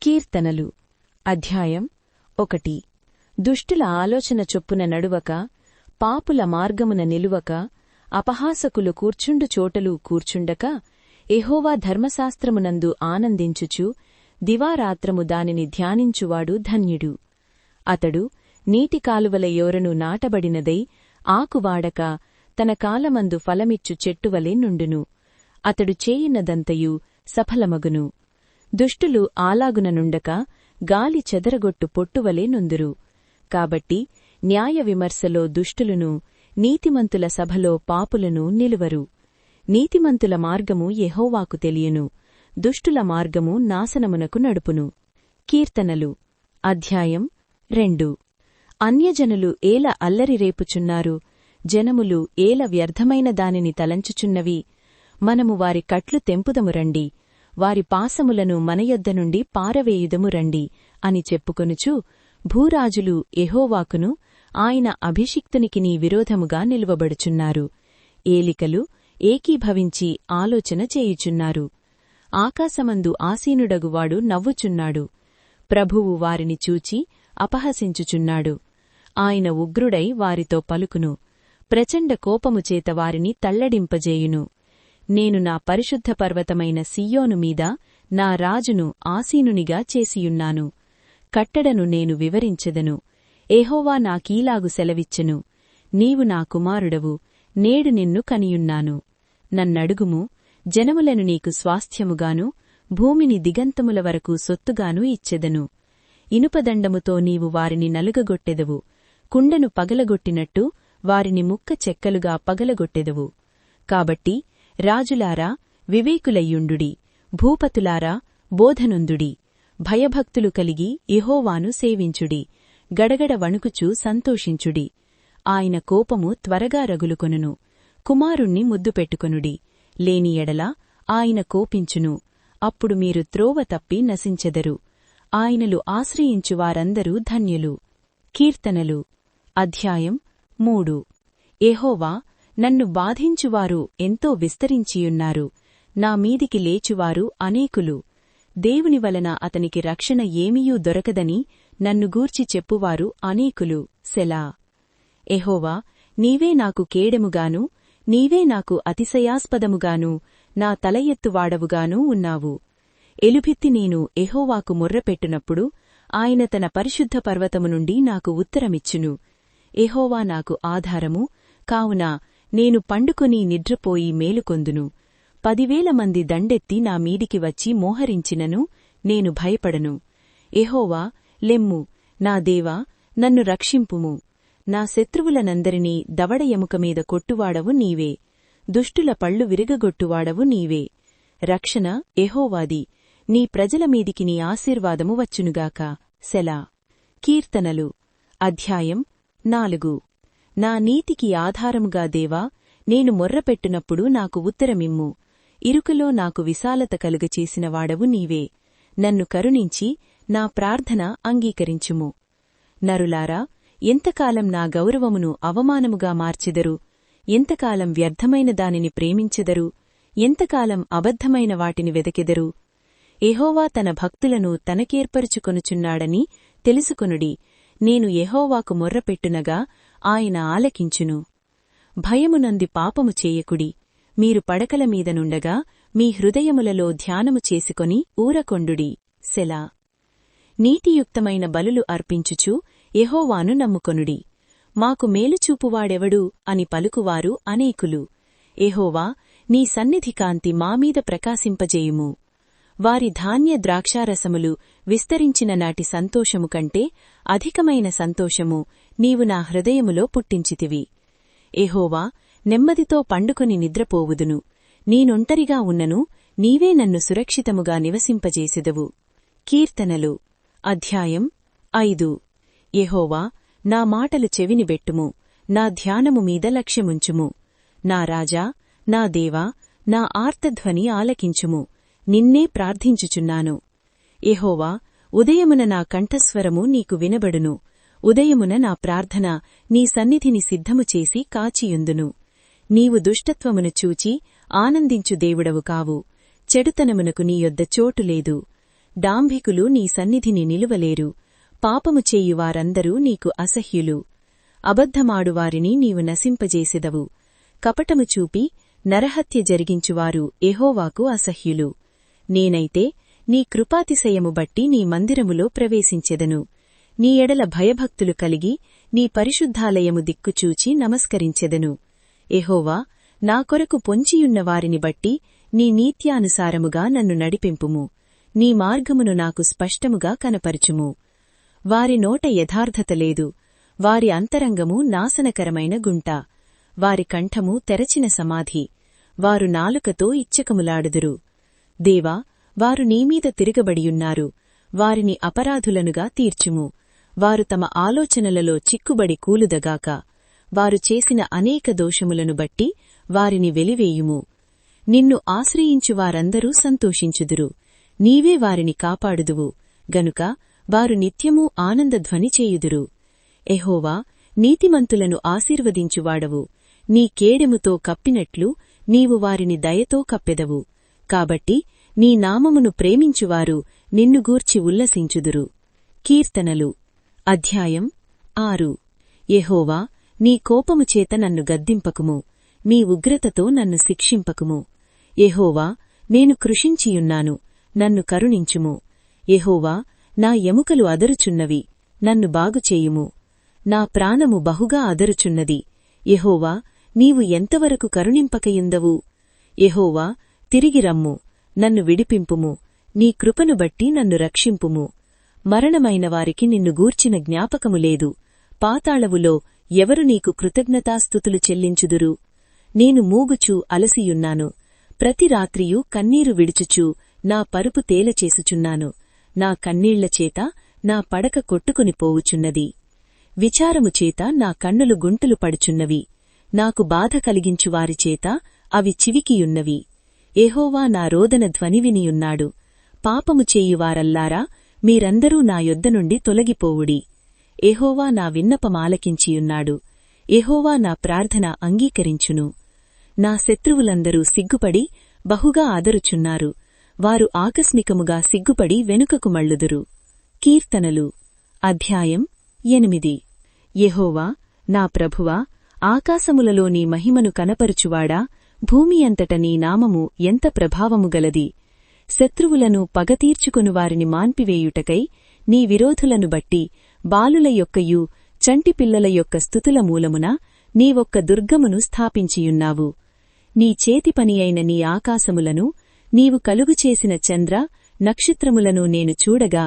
కీర్తనలు అధ్యాయం 1. దుష్టుల ఆలోచన చొప్పున నడువక, పాపుల మార్గమున నిలువక, అపహాసకులు కూర్చుండు చోటలు కూర్చుండక, యెహోవా ధర్మశాస్త్రమునందు ఆనందించుచు దివారాత్రము దానిని ధ్యానించువాడు ధన్యుడు. అతడు నీటి కాలువల యోరను నాటబడినదై ఆకువాడక తన కాలమందు ఫలమిచ్చు చెట్టువలె నుండును. అతడు చేయునదంతయు సఫలమగును. దుష్టులు ఆలాగున నుండక గాలి చెదరగొట్టు పొట్టువలే నుందురు. కాబట్టి న్యాయ విమర్శలో దుష్టులను, నీతిమంతుల సభలో పాపులను నిలువరు. నీతిమంతుల మార్గము యెహోవాకు తెలియను, దుష్టుల మార్గము నాశనమునకు నడుపును. కీర్తనలు అధ్యాయం 2. అన్యజనులు ఏల అల్లరి రేపుచున్నారు, జనములు ఏల వ్యర్థమైన దానిని తలంచుచున్నవి. మనము వారి కట్లు తెంపుదము రండి, వారి పాసములను మనయొద్ద నుండి పారవేయుదము రండి అని చెప్పుకొనుచు, భూరాజులు యెహోవాకును ఆయన అభిషిక్తునికిని విరోధముగా నిలువబడుచున్నారు. ఏలికలు ఏకీభవించి ఆలోచన చేయుచున్నారు. ఆకాశమందు ఆసీనుడగువాడు నవ్వుచున్నాడు. ప్రభువు వారిని చూచి అపహసించుచున్నాడు. ఆయన ఉగ్రుడై వారితో పలుకును, ప్రచండ కోపముచేత వారిని తల్లడింపజేయును. నేను నా పరిశుద్ధ పర్వతమైన సియ్యోను మీద నా రాజును ఆసీనునిగా చేసియున్నాను. కట్టడను నేను వివరించెదను. యెహోవా నాకీలాగు సెలవిచ్చెను, నీవు నా కుమారుడవు, నేడు నిన్ను కనియున్నాను. నన్నడుగుము, జనములను నీకు స్వాస్థ్యముగాను, భూమిని దిగంతముల వరకు సొత్తుగాను ఇచ్చెదను. ఇనుపదండముతో నీవు వారిని నలుగగొట్టెదవు, కుండను పగలగొట్టినట్టు వారిని ముక్క చెక్కలుగా పగలగొట్టెదవు. కాబట్టి రాజులారా వివేకులయ్యుండుడి, భూపతులారా బోధనొందుడి. భయభక్తులు కలిగి యెహోవాను సేవించుడి, గడగడ వణుకుచూ సంతోషించుడి. ఆయన కోపము త్వరగా రగులుకొనును. కుమారుణ్ణి ముద్దు పెట్టుకొనుడి, లేని ఎడల ఆయన కోపించును. అప్పుడు మీరు త్రోవ తప్పి నశించెదరు. ఆయనలు ఆశ్రయించు వారందరూ ధన్యులు. కీర్తనలు అధ్యాయం 3. యెహోవా, నన్ను బాధించువారు ఎంతో విస్తరించియున్నారు, నా మీదికి లేచువారు అనేకులు. దేవుని వలన అతనికి రక్షణ ఏమీయూ దొరకదని నన్ను గూర్చి చెప్పువారు అనేకులు. సెలా. యెహోవా, నీవే నాకు కేడెముగాను, నీవే నాకు అతిశయాస్పదముగాను, నా తల ఎత్తువాడవుగానూ ఉన్నావు. ఎలుబెత్తి నేను యెహోవాకు మొర్రపెట్టునప్పుడు ఆయన తన పరిశుద్ధ పర్వతము నుండి నాకు ఉత్తరమిచ్చును. యెహోవా నాకు ఆధారము, కావున నేను పండుకొని నిద్రపోయి మేలుకొందును. 10,000 మంది దండెత్తి నా మీదికి వచ్చి మోహరించినను నేను భయపడను. యెహోవా, లెమ్ము, నా దేవా, నన్ను రక్షింపుము. నా శత్రువులనందరినీ దవడ ఎముక మీద కొట్టువాడవు నీవే, దుష్టుల పళ్ళు విరగగొట్టువాడవు నీవే. రక్షణ యెహోవాది, నీ ప్రజల మీదికి నీ ఆశీర్వాదము వచ్చునుగాక. సెలా. కీర్తనలు అధ్యాయం 4. నా నీతికి ఆధారముగా దేవా, నేను మొర్రపెట్టునప్పుడు నాకు ఉత్తరమిమ్ము. ఇరుకులో నాకు విశాలత కలుగచేసిన వాడవు నీవే. నన్ను కరుణించి నా ప్రార్థన అంగీకరించుము. నరులారా, ఎంతకాలం నా గౌరవమును అవమానముగా మార్చెదరు? ఎంతకాలం వ్యర్థమైన దానిని ప్రేమించెదరు? ఎంతకాలం అబద్ధమైన వాటిని వెదకెదరు? యెహోవా తన భక్తులను తనకేర్పరుచుకొనుచున్నాడని తెలుసుకొనుడి. నేను యెహోవాకు మొర్రపెట్టునగా ఆయన ఆలకించును. భయమునంది పాపము చేయకుడి. మీరు పడకల మీదనుండగా మీ హృదయములలో ధ్యానము చేసుకొని ఊరకొండుడి. సెలా. నీతియుక్తమైన బలులు అర్పించుచు యెహోవాను నమ్ముకొనుడి. మాకు మేలుచూపువాడెవడు అని పలుకువారు అనేకులు. యెహోవా, నీ సన్నిధి కాంతి మామీద ప్రకాశింపజేయుము. వారి ధాన్య ద్రాక్షారసములు విస్తరించిన నాటి సంతోషము కంటే అధికమైన సంతోషము నీవు నా హృదయములో పుట్టించితివి. యెహోవా, నెమ్మదితో పండుకొని నిద్రపోవుదును. నీనొంటరిగా ఉన్నను నీవే నన్ను సురక్షితముగా నివసింపజేసెదవు. కీర్తనలు అధ్యాయం 5. యెహోవా, నా మాటలు చెవినిబెట్టుము, నా ధ్యానము మీద లక్ష్యముంచుము. నా రాజా, నా దేవా, నా ఆర్తధ్వని ఆలకించుము. నిన్నే ప్రార్థించుచున్నాను. యెహోవా, ఉదయమున నా కంఠస్వరము నీకు వినబడును. ఉదయమున నా ప్రార్థన నీ సన్నిధిని సిద్ధము చేసి కాచియుందును. నీవు దుష్టత్వమును చూచి ఆనందించు దేవుడవు కావు. చెడుతనమునకు నీ యొద్ద చోటులేదు. డాంభికులు నీ సన్నిధిని నిలువలేరు. పాపము చేయువారందరూ నీకు అసహ్యులు. అబద్ధమాడువారిని నీవు నశింపజేసెదవు. కపటము చూపి నరహత్య జరిగించువారు యెహోవాకు అసహ్యులు. నేనైతే నీ కృపాతిశయము బట్టి నీ మందిరములో ప్రవేశించెదను. నీ ఎడల భయభక్తులు కలిగి నీ పరిశుద్ధాలయము దిక్కుచూచి నమస్కరించెదను. యెహోవా, నా కొరకు పొంచియున్న వారిని బట్టి నీ నీత్యానుసారముగా నన్ను నడిపింపుము. నీ మార్గమును నాకు స్పష్టముగా కనపరచుము. వారి నోట యథార్థత లేదు. వారి అంతరంగము నాశనకరమైన గుంట. వారి కంఠము తెరచిన సమాధి. వారు నాలుకతో ఇచ్చకములాడుదురు. దేవా, వారు నీమీద తిరగబడియున్నారు. వారిని అపరాధులనుగా తీర్చుము. వారు తమ ఆలోచనలలో చిక్కుబడి కూలుదగాక. వారు చేసిన అనేక దోషములను బట్టి వారిని వెలివేయుము. నిన్ను ఆశ్రయించువారందరూ సంతోషించుదురు. నీవే వారిని కాపాడుదువు గనుక వారు నిత్యమూ ఆనందధ్వని చేయుదురు. యెహోవా, నీతిమంతులను ఆశీర్వదించువాడవు. నీ కేడెముతో కప్పినట్లు నీవు వారిని దయతో కప్పెదవు. కాబట్టి నీ నామమును ప్రేమించువారు నిన్ను గూర్చి ఉల్లసించుదురు. కీర్తనలు అధ్యాయం 6. యెహోవా, నీ కోపముచేత నన్ను గద్దింపకుము. నీ ఉగ్రతతో నన్ను శిక్షింపకుము. యెహోవా, నేను కృషించియున్నాను, నన్ను కరుణించుము. యెహోవా, నా ఎముకలు అదరుచున్నవి, నన్ను బాగుచేయుము. నా ప్రాణము బహుగా అదరుచున్నది. యెహోవా, నీవు ఎంతవరకు కరుణింపకయుందవు? యెహోవా, తిరిగి రమ్ము, నన్ను విడిపింపుము. నీ కృపను బట్టి నన్ను రక్షింపుము. మరణమైన వారికి నిన్ను గూర్చిన జ్ఞాపకము లేదు. పాతాళవులో ఎవరు నీకు కృతజ్ఞతాస్తుతులు చెల్లించుదురు? నేను మూగుచూ అలసియున్నాను. ప్రతి రాత్రియూ కన్నీరు విడుచుచూ నా పరుపు తేలచేసుచున్నాను. నా కన్నీళ్లచేత నా పడక కొట్టుకుని పోవుచున్నది. విచారముచేత నా కన్నులు గుంటలు పడుచున్నవి. నాకు బాధ కలిగించువారిచేత అవి చివికియున్నవి. యెహోవా నా రోదన ధ్వని వినియున్నాడు. పాపము చేయువారల్లారా, మీరందరూ నా యొద్ద నుండి తొలగిపోవుడి. యెహోవా నా విన్నపమాలకించియున్నాడు. యెహోవా నా ప్రార్థన అంగీకరించును. నా శత్రువులందరూ సిగ్గుపడి బహుగా ఆదరుచున్నారు. వారు ఆకస్మికముగా సిగ్గుపడి వెనుకకు మళ్ళుదురు. కీర్తనలు అధ్యాయం 8. యెహోవా, నా ప్రభువా, ఆకాశములలో నీ మహిమను కనపరుచువాడా, భూమి అంతట నీ నామము ఎంత ప్రభావముగలది. శత్రువులను పగతీర్చుకొనువారిని మాన్పివేయుటకై నీ విరోధులను బట్టి బాలుల యొక్కయు చంటిపిల్లల యొక్క స్తుతుల మూలమున నీవొక్క దుర్గమును స్థాపించియున్నావు. నీ చేతిపని అయిన నీ ఆకాశములను, నీవు కలుగుచేసిన చంద్ర నక్షత్రములను నేను చూడగా,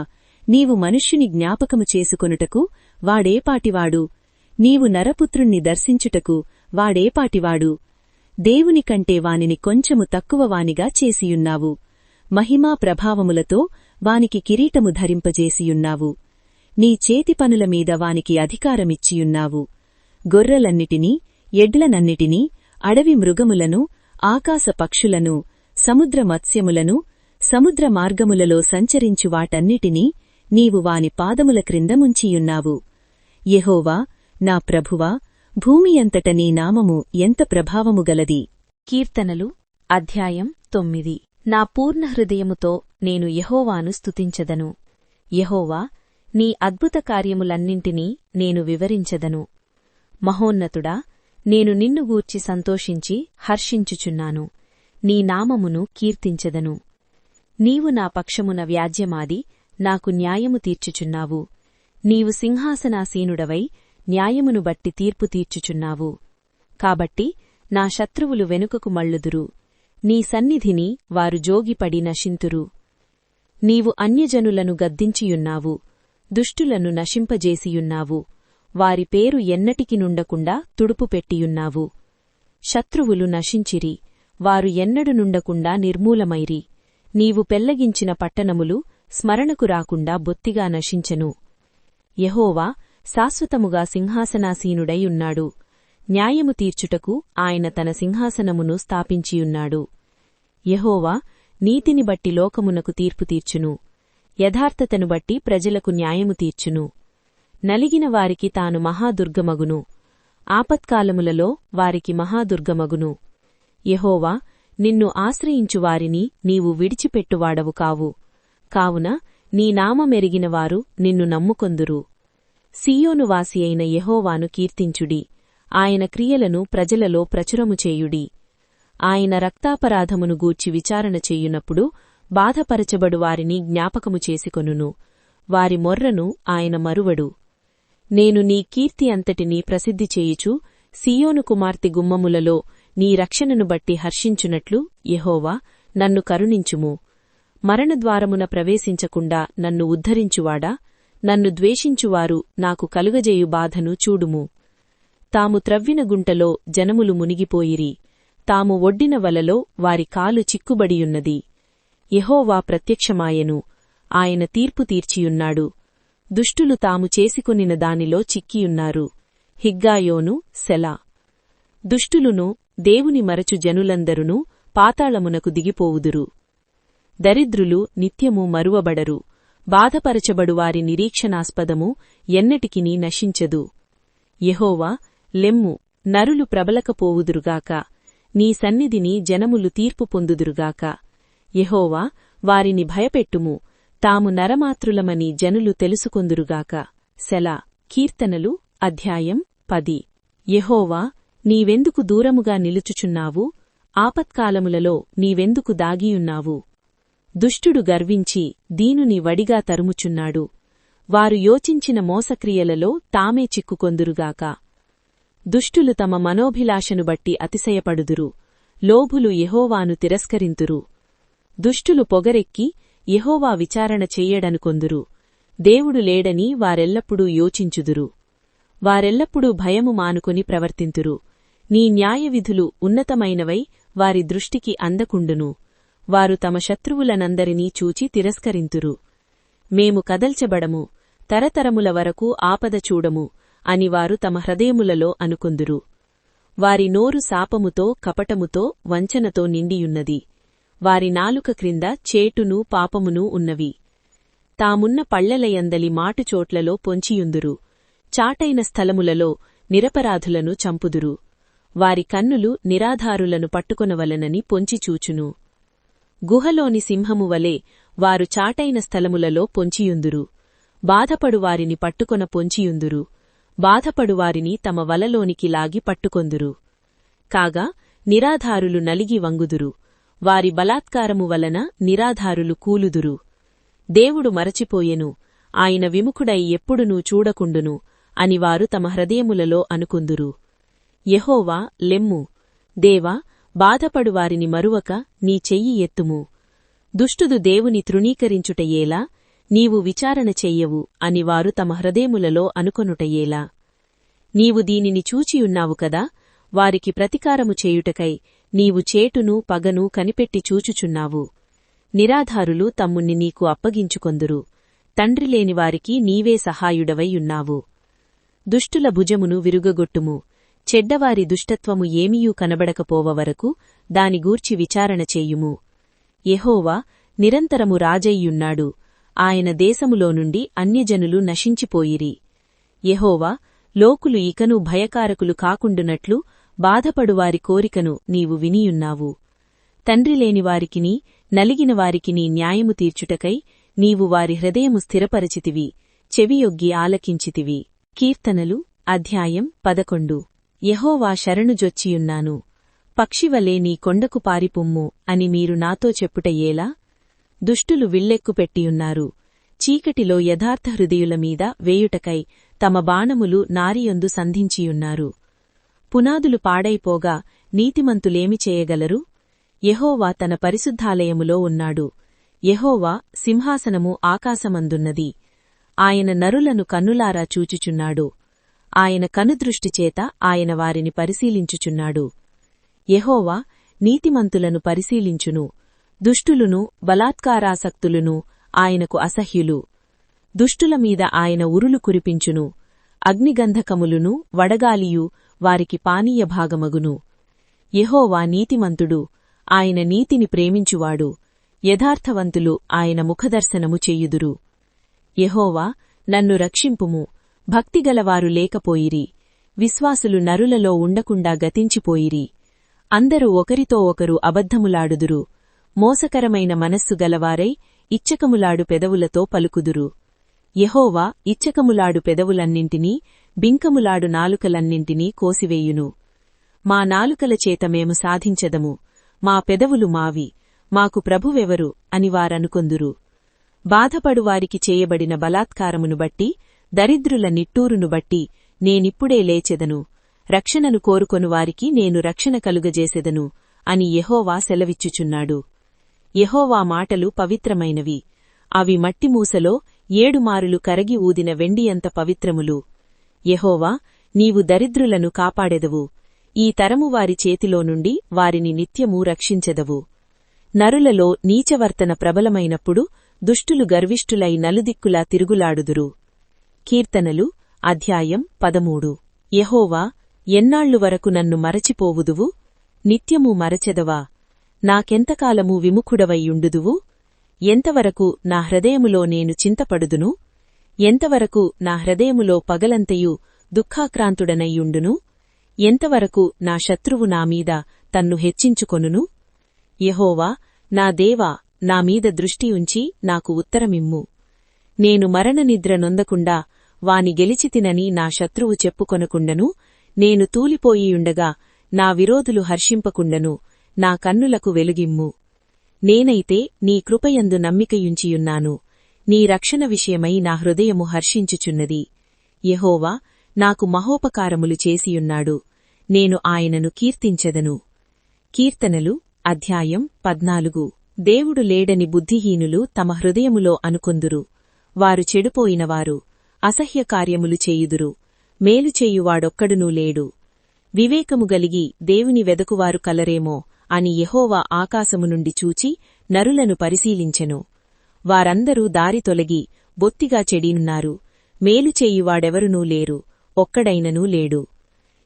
నీవు మనుష్యుని జ్ఞాపకము చేసుకొనుటకు వాడేపాటివాడు? నీవు నరపుత్రుణ్ణి దర్శించుటకు వాడేపాటివాడు? దేవునికంటే వానిని కొంచెము తక్కువవానిగా చేసియున్నావు. మహిమా ప్రభావములతో వానికి కిరీటము ధరింపజేసియున్నావు. నీ చేతిపనుల మీద వానికి అధికారమిచ్చియున్నావు. గొర్రెలన్నిటినీ, ఎడ్లనన్నిటినీ, అడవి మృగములను, ఆకాశ పక్షులను, సముద్ర మత్స్యములను, సముద్ర మార్గములలో సంచరించు వాటన్నిటినీ నీవు వాని పాదముల క్రింద ముంచియున్నావు. యెహోవా, నా ప్రభువా, భూమి అంతట నీ నామము ఎంత ప్రభావముగలది. కీర్తనలు అధ్యాయం 9. నా పూర్ణ హృదయముతో నేను యెహోవాను స్తుతించెదను. యెహోవా, నీ అద్భుత కార్యములన్నింటినీ నేను వివరించెదను. మహోన్నతుడా, నేను నిన్ను గూర్చి సంతోషించి హర్షించుచున్నాను. నీ నామమును కీర్తించెదను. నీవు నా పక్షమున వ్యాజ్యమాడి నాకు న్యాయము తీర్చుచున్నావు. నీవు సింహాసనాసీనుడవై న్యాయమును బట్టి తీర్పు తీర్చుచున్నావు. కాబట్టి నా శత్రువులు వెనుకకు మళ్ళుదురు. నీ సన్నిధిని వారు జోగిపడి నశింతురు. నీవు అన్యజనులను గద్దించియున్నావు, దుష్టులను నశింపజేసియున్నావు. వారి పేరు ఎన్నటికి నుండకుండా తుడుపుపెట్టియున్నావు. శత్రువులు నశించిరి, వారు ఎన్నడు నుండకుండా నిర్మూలమైరి. నీవు పెళ్లగించిన పట్టణములు స్మరణకు రాకుండా బొత్తిగా నశించెను. యెహోవా శాశ్వతముగా సింహాసనాసీనుడై ఉన్నాడు. న్యాయము తీర్చుటకు ఆయన తన సింహాసనమును స్థాపించియున్నాడు. యెహోవా నీతిని బట్టి లోకమునకు తీర్పు తీర్చును. యథార్థతను బట్టి ప్రజలకు న్యాయము తీర్చును. నలిగిన వారికి తాను మహాదుర్గమగును. ఆపత్కాలములలో వారికి మహాదుర్గమగును. యెహోవా, నిన్ను ఆశ్రయించువారిని నీవు విడిచిపెట్టువాడవు కావు. కావున నీ నామమెరిగినవారు నిన్ను నమ్ముకొందురు. సీయోనువాసి అయిన యెహోవాను కీర్తించుడి, ఆయన క్రియలను ప్రజలలో ప్రచురము చేయుడి. ఆయన రక్తాపరాధమును గూర్చి విచారణ చెయ్యునప్పుడు బాధపరచబడు వారిని జ్ఞాపకము చేసుకొనును, వారి మొర్రను ఆయన మరువడు. నేను నీ కీర్తి అంతటినీ ప్రసిద్ధి చేయుచు సీయోను కుమార్తె గుమ్మములలో నీ రక్షణను బట్టి హర్షించునట్లు యెహోవా నన్ను కరుణించుము. మరణద్వారమున ప్రవేశించకుండా నన్ను ఉద్ధరించువాడా, నన్ను ద్వేషించువారు నాకు కలుగజేయు బాధను చూడుము. తాము త్రవ్విన గుంటలో జనములు మునిగిపోయిరి, తాము ఒడ్డిన వలలో వారి కాలు చిక్కుబడియున్నది. యెహోవా ప్రత్యక్షమాయెను, ఆయన తీర్పు తీర్చియున్నాడు. దుష్టులు తాము చేసుకొనిన దానిలో చిక్కియున్నారు. హిగ్గాయోను సెలా. దుష్టులును దేవుని మరచు జనులందరునూ పాతాళమునకు దిగిపోవుదురు. దరిద్రులు నిత్యము మరువబడరు, బాధపరచబడువారి నిరీక్షణాస్పదము ఎన్నటికినీ నశించదు. యెహోవా, లెమ్ము, నరులు ప్రబలకపోవుదురుగాక, నీ సన్నిధిని జనములు తీర్పు పొందుదురుగాక. యెహోవా, వారిని భయపెట్టుము, తాము నరమాత్రులమని జనులు తెలుసుకొందురుగాక. సెలా. కీర్తనలు అధ్యాయం 10. యెహోవా, నీవెందుకు దూరముగా నిలుచుచున్నావు? ఆపత్కాలములలో నీవెందుకు దాగియున్నావు? దుష్టుడు గర్వించి దీనుని వడిగా తరుముచున్నాడు. వారు యోచించిన మోసక్రియలలో తామే చిక్కుకొందురుగాక. దుష్టులు తమ మనోభిలాషను బట్టి అతిశయపడుదురు, లోభులు యెహోవాను తిరస్కరింతురు. దుష్టులు పొగరెక్కి యెహోవా విచారణ చెయ్యడనుకొందురు. దేవుడు లేడని వారెల్లప్పుడూ యోచించుదురు. వారెల్లప్పుడూ భయము మానుకొని ప్రవర్తింతురు. నీ న్యాయవిధులు ఉన్నతమైనవై వారి దృష్టికి అందకుండును. వారు తమ శత్రువులనందరినీ చూచి తిరస్కరింతురు. మేము కదల్చబడము, తరతరముల వరకు ఆపద చూడము అని వారు తమ హృదయములలో అనుకొందురు. వారి నోరు శాపముతో కపటముతో వంచనతో నిండియున్నది. వారి నాలుక క్రింద చేటును పాపమును ఉన్నవి. తామున్న పళ్లెలయందలి మాటుచోట్లలో పొంచియుందురు. చాటైన స్థలములలో నిరపరాధులను చంపుదురు. వారి కన్నులు నిరాధారులను పట్టుకొనవలనని పొంచిచూచును. గుహలోని సింహము వలె వారు చాటైన స్థలములలో పొంచియుందురు. బాధపడువారిని పట్టుకొన పొంచియుందురు. బాధపడువారిని తమ వలలోనికి లాగి పట్టుకొందురు. కాగా నిరాధారులు నలిగి వంగుదురు. వారి బలాత్కారము వలన నిరాధారులు కూలుదురు. దేవుడు మరచిపోయెను, ఆయన విముఖుడై ఎప్పుడునూ చూడకుండును అని వారు తమ హృదయములలో అనుకుందురు. యెహోవా, లెమ్ము, దేవా, బాధపడువారిని మరువక నీ చెయ్యి ఎత్తుము. దుష్టుడు దేవుని తృణీకరించుటయేలా, నీవు విచారణ చెయ్యవు అని వారు తమ హృదయములలో అనుకొనుటయేలా. నీవు దీనిని చూచియున్నావు కదా, వారికి ప్రతికారము చేయుటకై నీవు చేటును పగను కనిపెట్టి చూచుచున్నావు. నిరాధారులు తమ్ముణ్ణి నీకు అప్పగించుకొందురు. తండ్రిలేనివారికి నీవే సహాయుడవైయున్నావు. దుష్టుల భుజమును విరుగగొట్టుము. చెడ్డవారి దుష్టత్వము ఏమియూ కనబడకపోవవరకు దానిగూర్చి విచారణ చేయుము. యెహోవా నిరంతరము రాజయ్యున్నాడు. ఆయన దేశములో నుండి అన్యజనులు నశించిపోయిరి. యెహోవా, లోకులు ఇకను భయకారకులు కాకుండునట్లు బాధపడువారి కోరికను నీవు వినియున్నావు. తండ్రిలేనివారికిని నలిగినవారికిని న్యాయము తీర్చుటకై నీవు వారి హృదయము స్థిరపరచితివి, చెవియొగ్గి ఆలకించితివి. కీర్తనలు అధ్యాయం 11. యెహోవా శరణుజొచ్చియున్నాను, పక్షివలే నీ కొండకు పారిపుమ్ము అని మీరు నాతో చెప్పుటయేలా? దుష్టులు విల్లెక్కుపెట్టియున్నారు. చీకటిలో యథార్థహృదయుల మీద వేయుటకై తమ బాణములు నారియందు సంధించియున్నారు. పునాదులు పాడైపోగా నీతిమంతులేమి చేయగలరు? యెహోవా తన పరిశుద్ధాలయములో ఉన్నాడు. యెహోవా సింహాసనము ఆకాశమందున్నది. ఆయన నరులను కన్నులారా చూచుచున్నాడు. ఆయన కనుదృష్టిచేత ఆయన వారిని పరిశీలించుచున్నాడు. యెహోవా నీతిమంతులను పరిశీలించును. దుష్టులును బలాత్కారాసక్తులును ఆయనకు అసహ్యులు. దుష్టుల మీద ఆయన ఉరులు కురిపించును. అగ్నిగంధకములును వడగాలియు వారికి పానీయభాగమగును. యెహోవా నీతిమంతుడు, ఆయన నీతిని ప్రేమించువాడు. యథార్థవంతులు ఆయన ముఖదర్శనము చెయ్యుదురు. యెహోవా, నన్ను రక్షింపుము. భక్తిగలవారు లేకపోయిరి. విశ్వాసులు నరులలో ఉండకుండా గతించిపోయిరి. అందరూ ఒకరితో ఒకరు అబద్ధములాడుదురు. మోసకరమైన మనస్సు గలవారై ఇచ్చకములాడు పెదవులతో పలుకుదురు. యెహోవా ఇచ్చకములాడు పెదవులన్నింటినీ, బింకములాడు నాలుకలన్నింటినీ కోసివేయును. మా నాలుకల చేత మేము సాధించదము, మా పెదవులు మావి, మాకు ప్రభువెవరు అని వారనుకొందురు. బాధపడువారికి చేయబడిన బలాత్కారమును బట్టి, దరిద్రుల నిట్టూరును బట్టి నేనిప్పుడే లేచెదను, రక్షణను కోరుకొనువారికి నేను రక్షణ కలుగజేసెదను అని యెహోవా సెలవిచ్చుచున్నాడు. యెహోవా మాటలు పవిత్రమైనవి, అవి మట్టిమూసలో 7 మారులు కరగి ఊదిన వెండియంత పవిత్రములు. యెహోవా, నీవు దరిద్రులను కాపాడెదవు, ఈ తరము వారి చేతిలో నుండి వారిని నిత్యమూ రక్షించెదవు. నరులలో నీచవర్తన ప్రబలమైనప్పుడు దుష్టులు గర్విష్ఠులై నలుదిక్కులా తిరుగులాడుదురు. కీర్తనలు అధ్యాయం 13. యెహోవా, ఎన్నాళ్లు వరకు నన్ను మరచిపోవుదువు? నిత్యము మరచెదవా? నాకెంతకాలము విముఖుడవైయుండుదువు? ఎంతవరకు నా హృదయములో నేను చింతపడుదును? ఎంతవరకు నా హృదయములో పగలంతయు దుఃఖాక్రాంతుడనయ్యుండును? ఎంతవరకు నా శత్రువు నామీద తన్ను హెచ్చించుకొనును? యెహోవా, నా దేవా, నామీద దృష్టియుంచి నాకు ఉత్తరమిమ్ము. నేను మరణనిద్ర నొందకుండా వాని గెలిచితినని నా శత్రువు చెప్పుకొనకుండను, నేను తూలిపోయియుండగా నా విరోధులు హర్షింపకుండను నా కన్నులకు వెలుగిమ్ము. నేనైతే నీ కృపయందు నమ్మికయుంచియున్నాను, నీ రక్షణ విషయమై నా హృదయము హర్షించుచున్నది. యెహోవా నాకు మహోపకారములు చేసియున్నాడు, నేను ఆయనను కీర్తించెదను. కీర్తనలు అధ్యాయం 14. దేవుడు లేడని బుద్ధిహీనులు తమ హృదయములో అనుకొందురు. వారు చెడిపోయినవారు, అసహ్యకార్యములు చేయుదురు, మేలు చేయువాడొక్కడునూ లేడు. వివేకము గలిగి దేవుని వెదకువారు కలరేమో అని యెహోవా ఆకాశము నుండి చూచి నరులను పరిశీలించెను. వారందరూ దారి తొలగి బొత్తిగా చెడినున్నారు, మేలు చేయువాడెవరునూ లేరు, ఒక్కడైననూ లేడు.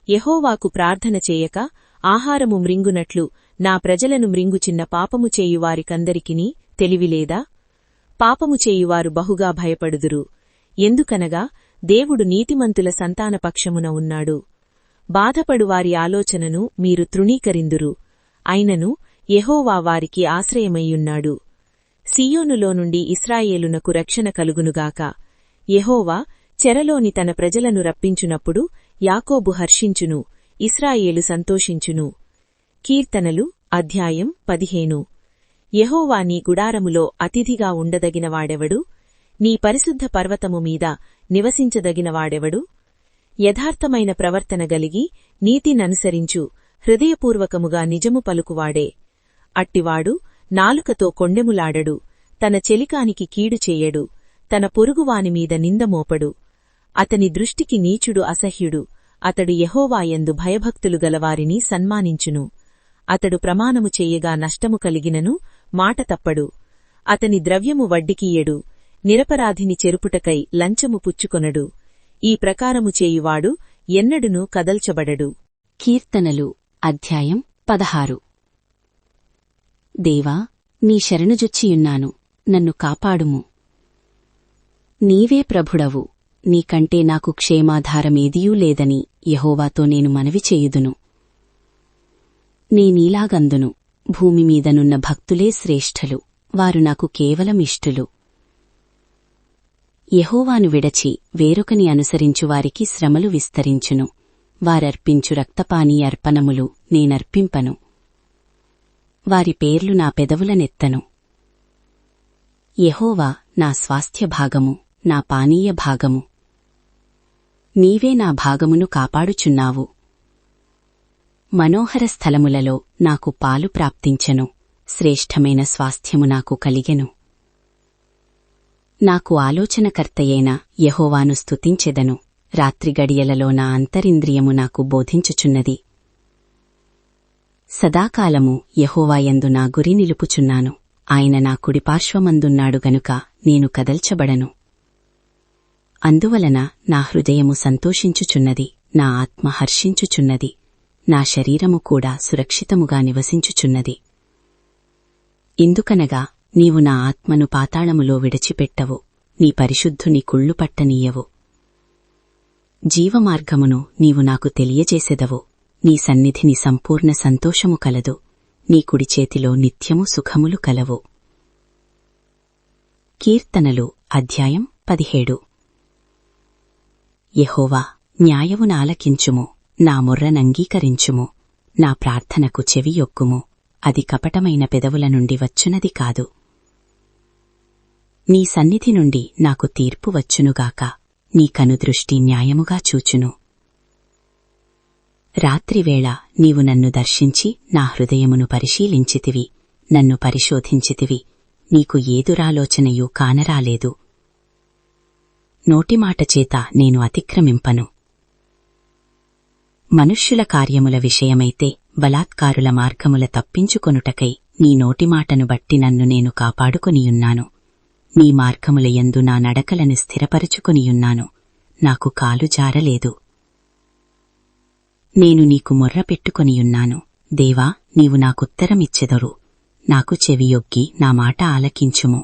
యెహోవాకు ప్రార్థన చేయక ఆహారము మ్రింగునట్లు నా ప్రజలను మ్రింగుచిన్న పాపము చేయువారికందరికినీ తెలివిలేదా? పాపము చేయువారు బహుగా భయపడుదురు, ఎందుకనగా దేవుడు నీతిమంతుల సంతానపక్షమున ఉన్నాడు. బాధపడువారి ఆలోచనను మీరు తృణీకరిందురు, అయినను యెహోవా వారికి ఆశ్రయమయ్యున్నాడు. సీయోనులో నుండి ఇశ్రాయేలునకు రక్షణ కలుగునుగాక. యెహోవా చెరలోని తన ప్రజలను రప్పించునప్పుడు యాకోబు హర్షించును, ఇశ్రాయేలు సంతోషించును. కీర్తనలు అధ్యాయం 15. యెహోవా నీ గుడారములో అతిథిగా ఉండదగినవాడెవడు? నీ పరిశుద్ధ పర్వతము మీద నివసించదగినవాడెవడు? యథార్థమైన ప్రవర్తన గలిగి నీతిననుసరించు హృదయపూర్వకముగా నిజము పలుకువాడే. అట్టివాడు నాలుకతో కొండెములాడడు, తన చెలికానికి కీడు చేయడు, తన పొరుగువానిమీద నిందమోపడు. అతని దృష్టికి నీచుడు అసహ్యుడు, అతడు యెహోవాయందు భయభక్తులు గలవారిని సన్మానించును. అతడు ప్రమాణము చెయ్యగా నష్టము కలిగినను మాట తప్పడు. అతని ద్రవ్యము వడ్డికియ్యడు, నిరపరాధిని చెరుపుటకై లంచము పుచ్చుకొనడు. ఈ ప్రకారము చేయువాడు ఎన్నడునూ కదల్చబడడు. కీర్తనలు అధ్యాయం 16. దేవా, నీ శరణుజొచ్చియున్నాను, నన్ను కాపాడుము. నీవే ప్రభుడవు, నీకంటే నాకు క్షేమాధారమేదియూ లేదని యెహోవాతో నేను మనవి చేయుదును. నేనీలాగందును, భూమిమీదనున్న భక్తులే శ్రేష్ఠులు, వారు నాకు కేవలమిష్టులు. యెహోవాను విడచి వేరొకని అనుసరించువారికి శ్రమలు విస్తరించును. వారర్పించు రక్తపానీ అర్పణములు నేనర్పింపను. వారి పేర్లు నా పెదవులనెత్తను. యెహోవా నా స్వాస్థ్యభాగము, నా పానీయ భాగము. నీవే నా భాగమును కాపాడుచున్నావు. మనోహర స్థలములలో నాకు పాలు ప్రాప్తించెను, శ్రేష్టమైన స్వాస్థ్యము నాకు కలిగెను. నాకు ఆలోచనకర్తయైన యెహోవాను స్తుతించెదను, రాత్రిగడియలలో నా అంతరింద్రియము నాకు బోధించుచున్నది. సదాకాలము యెహోవాయందు నా గురి నిలుపుచున్నాను, ఆయన నా కుడిపార్శ్వమందున్నాడు గనుక నేను కదల్చబడను. అందువలన నా హృదయము సంతోషించుచున్నది, నా ఆత్మ హర్షించుచున్నది, నా శరీరము కూడా సురక్షితముగా నివసించుచున్నది. ఇందుకనగా నీవు నా ఆత్మను పాతాళములో విడిచిపెట్టవు, నీ పరిశుద్ధుని కుళ్ళు పట్టనీయవు. జీవమార్గమును నీవు నాకు తెలియజేసెదవు, నీ సన్నిధిని సంపూర్ణ సంతోషము కలదు, నీ కుడిచేతిలో నిత్యము సుఖములు కలవు. కీర్తనలు అధ్యాయం 17. యెహోవా, న్యాయమునాలకించుము, నా మొర్రనంగీకరించుము, నా ప్రార్థనకు చెవియొగ్గుము, అది కపటమైన పెదవుల నుండి వచ్చునది కాదు. నీ సన్నిధి నుండి నాకు తీర్పు వచ్చునుగాక, నీ కనుదృష్టి న్యాయముగా చూచును. రాత్రివేళ నీవు నన్ను దర్శించి నా హృదయమును పరిశీలించితివి, నన్ను పరిశోధించితివి, నీకు ఏదురాలోచనయూ కానరాలేదు. నోటిమాట చేత నేను అతిక్రమింపను. మనుష్యుల కార్యముల విషయమైతే బలాత్కారుల మార్గముల తప్పించుకొనుటకై నీ నోటిమాటను బట్టి నన్ను నేను కాపాడుకొనియున్నాను. నీ మార్గముల యందు నా నడకలను స్థిరపరుచుకొనియున్నాను, నాకు కాలు జారలేదు. నేను నీకు మొర్రపెట్టుకొనియున్నాను, దేవా, నీవు నాకుత్తరమిచ్చెదరు. నాకు చెవియొగ్గి నా మాట ఆలకించుము.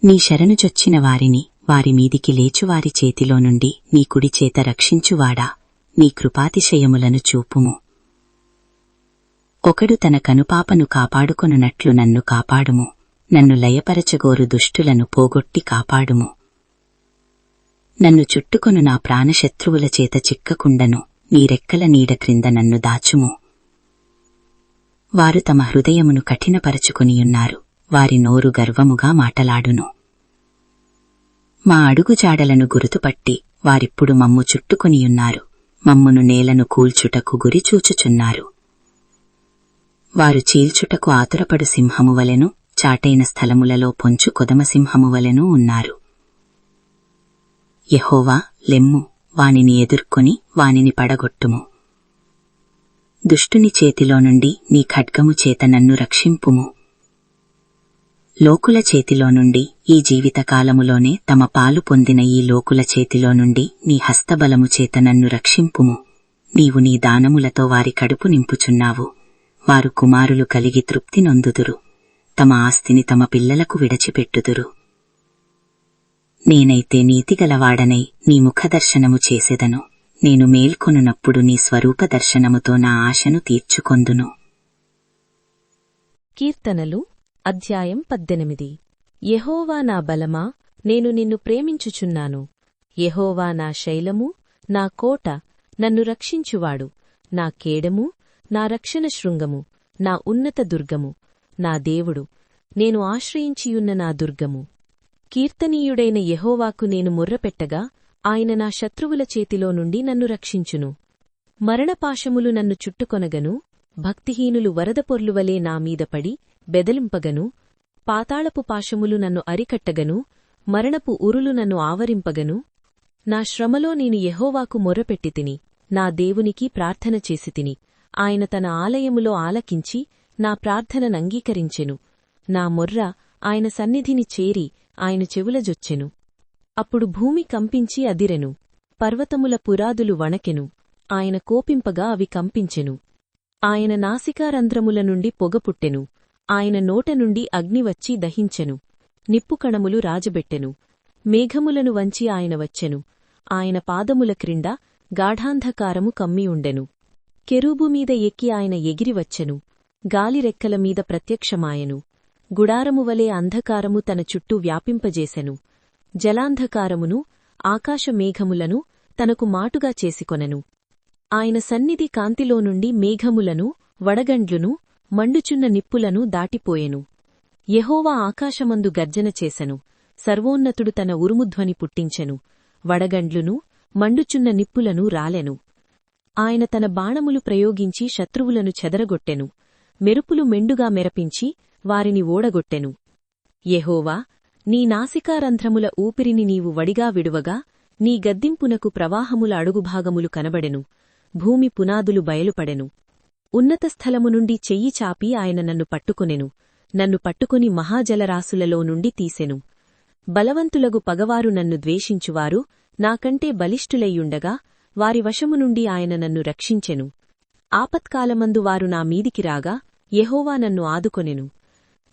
నీ శరణుజొచ్చిన వారిని వారి మీదికి లేచువారి చేతిలో నుండి నీ కుడిచేత రక్షించువాడా, నీ కృపాతిశయములను చూపుము. ఒకడు తన కనుపాపను కాపాడుకొనున్నట్లు నన్ను కాపాడుము, నన్ను లయపరచగోరు దుష్టులను పోగొట్టి కాపాడుము. నన్ను చుట్టుకొను నా ప్రాణశత్రువుల చేత చిక్కకుండను, నీ రెక్కల నీడ క్రింద నన్ను దాచుము. వారు తమ హృదయమును కఠినపరచుకొనియున్నారు, వారి నోరు గర్వముగా మాటలాడును. మా అడుగుజాడలను గురుతుపట్టి వారిప్పుడు మమ్ము చుట్టుకొనియున్నారు, మమ్మును నేలను కూల్చుటకు గురిచూచుచున్నారు. వారు చీల్చుటకు ఆతురపడు సింహము వలెను, చాటైన స్థలములలో పొంచు కొదమసింహము వలెనూ ఉన్నారు. యెహోవా, లెమ్ము, వానిని ఎదుర్కొని వానిని పడగొట్టుము. దుష్టుని చేతిలో నుండి నీ ఖడ్గము చేత నన్ను రక్షింపుము. లోకుల చేతిలో నుండి, ఈ జీవితకాలములోనే తమ పాలు పొందిన ఈ లోకుల చేతిలో నుండి నీ హస్తబలము చేత నన్ను రక్షింపుము. నీవు నీ దానములతో వారి కడుపు నింపుచున్నావు, వారు కుమారులు కలిగి తృప్తి నొందుదురు, తమ ఆస్తిని తమ పిల్లలకు విడచిపెట్టుదురు. నేనైతే నీతిగలవాడనై నీ ముఖదర్శనము చేసెదను, నేను మేల్కొనున్నప్పుడు నీ స్వరూప దర్శనముతో నా ఆశను తీర్చుకొందును. కీర్తనలు అధ్యాయం 18. యెహోవా నా బలమా, నేను నిన్ను ప్రేమించుచున్నాను. యెహోవా నా శైలము, నా కోట, నన్ను రక్షించువాడు, నా కేడము, నా రక్షణ శృంగము, నా ఉన్నత దుర్గము, నా దేవుడు, నేను ఆశ్రయించియున్న నా దుర్గము. కీర్తనీయుడైన యెహోవాకు నేను మొర్రపెట్టగా ఆయన నా శత్రువుల చేతిలో నుండి నన్ను రక్షించును. మరణపాశములు నన్ను చుట్టుకొనగను, భక్తిహీనులు వరదపొర్లువలే నా మీద పడి బెదలింపగను, పాతాళపు పాశములు నన్ను అరికట్టగను, మరణపు ఉరులు నన్ను ఆవరింపగను. నా శ్రమలో నేను యెహోవాకు మొర్రపెట్టితిని, నా దేవునికి ప్రార్థన చేసితిని. ఆయన తన ఆలయములో ఆలకించి నా ప్రార్థననంగీకరించెను. నా మొర్ర ఆయన సన్నిధిని చేరి ఆయన చెవులజొచ్చెను. అప్పుడు భూమి కంపించి అదిరెను, పర్వతముల పురాదులు వణకెను, ఆయన కోపింపగా అవి కంపించెను. ఆయన నాసికారంధ్రముల నుండి పొగపుట్టెను, ఆయన నోట నుండి అగ్ని వచ్చి దహించెను, నిప్పుకణములు రాజబెట్టెను. మేఘములను వంచి ఆయన వచ్చెను, ఆయన పాదముల క్రింద గాఢాంధకారము కమ్మియుండెను. కెరూబుమీద ఎక్కి ఆయన ఎగిరివచ్చెను, గాలిరెక్కల మీద ప్రత్యక్షమాయెను. గుడారమువలే అంధకారము తన చుట్టూ వ్యాపింపజేసెను, జలాంధకారమును ఆకాశమేఘములను తనకు మాటుగా చేసికొనెను. ఆయన సన్నిధి కాంతిలో నుండి మేఘములను, వడగండ్లును, మండుచున్న నిప్పులను దాటిపోయెను. యెహోవా ఆకాశమందు గర్జన చేసెను, సర్వోన్నతుడు తన ఉరుముధ్వని పుట్టించెను, వడగండ్లును, మండుచున్న నిప్పులను రాలెను. ఆయన తన బాణములు ప్రయోగించి శత్రువులను చెదరగొట్టెను, మెరుపులు మెండుగా మెరపించి వారిని ఓడగొట్టెను. యెహోవా, నీ నాసికారంధ్రముల ఊపిరిని నీవు వడిగా విడువగా, నీ గద్దింపునకు ప్రవాహముల అడుగుభాగములు కనబడెను, భూమి పునాదులు బయలుపడెను. ఉన్నత స్థలము నుండి చెయ్యి చాపి ఆయన నన్ను పట్టుకొనెను, నన్ను పట్టుకొని మహాజలరాశులలో నుండి తీసెను. బలవంతులగు పగవారు నన్ను ద్వేషించువారు నాకంటే బలిష్ఠులయ్యుండగా, వారి వశము నుండి ఆయన నన్ను రక్షించెను. ఆపత్కాలమందు వారు నా మీదికి రాగా, యెహోవా నన్ను ఆదుకొనెను.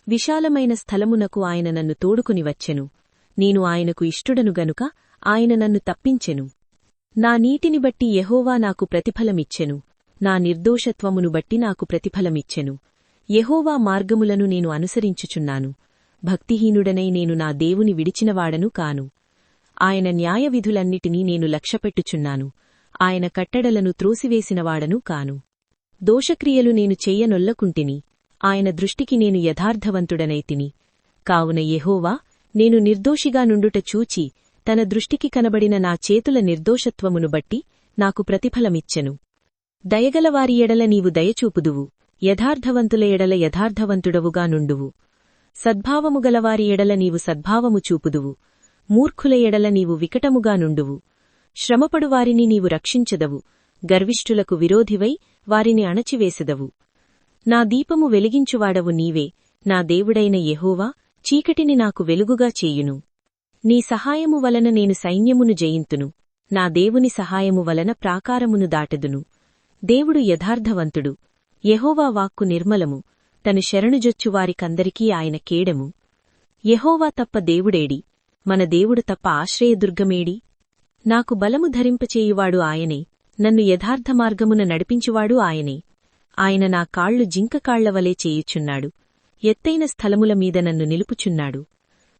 విశాలమైన స్థలమునకు ఆయన నన్ను తోడుకుని వచ్చెను. నేను ఆయనకు ఇష్టుడను గనుక ఆయన నన్ను తప్పించెను. నా నీటిని బట్టి యెహోవా నాకు ప్రతిఫలమిచ్చెను, నా నిర్దోషత్వమును బట్టి నాకు ప్రతిఫలమిచ్చెను. యెహోవా మార్గములను నేను అనుసరించుచున్నాను, భక్తిహీనుడనై నేను నా దేవుని విడిచినవాడను కాను. ఆయన న్యాయవిధులన్నిటినీ నేను లక్ష్యపెట్టుచున్నాను. ఆయన కట్టడలను త్రోసివేసినవాడను కాను. దోషక్రియలు నేను చెయ్యనొల్లకుంటిని. ఆయన దృష్టికి నేను యథార్థవంతుడనైతిని. కావున యెహోవా నేను నిర్దోషిగా నుండుట చూచి తన దృష్టికి కనబడిన నా చేతుల నిర్దోషత్వమును బట్టి నాకు ప్రతిఫలమిచ్చెను. దయగలవారి ఎడల నీవు దయచూపుదువు, యథార్థవంతుల ఎడల యథార్థవంతుడవుగా నుండువు. సద్భావము గలవారి ఎడల నీవు సద్భావము చూపుదువు, మూర్ఖుల ఎడల నీవు వికటముగా నుండువు. శ్రమపడువారిని నీవు రక్షించదవు, గర్విష్ఠులకు విరోధివై వారిని అణచివేసెదవు. నా దీపము వెలిగించువాడవు నీవే, నా దేవుడైన యెహోవా చీకటిని నాకు వెలుగుగా చేయును. నీ సహాయము వలన నేను సైన్యమును జయింతును, నా దేవుని సహాయము వలన ప్రాకారమును దాటెదును. దేవుడు యథార్థవంతుడు, యెహోవా వాక్కు నిర్మలము, తను శరణుజొచ్చువారికందరికీ ఆయన కేడము. యెహోవా తప్ప దేవుడేడి, మన దేవుడు తప్ప ఆశ్రయదుర్గమేడి? నాకు బలము ధరింపచేయువాడు ఆయనే, నన్ను యథార్థమార్గమున నడిపించువాడు ఆయనే. ఆయన నా కాళ్లు జింకకాళ్లవలే చేయుచున్నాడు, ఎత్తైన స్థలముల మీద నన్ను నిలుపుచున్నాడు.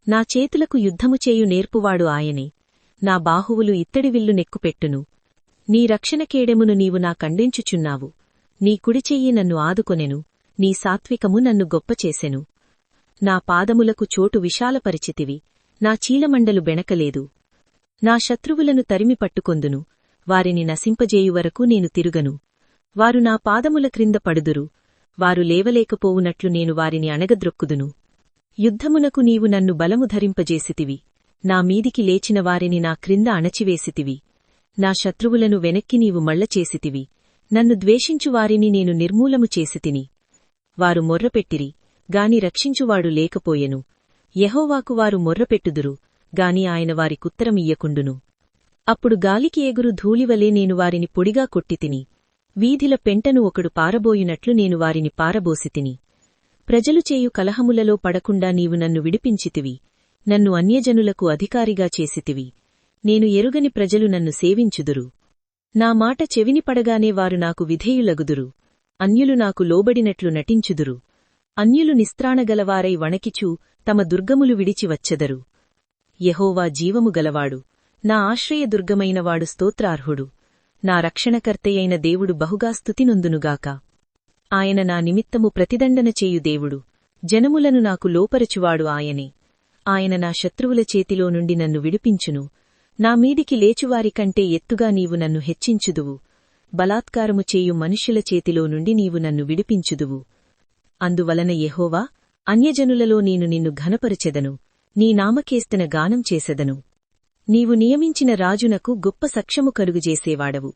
నా చేతులకు యుద్ధము చేయు నేర్పువాడు ఆయనే, నా బాహువులు ఇత్తడి విల్లు నెక్కుపెట్టును. నీ రక్షణ కేడెమును నీవు నాకండించుచున్నావు. నీ కుడిచెయ్యి నన్ను ఆదుకొనెను, నీ సాత్వికము నన్ను గొప్పచేసెను. నా పాదములకు చోటు విశాలపరిచితివి, నా చీలమండలు బెణకలేదు. నా శత్రువులను తరిమి పట్టుకొందును, వారిని నశింపజేయువరకు నేను తిరుగను. వారు నా పాదముల క్రింద పడుదురు, వారు లేవలేకపోవునట్లు నేను వారిని అణగద్రొక్కుదును. యుద్ధమునకు నీవు నన్ను బలము ధరింపజేసితివి, నా మీదికి లేచిన వారిని నా క్రింద అణచివేసితివి. నా శత్రువులను వెనక్కి నీవు మళ్లచేసితివి, నన్ను ద్వేషించువారిని నేను నిర్మూలము చేసితిని. వారు మొర్రపెట్టిరి, గాని రక్షించువాడు లేకపోయెను. యెహోవాకు వారు మొర్రపెట్టుదురు, గాని ఆయన వారికుత్తరమియ్యకుండును. అప్పుడు గాలికి ఎగురు ధూళివలే నేను వారిని పొడిగా కొట్టితిని, వీధిల పెంటను ఒకడు పారబోయునట్లు నేను వారిని పారబోసితిని. ప్రజలు చేయు కలహములలో పడకుండా నీవు నన్ను విడిపించితివి, నన్ను అన్యజనులకు అధికారిగా చేసితివి. నేను ఎరుగని ప్రజలు నన్ను సేవించుదురు. నా మాట చెవిని పడగానే వారు నాకు విధేయులగుదురు, అన్యులు నాకు లోబడినట్లు నటించుదురు. అన్యులు నిస్త్రాణగలవారై వణకిచూ తమ దుర్గములు విడిచి వచ్చెదరు. యెహోవా జీవము గలవాడు, నా ఆశ్రయదుర్గమైనవాడు స్తోత్రార్హుడు. నా రక్షణకర్తయైన దేవుడు బహుగా స్తుతినొందునుగాక. ఆయన నా నిమిత్తము ప్రతిదండన చేయు దేవుడు, జనములను నాకు లోపరచువాడు ఆయనే. ఆయన నా శత్రువుల చేతిలో నుండి నన్ను విడిపించును. నా మీదికి లేచువారికంటే ఎత్తుగా నీవు నన్ను హెచ్చించుదువు, బలాత్కారము చేయు మనుష్యుల చేతిలో నుండి నీవు నన్ను విడిపించుదువు. అందువలన యెహోవా, అన్యజనులలో నేను నిన్ను ఘనపరచెదను, నీ నామకేస్తన గానం చేసెదను. నీవు నియమించిన రాజునకు గొప్ప సక్షము కలుగుజేసేవాడవు,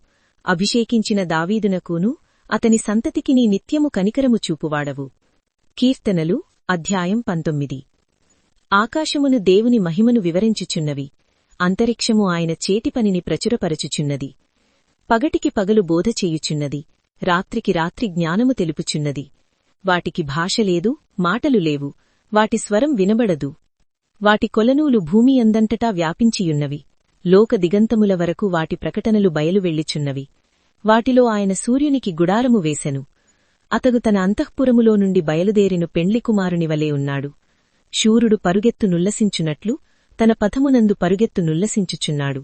అభిషేకించిన దావీదునకును అతని సంతతికి నీ నిత్యము కనికరము చూపువాడవు. కీర్తనలు అధ్యాయం 19. ఆకాశమును దేవుని మహిమను వివరించుచున్నవి, అంతరిక్షము ఆయన చేతిపనిని ప్రచురపరచుచున్నది. పగటికి పగలు బోధ చేయుచున్నది, రాత్రికి రాత్రి జ్ఞానము తెలుపుచున్నది. వాటికి భాషలేదు, మాటలు లేవు, వాటి స్వరం వినబడదు. వాటి కొలనూలు భూమి అందంతటా వ్యాపించియున్నవి, లోక దిగంతముల వరకు వాటి ప్రకటనలు బయలువెళ్ళిచున్నవి. వాటిలో ఆయన సూర్యునికి గుడారము వేసెను. అతడు తన అంతఃపురములో నుండి బయలుదేరిన పెండ్లికుమారునివలే ఉన్నాడు. శూరుడు పరుగెత్తు నుల్లసించునట్లు తన పథమునందు పరుగెత్తు నుల్లసించుచున్నాడు.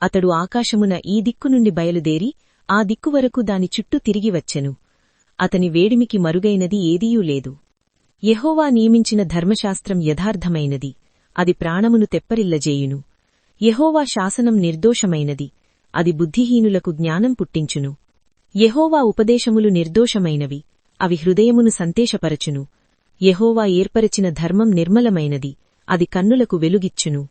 అతడు ఆకాశమున ఈ దిక్కు నుండి బయలుదేరి ఆ దిక్కు వరకు దాని చుట్టూ తిరిగి వచ్చెను. అతని వేడిమికి మరుగైనది ఏదీయూ లేదు. యెహోవా నియమించిన ధర్మశాస్త్రం యథార్థమైనది, అది ప్రాణమును తెప్పరిల్లజేయును. యెహోవా శాసనం నిర్దోషమైనది, అది బుద్ధిహీనులకు జ్ఞానం పుట్టించును. యెహోవా ఉపదేశములు నిర్దోషమైనవి, అవి హృదయమును సంతేషపరచును. యెహోవా ఏర్పరచిన ధర్మం నిర్మలమైనది, అది కన్నులకు వెలుగిచ్చును.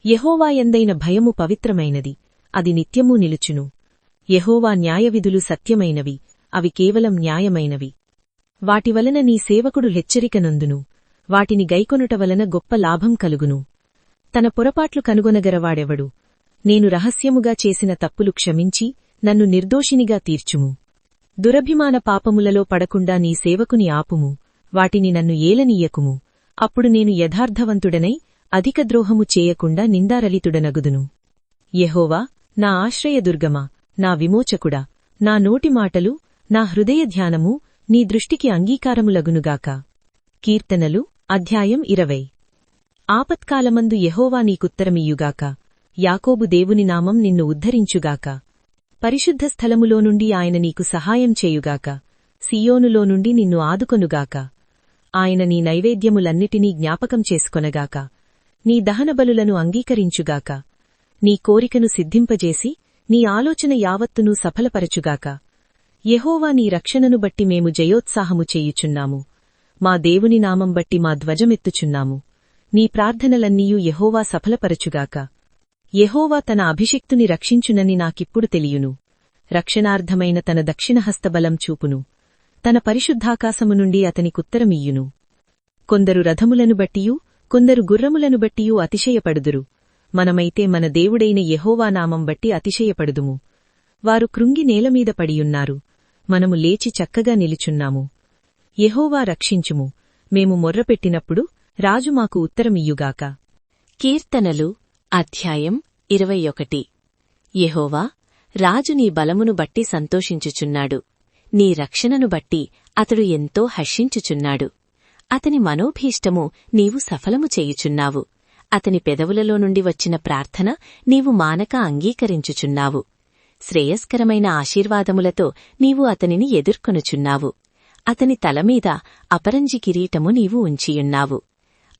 యెహోవా యందైన భయము పవిత్రమైనది, అది నిత్యమూ నిలుచును. యెహోవా న్యాయవిధులు సత్యమైనవి, అవి కేవలం న్యాయమైనవి. వాటివలన నీ సేవకుడు హెచ్చరికనొందును, వాటిని గైకొనుట వలన గొప్ప లాభం కలుగును. తన పొరపాట్లు కనుగొనగరవాడెవడు? నేను రహస్యముగా చేసిన తప్పులు క్షమించి నన్ను నిర్దోషినిగా తీర్చుము. దురభిమాన పాపములలో పడకుండా నీ సేవకుని ఆపుము, వాటిని నన్ను ఏలనీయకుము. అప్పుడు నేను యథార్థవంతుడనై అధిక ద్రోహము చేయకుండా నిందారలితుడనగుదును. యెహోవా నా ఆశ్రయదుర్గమా, నా విమోచకుడా, నా నోటి మాటలు, నా హృదయ ధ్యానము నీ దృష్టికి అంగీకారములగునుగాక. కీర్తనలు అధ్యాయం 20 ఆపత్కాలమందు యెహోవా నీకుత్తరమియ్యుగాక. యాకోబు దేవుని నామం నిన్ను ఉద్ధరించుగాక. పరిశుద్ధ స్థలములో నుండి ఆయన నీకు సహాయం చేయుగాక. సియోనులో నుండి నిన్ను ఆదుకొనుగాక. ఆయన నీ నైవేద్యములన్నిటినీ జ్ఞాపకం చేసుకొనగాక. నీ దహనబలులను అంగీకరించుగాక. నీ కోరికను సిద్ధింపజేసి నీ ఆలోచన యావత్తునూ సఫలపరచుగాక. యెహోవా నీ రక్షణను బట్టి మేము జయోత్సాహము చేయుచున్నాము. మా దేవుని నామం బట్టి మా ధ్వజమెత్తుచున్నాము. నీ ప్రార్థనలన్నీయూ యెహోవా సఫలపరచుగాక. యెహోవా తన అభిషిక్తుని రక్షించునని నాకిప్పుడు తెలియును. రక్షణార్థమైన తన దక్షిణహస్తబలం చూపును. తన పరిశుద్ధాకాశము నుండి అతనికుత్తరమియ్యును. కొందరు రథములను బట్టియూ కొందరు గుర్రములను బట్టియూ అతిశయపడుదురు. మనమైతే మన దేవుడైన యెహోవా నామం బట్టి అతిశయపడుదుము. వారు కృంగి నేలమీద పడియున్నారు. మనము లేచి చక్కగా నిలుచున్నాము. యెహోవా రక్షించుము. మేము మొర్రపెట్టినప్పుడు రాజు మాకు ఉత్తరమియ్యుగాక. కీర్తనలు అధ్యాయం 21 యెహోవా, రాజు నీ బలమును బట్టి సంతోషించుచున్నాడు. నీ రక్షణను బట్టి అతడు ఎంతో హర్షించుచున్నాడు. అతని మనోభీష్టము నీవు సఫలము చేయుచున్నావు. అతని పెదవులలో నుండి వచ్చిన ప్రార్థన నీవు మానక అంగీకరించుచున్నావు. శ్రేయస్కరమైన ఆశీర్వాదములతో నీవు అతనిని ఎదుర్కొనుచున్నావు. అతని తలమీద అపరంజి కిరీటము నీవు ఉంచియున్నావు.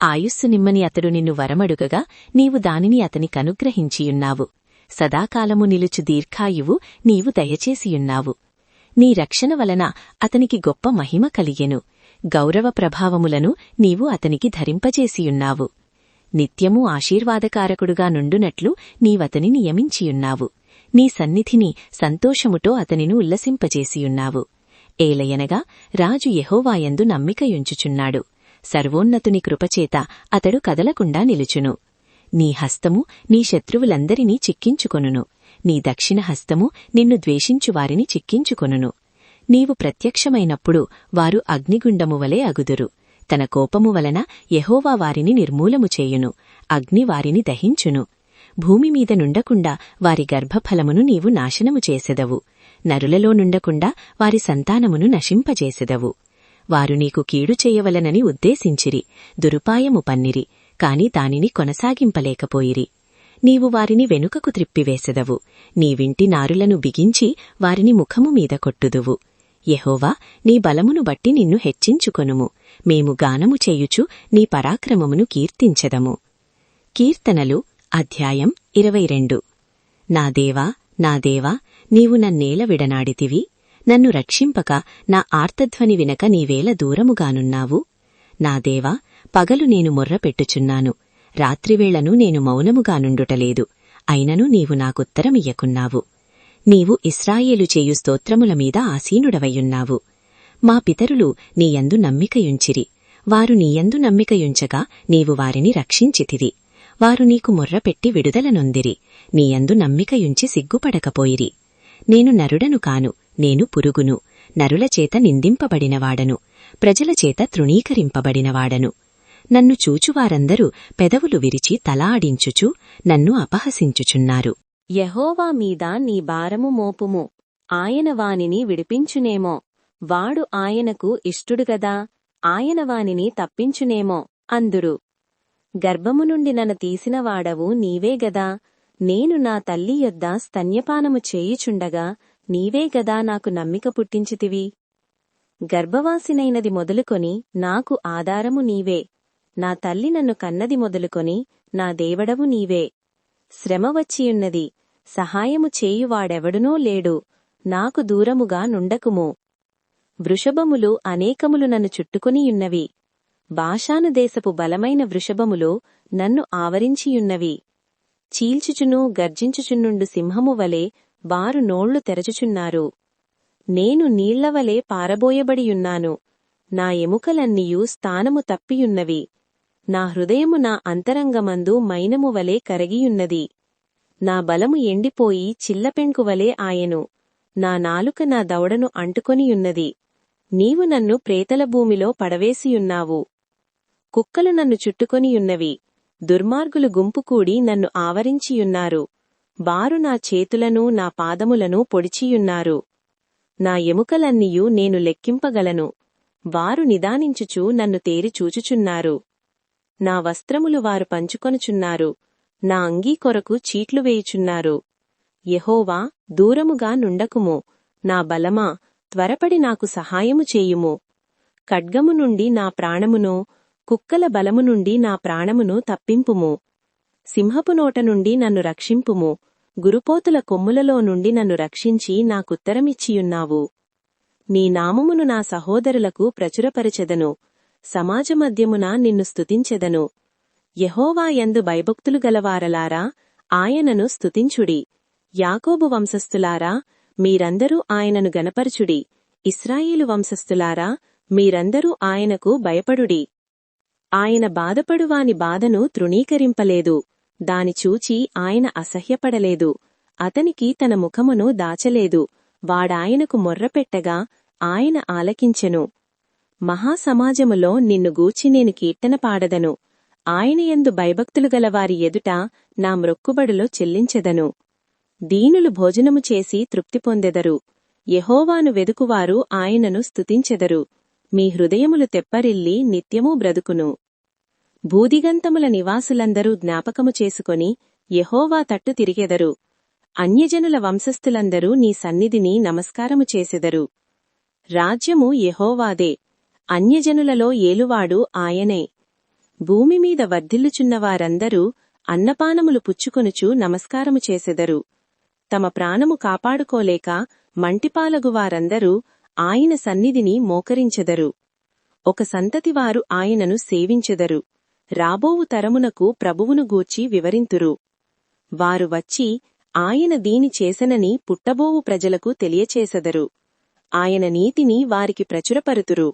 ఆయుస్సు నిమ్మని అతడు నిన్ను వరమడుగగా నీవు దానిని అతనికనుగ్రహించియున్నావు. సదాకాలము నిలుచు దీర్ఘాయువు నీవు దయచేసియున్నావు. నీ రక్షణ వలన అతనికి గొప్ప మహిమ కలిగెను. గౌరవ ప్రభావములను నీవు అతనికి ధరింపజేసియున్నావు. నిత్యమూ ఆశీర్వాదకారకుడుగా నుండునట్లు నీవతని నియమించియున్నావు. నీ సన్నిధిని సంతోషముతో అతనిని ఉల్లసింపజేసియున్నావు. ఏలయనగా రాజు యెహోవాయందు నమ్మికయుంచుచున్నాడు. సర్వోన్నతుని కృపచేత అతడు కదలకుండా నిలుచును. నీ హస్తము నీ శత్రువులందరినీ చిక్కించుకొనును. నీ దక్షిణ హస్తము నిన్ను ద్వేషించువారిని చిక్కించుకొనును. నీవు ప్రత్యక్షమైనప్పుడు వారు అగ్నిగుండము వలె అగుదురు. తన కోపము వలన యెహోవా వారిని నిర్మూలము చేయును. అగ్ని వారిని దహించును. భూమిమీద నుండకుండా వారి గర్భఫలమును నీవు నాశనము చేసెదవు. నరులలో నుండకుండా వారి సంతానమును నశింపజేసెదవు. వారు నీకు కీడు చేయవలనని ఉద్దేశించిరి, దురుపాయము పన్నిరి, కాని దానిని కొనసాగింపలేకపోయిరి. నీవు వారిని వెనుకకు త్రిప్పివేసెదవు. నీవింటి నారులను బిగించి వారిని ముఖము మీద కొట్టుదువు. యెహోవా, నీ బలమును బట్టి నిన్ను హెచ్చించుకొనుము. మేము గానము చేయుచు నీ పరాక్రమమును కీర్తించెదము. కీర్తనలు అధ్యాయం 22 నా దేవా, నా దేవా, నీవు నన్నేల విడనాడితివి. నన్ను రక్షింపక నా ఆర్తధ్వని వినక నీవేల దూరముగానున్నావు. నా దేవా, పగలు నేను మొర్రపెట్టుచున్నాను. రాత్రివేళను నేను మౌనముగానుండుటలేదు. అయినను నీవు నాకుత్తరమియ్యకున్నావు. నీవు ఇశ్రాయేలు చేయు స్తోత్రముల మీద ఆసీనుడవయ్యున్నావు. మా పితరులు నీయందు నమ్మికయుంచిరి. వారు నీయందు నమ్మికయుంచగా నీవు వారిని రక్షించితివి. వారు నీకు మొర్రపెట్టి విడుదలనొందిరి. నీయందు నమ్మికయుంచి సిగ్గుపడకపోయిరి. నేను నరుడను కాను, నేను పురుగును. నరులచేత నిందింపబడినవాడను, ప్రజలచేత తృణీకరింపబడినవాడను. నన్ను చూచువారందరూ పెదవులు విరిచి తల ఆడించుచు నన్ను అపహసించుచున్నారు. యెహోవా మీద నీ భారము మోపుము. ఆయన వానిని విడిపించునేమో. వాడు ఆయనకు ఇష్టుడుగదా, ఆయన వానిని తప్పించునేమో అందురు. గర్భము నుండి నన్ను తీసినవాడవు నీవే గదా. నేను నా తల్లి యొద్ద స్తన్యపానము చేయుచుండగా నీవే గదా నాకు నమ్మిక పుట్టించితివి. గర్భవాసినైనది మొదలుకొని నాకు ఆధారము నీవే. నా తల్లి నన్ను కన్నది మొదలుకొని నా దేవుడవు నీవే. శ్రమ వచ్చియున్నది, సహాయము చేయువాడెవడునో లేడు. నాకు దూరముగా నుండకుము. వృషభములు అనేకములు నన్ను చుట్టుకొనియున్నవి. బాషాను దేశపు బలమైన వృషభములు నన్ను ఆవరించియున్నవి. చీల్చుచునూ గర్జించుచున్నుండు సింహము వలె వారు నోళ్లు తెరచుచున్నారు. నేను నీళ్లవలె పారబోయబడియున్నాను. నా ఎముకలన్నీయు స్థానము తప్పియున్నవి. నా హృదయము నా అంతరంగమందు మైనము వలె కరగియున్నది. నా బలము ఎండిపోయి చిల్లపెంకువలే ఆయెను. నా నాలుక నా దవడను అంటుకొనియున్నది. నీవు నన్ను ప్రేతల భూమిలో పడవేసియున్నావు. కుక్కలు నన్ను చుట్టుకొనియున్నవి. దుర్మార్గులు గుంపుకూడి నన్ను ఆవరించియున్నారు. వారు నా చేతులను నా పాదములను పొడిచియున్నారు. నా ఎముకలన్నీయు నేను లెక్కింపగలను. వారు నిదానించుచు నన్ను తేరి చూచుచున్నారు. నా వస్త్రములు వారు పంచుకొనుచున్నారు, నా అంగీ కొరకు చీట్లు వేయుచున్నారు. యెహోవా, దూరముగా నుండకుము, నా బలమా, త్వరపడి నాకు సహాయము చేయుము. ఖడ్గము నుండి నా ప్రాణమును, కుక్కల బలము నుండి నా ప్రాణమును తప్పింపుము. సింహపు నోట నుండి నన్ను రక్షింపుము, గురుపోతుల కొమ్ములలో నుండి నన్ను రక్షించి నాకుత్తరమిచ్చియున్నావు. నీ నామమును నా సహోదరులకు ప్రచురపరచెదను, సమాజమధ్యమున నిన్ను స్తుతించెదను. యెహోవా యందు భయభక్తులు గలవారలారా, ఆయనను స్తుతించుడి. యాకోబు వంశస్థులారా, మీరందరూ ఆయనను గనపరచుడి. ఇశ్రాయేలు వంశస్థులారా, మీరందరూ ఆయనకు భయపడుడి. ఆయన బాధపడువాని బాధను తృణీకరింపలేదు, దాని చూచి ఆయన అసహ్యపడలేదు. అతనికి తన ముఖమును దాచలేదు, వాడాయనకు మొర్రపెట్టగా ఆయన ఆలకించెను. మహాసమాజములో నిన్ను గూర్చి నేను కీర్తన పాడదను. ఆయనయందు భయభక్తులు గలవారి ఎదుట నా మ్రొక్కుబడులో చెల్లించెదను. దీనులు భోజనము చేసి తృప్తి పొందెదరు, యెహోవాను వెదుకువారు ఆయనను స్తుతించెదరు. మీ హృదయములు తెప్పరిల్లి నిత్యమూ బ్రతుకును. భూదిగంతముల నివాసులందరూ జ్ఞాపకము చేసుకొని యెహోవా తట్టు తిరిగెదరు. అన్యజనుల వంశస్థులందరూ నీ సన్నిధిని నమస్కారము చేసెదరు. రాజ్యము యెహోవాదే, అన్యజనులలో ఏలువాడు ఆయనే. భూమిమీద వర్ధిల్లుచున్నవారందరూ అన్నపానములు పుచ్చుకొనుచు నమస్కారము చేసెదరు. తమ ప్రాణము కాపాడుకోలేక మంటిపాలగువారందరూ ఆయన సన్నిధిని మోకరించెదరు. ఒక సంతతివారు ఆయనను సేవించెదరు, రాబోవు తరమునకు ప్రభువును గూర్చి వివరింతురు. వారు వచ్చి ఆయన దీని చేసెనని పుట్టబోవు ప్రజలకు తెలియచేసెదరు. ఆయన నీతిని వారికి ప్రచురపరుతురు.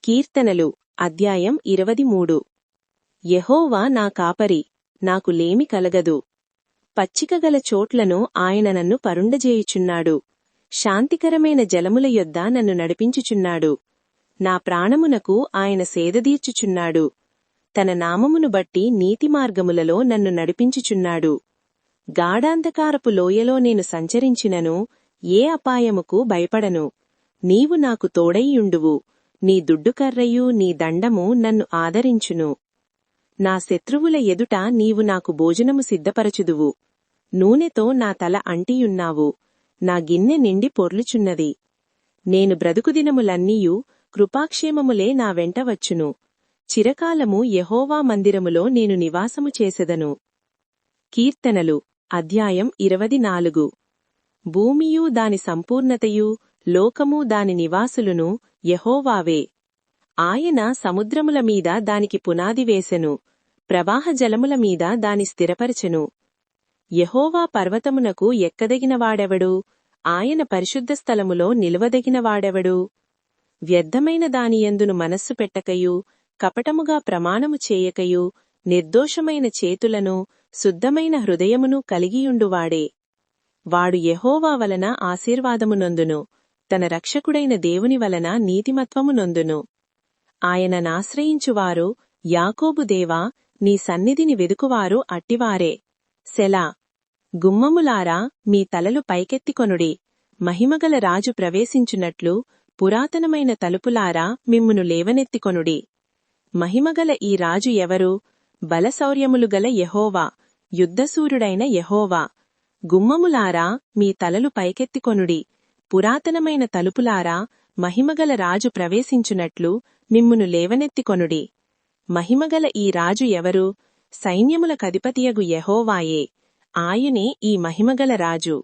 కీర్తనలు అధ్యాయం 23. యెహోవా నా కాపరి, నాకు లేమి కలగదు. పచ్చికగల చోట్లను ఆయన నన్ను పరుండజేయుచున్నాడు. శాంతికరమైన జలముల యొద్ద నన్ను నడిపించుచున్నాడు. నా ప్రాణమునకు ఆయన సేదదీర్చుచున్నాడు. తన నామమును బట్టి నీతి మార్గములలో నన్ను నడిపించుచున్నాడు. గాఢాంధకారపు లోయలో నేను సంచరించినను ఏ అపాయముకు భయపడను. నీవు నాకు తోడైయుండువు, నీ దుడ్డుకర్రయు నీ దండము నన్ను ఆదరించును. నా శత్రువుల ఎదుట నీవు నాకు భోజనము సిద్ధపరచుదువు. నూనెతో నా తల అంటియున్నావు, నా గిన్నె నిండి పొర్లుచున్నది. నేను బ్రతుకుదినములన్నీయు కృపాక్షేమములే నా వెంట వచ్చును. చిరకాలము యెహోవా మందిరములో నేను నివాసము చేసెదను. కీర్తనలు అధ్యాయం 24. భూమియు దాని సంపూర్ణతయు, లోకము దాని నివాసులును యెహోవావే. ఆయన సముద్రముల మీద దానికి పునాది వేసెను, ప్రవాహ జలముల మీద దాని స్థిరపరచెను. యెహోవా పర్వతమునకు ఎక్కదగినవాడెవడు? ఆయన పరిశుద్ధ స్థలములో నిలువదగినవాడెవడు? వ్యర్థమైన దానియందును మనస్సు పెట్టకయు, కపటముగా ప్రమాణము చేయకయు, నిర్దోషమైన చేతులను, శుద్ధమైన హృదయమును కలిగియుండువాడే. వాడు యెహోవా వలన ఆశీర్వాదమునొందును, తన రక్షకుడైన దేవుని వలన నీతిమత్వమునొందును. ఆయననాశ్రయించువారు, యాకోబు దేవా, నీ సన్నిధిని వెదుకువారు అట్టివారే. సెలా. గుమ్మములారా, మీ తలలు పైకెత్తికొనుడి, మహిమగల రాజు ప్రవేశించున్నట్లు పురాతనమైన తలుపులారా మిమ్మును లేవనెత్తికొనుడి. మహిమగల ఈ రాజు ఎవరు? బలశౌర్యములు గల యెహోవా, యుద్ధసూరుడైన యెహోవా. గుమ్మములారా, మీ తలలు పైకెత్తికొనుడి, పురాతనమైన తలుపులారా, మహిమగల రాజు ప్రవేశించున్నట్లు మిమ్మును లేవనెత్తికొనుడి. మహిమగల ఈ రాజు ఎవరు? సైన్యములకధిపతియగు యెహోవాయే, ఆయనే ఈ మహిమగల రాజు.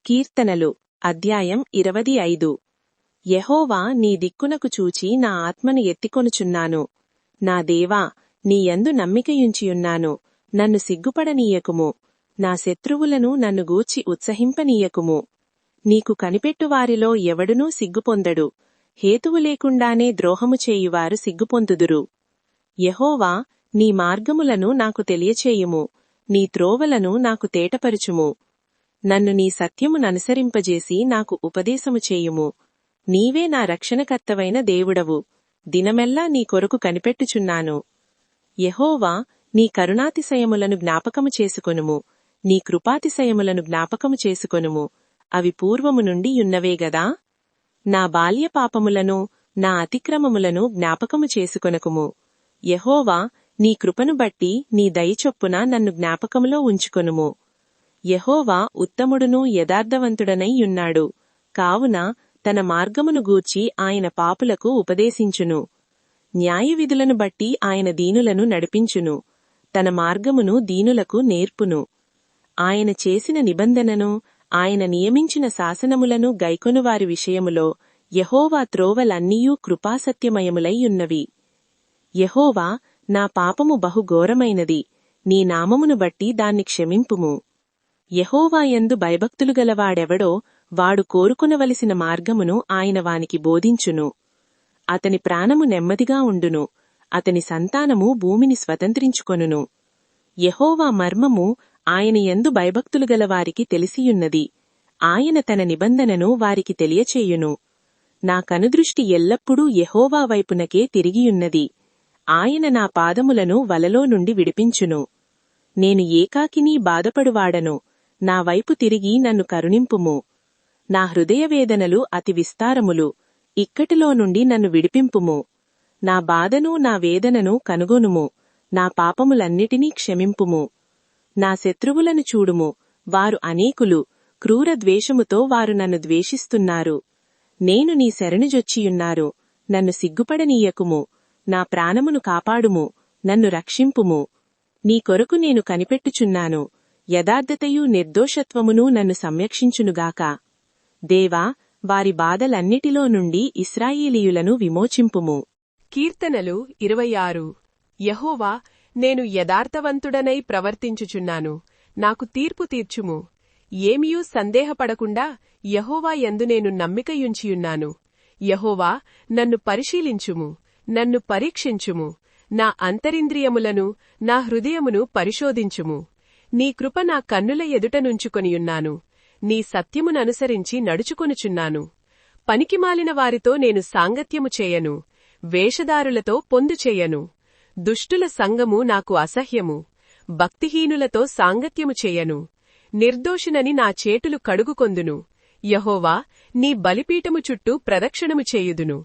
కీర్తనలు అధ్యాయం 25. యెహోవా, నీ దిక్కునకు చూచి నా ఆత్మను ఎత్తికొనుచున్నాను. నా దేవా, నీయందు నమ్మికయుంచియున్నాను, నన్ను సిగ్గుపడనీయకుము. నా శత్రువులను నన్ను గూర్చి ఉత్సహింపనీయకుము. నీకు కనిపెట్టువారిలో ఎవడునూ సిగ్గుపొందడు, హేతువు లేకుండానే ద్రోహము చేయువారు సిగ్గుపొందుదురు. యెహోవా, నీ మార్గములను నాకు తెలియచేయుము, నీ త్రోవలను నాకు తేటపరుచుము. నన్ను నీ సత్యముననుసరింపజేసి నాకు ఉపదేశము చేయుము. నీవే నా రక్షణకర్తవైన దేవుడవు, దినమెల్లా నీ కొరకు కనిపెట్టుచున్నాను. యెహోవా, నీ కరుణాతిశయములను జ్ఞాపకము చేసుకొనుము, నీ కృపాతిశయములను జ్ఞాపకము చేసుకొనుము. అవి పూర్వము నుండి యున్నవే గదా. నా బాల్యపాపములను, నా అతిక్రమములను జ్ఞాపకము చేసుకొనకుము. యెహోవా, నీ కృపను బట్టి నీ దయచొప్పున నన్ను జ్ఞాపకములో ఉంచుకొనుము. యెహోవా ఉత్తముడును యథార్థవంతుడనై యున్నాడు, కావున తన మార్గమును గూర్చి ఆయన పాపులకు ఉపదేశించును. న్యాయవిధులను బట్టి ఆయన దీనులను నడిపించును, తన మార్గమును దీనులకు నేర్పును. ఆయన చేసిన నిబంధనను, ఆయన నియమించిన శాసనములను గైకొనువారి విషయములో యెహోవా త్రోవలన్నీయూ కృపాసత్యమయములై యున్నవి. యెహోవా, నా పాపము బహుఘోరమైనది, నీ నామమును బట్టి దాన్ని క్షమింపుము. యెహోవాయందు భయభక్తులు గలవాడెవడో వాడు కోరుకొనవలసిన మార్గమును ఆయన వానికి బోధించును. అతని ప్రాణము నెమ్మదిగా ఉండును, అతని సంతానము భూమిని స్వతంత్రించుకొనును. యెహోవా మర్మము ఆయన యందు భయభక్తులు గలవారికి తెలిసియున్నది, ఆయన తన నిబంధనను వారికి తెలియచేయును. నా కనుదృష్టి ఎల్లప్పుడూ యెహోవా వైపునకే తిరిగియున్నది, ఆయన నా పాదములను వలలో నుండి విడిపించును. నేను ఏకాకినీ బాధపడువాడను, నా వైపు తిరిగి నన్ను కరుణింపుము. నా హృదయవేదనలు అతి విస్తారములు, ఇక్కటిలో నుండి నన్ను విడిపింపుము. నా బాధను నా వేదనను కనుగొనుము, నా పాపములన్నిటినీ క్షమింపుము. నా శత్రువులను చూడుము, వారు అనేకులు, క్రూర ద్వేషముతో వారు నన్ను ద్వేషిస్తున్నారు. నేను నీ శరణుజొచ్చియున్నారు, నన్ను సిగ్గుపడనీయకుము. నా ప్రాణమును కాపాడుము, నన్ను రక్షింపుము. నీ కొరకు నేను కనిపెట్టుచున్నాను, యథార్థతయు నిర్దోషత్వమును నన్ను సంరక్షించునుగాక. దేవా, వారి బాధలన్నిటిలో నుండి ఇశ్రాయేలీయులను విమోచింపుము. కీర్తనలు 26. యెహోవా, నేను యథార్థవంతుడనై ప్రవర్తించుచున్నాను, నాకు తీర్పు తీర్చుము. ఏమియూ సందేహపడకుండా యెహోవా యందు నేను నమ్మికయుంచియున్నాను. యెహోవా, నన్ను పరిశీలించుము, నన్ను పరీక్షించుము. నా అంతరింద్రియములను, నా హృదయమును పరిశోధించుము. నీ కృప నా కన్నుల ఎదుట నుంచుకొనియున్నాను, నీ సత్యముననుసరించి నడుచుకొనుచున్నాను. పనికిమాలిన వారితో నేను సాంగత్యము చేయను, వేషధారులతో పొందు చేయను. దుష్టుల సంగము నాకు అసహ్యము, భక్తిహీనులతో సాంగత్యము చేయను. నిర్దోషినని నా చేతులు కడుగుకొందును. యెహోవా, నీ బలిపీఠము చుట్టూ ప్రదక్షిణము చేయుదును.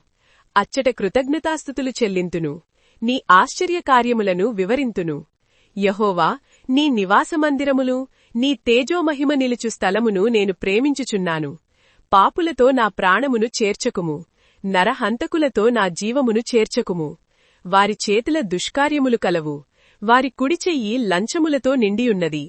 అచ్చట కృతజ్ఞతాస్తుతులు చెల్లింతును, నీ ఆశ్చర్యకార్యములను వివరింతును. యెహోవా, నీ నివాసమందిరములు, నీ తేజోమహిమ నిలుచు స్థలమును నేను ప్రేమించుచున్నాను. పాపులతో నా ప్రాణమును చేర్చకుము, నరహంతకులతో నా జీవమును చేర్చకుము. వారి చేతుల దుష్కార్యములు కలవు, వారి కుడిచెయ్యి లంచములతో నిండియున్నది.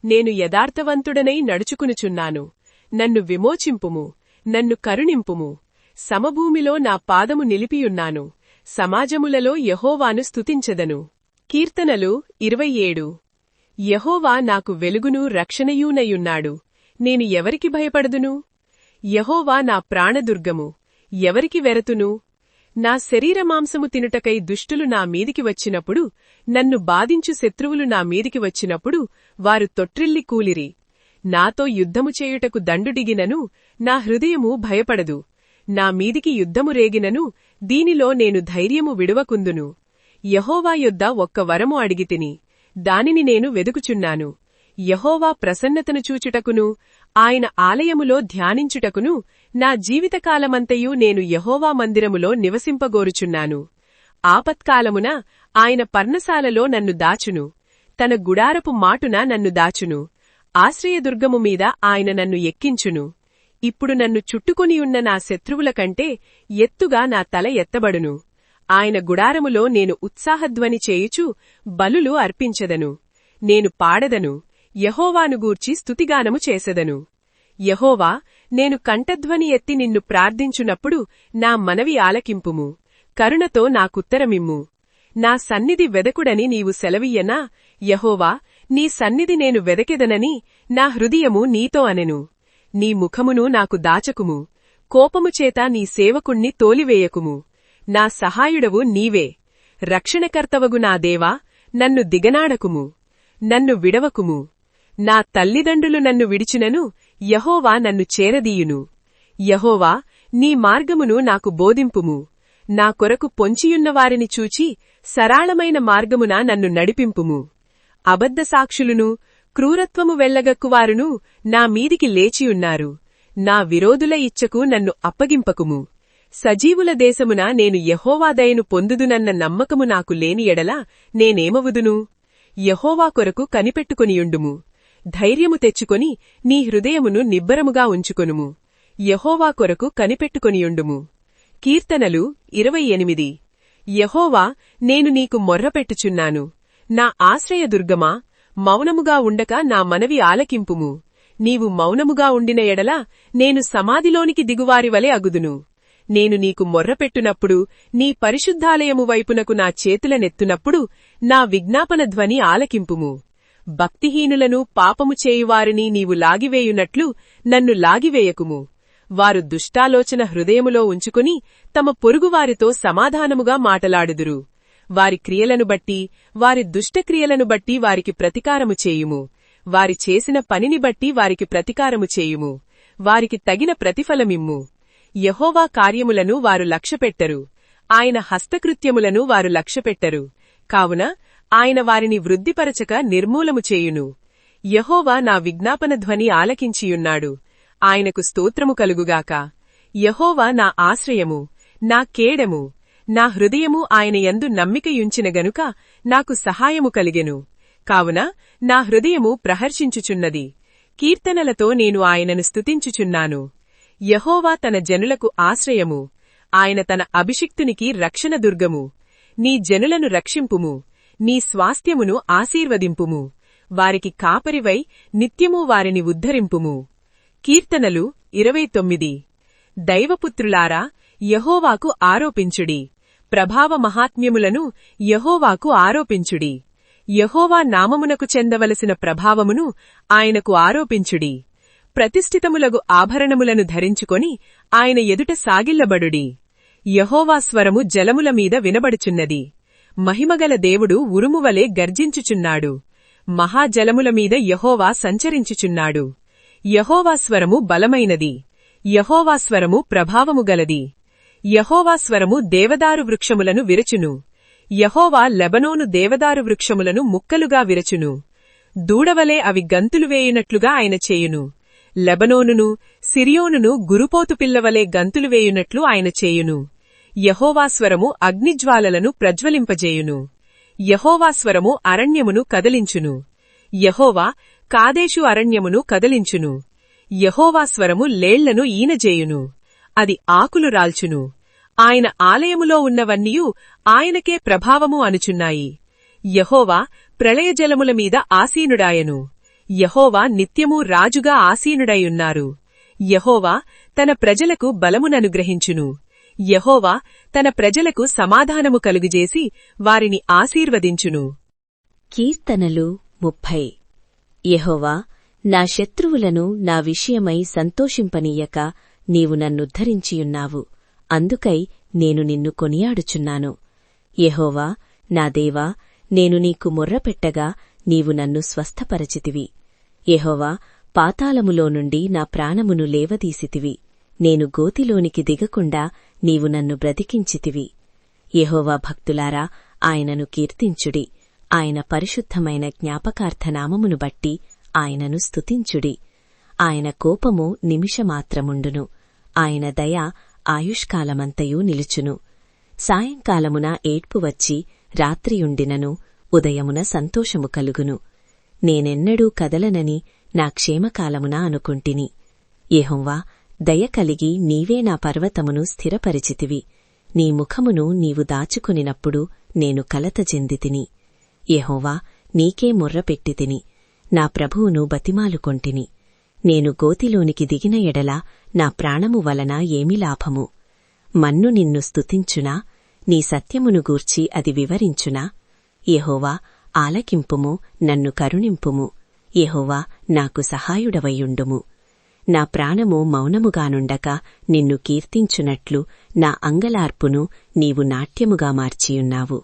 నేను యథార్థవంతుడనై నడుచుకునుచున్నాను, నన్ను విమోచింపుము, నన్ను కరుణింపుము. సమభూమిలో నా పాదము నిలిపియున్నాను, సమాజములలో యెహోవాను స్తుతించెదను. కీర్తనలు 27. యెహోవా నాకు వెలుగును రక్షణయూనయున్నాడు, నేను ఎవరికి భయపడదును? యెహోవా నా ప్రాణదుర్గము, ఎవరికి వెరతును? నా శరీరమాంసము తినుటకై దుష్టులు నా మీదికి వచ్చినప్పుడు, నన్ను బాధించు శత్రువులు నా మీదికి వచ్చినప్పుడు, వారు తొట్రిల్లి కూలిరి. నాతో యుద్ధము చేయుటకు దండుడిగినను నా హృదయము భయపడదు. నా మీదికి యుద్ధము రేగినను దీనిలో నేను ధైర్యము విడువకుందును. యెహోవా యొద్ద ఒక్క వరము అడిగితిని, దానిని నేను వెదుకుచున్నాను. యెహోవా ప్రసన్నతను చూచుటకును, ఆయన ఆలయములో ధ్యానించుటకును నా జీవితకాలమంతయు నేను యెహోవా మందిరములో నివసింపగోరుచున్నాను. ఆపత్కాలమున ఆయన పర్ణశాలలో నన్ను దాచును, తన గుడారపు మాటున నన్ను దాచును. ఆశ్రయదుర్గము మీద ఆయన నన్ను ఎక్కించును. ఇప్పుడు నన్ను చుట్టుకొనియున్న నా శత్రువుల కంటే ఎత్తుగా నా తల ఎత్తబడును. ఆయన గుడారములో నేను ఉత్సాహధ్వని చేయుచు బలులు అర్పించెదను. నేను పాడెదను, యెహోవాను గూర్చి స్తుతిగానము చేసెదను. యెహోవా, నేను కంఠధ్వని ఎత్తి నిన్ను ప్రార్థించునప్పుడు నా మనవి ఆలకింపుము. కరుణతో నాకుత్తరమిమ్ము. నా సన్నిధి వెదకుడని నీవు సెలవియ్యనా? యెహోవా, నీ సన్నిధి నేను వెదకెదనని నా హృదయము నీతో అనెను. నీ ముఖమును నాకు దాచకుము, కోపముచేత నీ సేవకుణ్ణి తోలివేయకుము. నా సహాయుడవు నీవే, రక్షణకర్తవగు నా దేవా, నన్ను దిగనాడకుము, నన్ను విడవకుము. నా తల్లిదండ్రులు నన్ను విడిచినను యెహోవా నన్ను చేరదీయును. యెహోవా, నీ మార్గమును నాకు బోధింపుము. నా కొరకు పొంచియున్నవారిని చూచి సరళమైన మార్గమున నన్ను నడిపింపుము. అబద్ధసాక్షులును క్రూరత్వము వెళ్లగక్కువారును నా మీదికి లేచియున్నారు. నా విరోధుల ఇచ్చకు నన్ను అప్పగింపకుము. సజీవుల దేశమున నేను యెహోవా దయను పొందుదునన్న నమ్మకము నాకు లేని ఎడల నేనేమవుదును? యెహోవా కొరకు కనిపెట్టుకొనియుండుము. ధైర్యము తెచ్చుకొని నీ హృదయమును నిబ్బరముగా ఉంచుకొనుము. యెహోవా కొరకు కనిపెట్టుకొనియుండుము. కీర్తనలు 28. యెహోవా, నేను నీకు మొర్రపెట్టుచున్నాను. నా ఆశ్రయదుర్గమా, మౌనముగా ఉండక నా మనవి ఆలకింపుము. నీవు మౌనముగా ఉండిన ఎడల నేను సమాధిలోనికి దిగువారివలె అగుదును. నేను నీకు మొర్రపెట్టునప్పుడు, నీ పరిశుద్ధాలయము వైపునకు నా చేతులనెత్తునప్పుడు నా విజ్ఞాపన ధ్వని ఆలకింపుము. భక్తిహీనులను పాపము చేయువారిని నీవు లాగివేయునట్లు నన్ను లాగివేయకుము. వారు దుష్టాలోచన హృదయములో ఉంచుకుని తమ పొరుగువారితో సమాధానముగా మాటలాడుదురు. వారి క్రియలను బట్టి, వారి దుష్టక్రియలను బట్టి వారికి ప్రతికారము చేయుము. వారి చేసిన పనిని బట్టి వారికి ప్రతికారము చేయుము. వారికి తగిన ప్రతిఫలమిమ్ము. యెహోవా కార్యములను వారు లక్ష్యపెట్టరు. ఆయన హస్తకృత్యములను వారు లక్ష్యపెట్టరు. కావున ఆయన వారిని వృద్ధిపరచక నిర్మూలము చేయును. యెహోవా నా విజ్ఞాపన ధ్వని ఆలకించియున్నాడు. ఆయనకు స్తోత్రము కలుగుగాక. యెహోవా నా ఆశ్రయము, నా కేడము. నా హృదయము ఆయన యందు నమ్మికయుంచిన గనుక నాకు సహాయము కలిగెను. కావున నా హృదయము ప్రహర్షించుచున్నది. కీర్తనలతో నేను ఆయనను స్తుతించుచున్నాను. యెహోవా తన జనులకు ఆశ్రయము, ఆయన తన అభిషిక్తునికి రక్షణ దుర్గము. నీ జనులను రక్షింపుము, నీ స్వాస్థ్యమును ఆశీర్వదింపుము. వారికి కాపరివై నిత్యము వారిని ఉద్ధరింపుము. కీర్తనలు 29. దైవపుత్రులారా, యెహోవాకు ఆరోపించుడి. ప్రభావ మహాత్మ్యములను యెహోవాకు ఆరోపించుడి. యెహోవా నామమునకు చెందవలసిన ప్రభావమును ఆయనకు ఆరోపించుడి. ప్రతిష్ఠితములగు ఆభరణములను ధరించుకొని ఆయన ఎదుట సాగిల్లబడుడి. యెహోవా స్వరము జలముల మీద వినబడుచున్నది. మహిమగల దేవుడు ఉరుమువలే గర్జించుచున్నాడు. మహాజలముల మీద యెహోవా సంచరించుచున్నాడు. యెహోవా స్వరము బలమైనది. యెహోవా స్వరము ప్రభావము గలది. యెహోవా స్వరము దేవదారు వృక్షములను విరచును. యెహోవా లెబనోను దేవదారు వృక్షములను ముక్కలుగా విరచును. దూడవలే అవి గంతులు వేయునట్లుగా ఆయన చేయును. లెబనోనును సిరియోనును గురుపోతు పిల్లవలే గంతులు వేయునట్లు ఆయన చేయును. యెహోవా స్వరము అగ్నిజ్వాలలను ప్రజ్వలింపజేయును. యెహోవా స్వరము అరణ్యమును కదలించును. యెహోవా కాదేషు అరణ్యమును కదలించును. యెహోవా స్వరము లేళ్లను ఈనజేయును. అది ఆకులు రాల్చును. ఆయన ఆలయములో ఉన్నవన్నీయు ఆయనకే ప్రభావము అనుచున్నాయి. యెహోవా ప్రళయజలముల మీద ఆసీనుడాయను. యెహోవా నిత్యము రాజుగా ఆసీనుడైయున్నారు. యెహోవా తన ప్రజలకు బలముననుగ్రహించును. యెహోవా తన ప్రజలకు సమాధానము కలుగుజేసి వారిని ఆశీర్వదించును. కీర్తనలు 30. యెహోవా, నా శత్రువులను నా విషయమై సంతోషింపనీయక నీవు నన్నుద్ధరించియున్నావు. అందుకై నేను నిన్ను కొనియాడుచున్నాను. యెహోవా, నా దేవా, నేను నీకు మొర్రపెట్టగా నీవు నన్ను స్వస్థపరచితివి. యెహోవా, పాతాళములో నుండి నా ప్రాణమును లేవదీసితివి. నేను గోతిలోనికి దిగకుండా నీవు నన్ను బ్రతికించితివి. యెహోవా భక్తులారా, ఆయనను కీర్తించుడి. ఆయన పరిశుద్ధమైన జ్ఞాపకార్థనామమును బట్టి ఆయనను స్తుతించుడి. ఆయన కోపము నిమిషమాత్రముండును. ఆయన దయ ఆయుష్కాలమంతయూ నిలుచును. సాయంకాలమున ఏడ్పు వచ్చి రాత్రియుండినను ఉదయమున సంతోషము కలుగును. నేనెన్నడూ కదలనని నా క్షేమకాలమున అనుకుంటిని. యెహోవా, దయ కలిగి నీవే నా పర్వతమును స్థిరపరిచితివి. నీ ముఖమును నీవు దాచుకొనినప్పుడు నేను కలత చెందితిని. యెహోవా, నీకే మొర్రపెట్టితిని. నా ప్రభువును బతిమాలుకొంటిని. నేను గోతిలోనికి దిగిన ఎడల నా ప్రాణము వలన ఏమి లాభము? మన్ను నిన్ను స్తుతించునా? నీ సత్యమును గూర్చి అది వివరించునా? యెహోవా, ఆలకింపుము, నన్ను కరుణింపుము. యెహోవా, నాకు సహాయుడవయ్యుండుము. నా ప్రాణము మౌనముగానుండక నిన్ను కీర్తించునట్లు నా అంగలార్పును నీవు నాట్యముగా మార్చియున్నావు.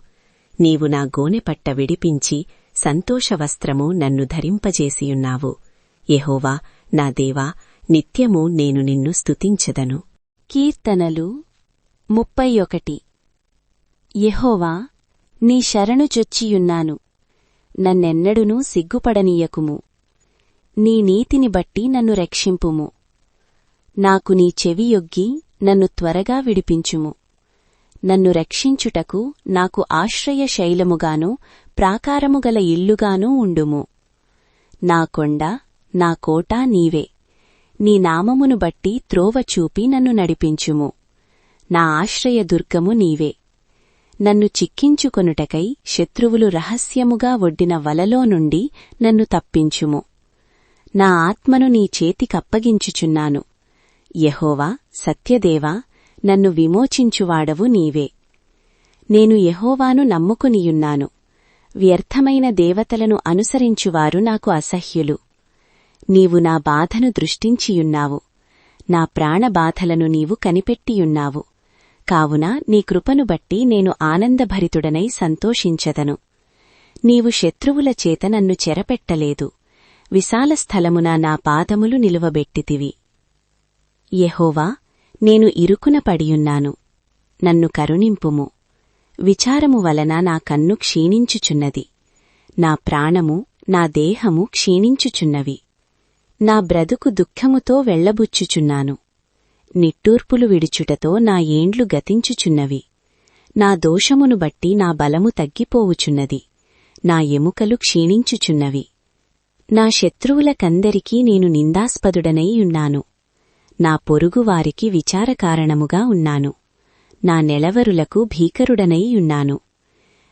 నీవు నా గోనెపట్ట విడిపించి సంతోషవస్త్రము నన్ను ధరింపజేసియున్నావు. యెహోవా, నా దేవా, నిత్యము నేను నిన్ను స్తుతించెదను. కీర్తనలు 31. యెహోవా, నీ శరణు చొచ్చియున్నాను. నన్నెన్నడునూ సిగ్గుపడనీయకుము. నీ నీతిని బట్టి నన్ను రక్షింపుము. నాకు నీ చెవియొగ్గి నన్ను త్వరగా విడిపించుము. నన్ను రక్షించుటకు నాకు ఆశ్రయ శైలముగాను ప్రాకారముగల ఇల్లుగానూ ఉండుము. నా కొండ, నా కోట నీవే. నీ నామమును బట్టి త్రోవ చూపి నన్ను నడిపించుము. నా ఆశ్రయ దుర్గము నీవే. నన్ను చిక్కించుకొనుటకై శత్రువులు రహస్యముగా ఒడ్డిన వలలో నుండి నన్ను తప్పించుము. నా ఆత్మను నీ చేతికప్పగించుచున్నాను. యెహోవా, సత్యదేవా, నన్ను విమోచించువాడవు నీవే. నేను యెహోవాను నమ్ముకునియున్నాను. వ్యర్థమైన దేవతలను అనుసరించువారు నాకు అసహ్యులు. నీవు నా బాధను దృష్టించియున్నావు. నా ప్రాణబాధలను నీవు కనిపెట్టియున్నావు. కావున నీ కృపను బట్టి నేను ఆనందభరితుడనై సంతోషించదను. నీవు శత్రువుల చేత నన్ను చెరపెట్టలేదు. విశాల స్థలమున నా పాదములు నిలువబెట్టితివి. యెహోవా, నేను ఇరుకున పడియున్నాను. నన్ను కరుణింపుము. విచారము వలన నా కన్ను క్షీణించుచున్నది. నా ప్రాణము, నా దేహము క్షీణించుచున్నవి. నా బ్రతుకు దుఃఖముతో వెళ్లబుచ్చుచున్నాను. నిట్టూర్పులు విడుచుటతో నా ఏండ్లు గతించుచున్నవి. నా దోషమును బట్టి నా బలము తగ్గిపోవుచున్నది. నా ఎముకలు క్షీణించుచున్నవి. నా శత్రువులకందరికీ నేను నిందాస్పదుడనై ఉన్నాను. నా పొరుగువారికి విచారకారణముగా ఉన్నాను. నా నెలవరులకు భీకరుడనై ఉన్నాను.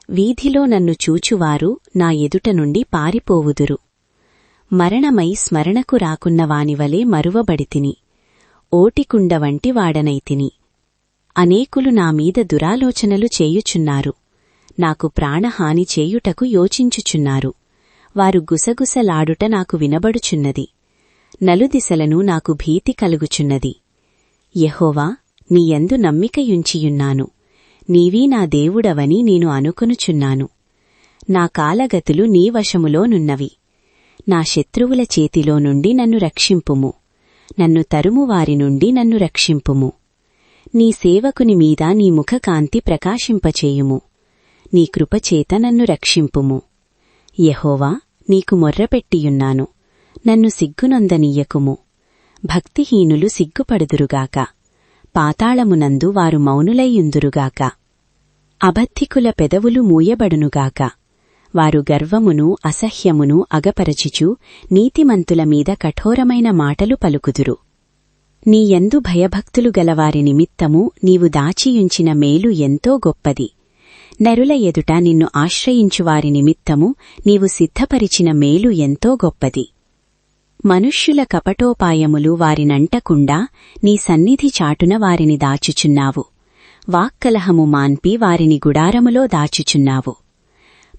వీధిలో నన్ను చూచువారు నా ఎదుట నుండి పారిపోవుదురు. మరణమై స్మరణకు రాకున్నవానివలే మరువబడితిని. ఓటికుండ వంటి వాడనైతిని. అనేకులు నామీద దురాలోచనలు చేయుచున్నారు. నాకు ప్రాణహాని చేయుటకు యోచించుచున్నారు. వారు గుసగుసలాడుట నాకు వినబడుచున్నది. నలుదిశలను నాకు భీతి కలుగుచున్నది. యెహోవా, నీయందు నమ్మికయుంచియున్నాను. నీవీ నా దేవుడవని నేను అనుకొనుచున్నాను. నా కాలగతులు నీ వశములోనున్నవి. నా శత్రువుల చేతిలో నుండి నన్ను రక్షింపుము. నన్ను తరుమువారి నుండి నన్ను రక్షింపుము. నీ సేవకుని మీద నీ ముఖకాంతి ప్రకాశింపచేయుము. నీ కృపచేత నన్ను రక్షింపుము. యెహోవా, నీకు మొర్రపెట్టియున్నాను. నన్ను సిగ్గునొందనీయకుము. భక్తిహీనులు సిగ్గుపడుదురుగాక. పాతాళమునందు వారు మౌనులైయుందురుగాక. అబద్ధికుల పెదవులు మూయబడునుగాక. వారు గర్వమును అసహ్యమును అగపరచిచు నీతిమంతుల మీద కఠోరమైన మాటలు పలుకుదురు. నీయందు భయభక్తులు గలవారి నిమిత్తము నీవు దాచియుంచిన మేలు ఎంతో గొప్పది. నరుల ఎదుట నిన్ను ఆశ్రయించువారి నిమిత్తము నీవు సిద్ధపరిచిన మేలు ఎంతో గొప్పది. మనుష్యుల కపటోపాయములు వారినంటకుండా నీ సన్నిధి చాటున వారిని దాచుచున్నావు. వాక్కలహము మాన్పి వారిని గుడారములో దాచుచున్నావు.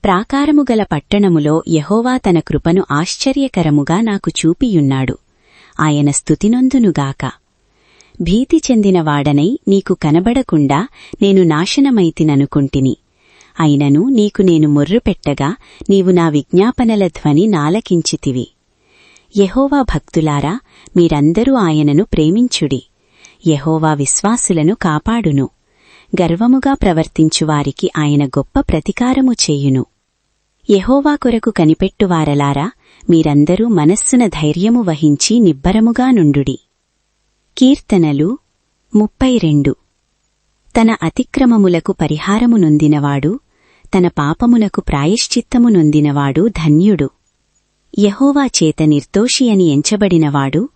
ప్రాకారముగల పట్టణములో యెహోవా తన కృపను ఆశ్చర్యకరముగా నాకు చూపియున్నాడు. ఆయన స్తుతినొందునుగాక. భీతి చెందినవాడనై నీకు కనబడకుండా నేను నాశనమైతిననుకుంటిని. అయినను నీకు నేను మొర్రుపెట్టగా నీవు నా విజ్ఞాపనల ధ్వని నాలకించితివి. యెహోవా భక్తులారా, మీరందరూ ఆయనను ప్రేమించుడి. యెహోవా విశ్వాసులను కాపాడును. గర్వముగా ప్రవర్తించువారికి ఆయన గొప్ప ప్రతికారము చేయును. యెహోవా కొరకు కనిపెట్టువారలారా, మీరందరూ మనస్సున ధైర్యము వహించి నిబ్బరముగా నుండుడి. కీర్తనలు 32. తన అతిక్రమములకు పరిహారము నొందినవాడు, తన పాపమునకు ప్రాయశ్చిత్తము నొందినవాడు ధన్యుడు. యెహోవా చేత నిర్దోషి అని ఎంచబడినవాడు,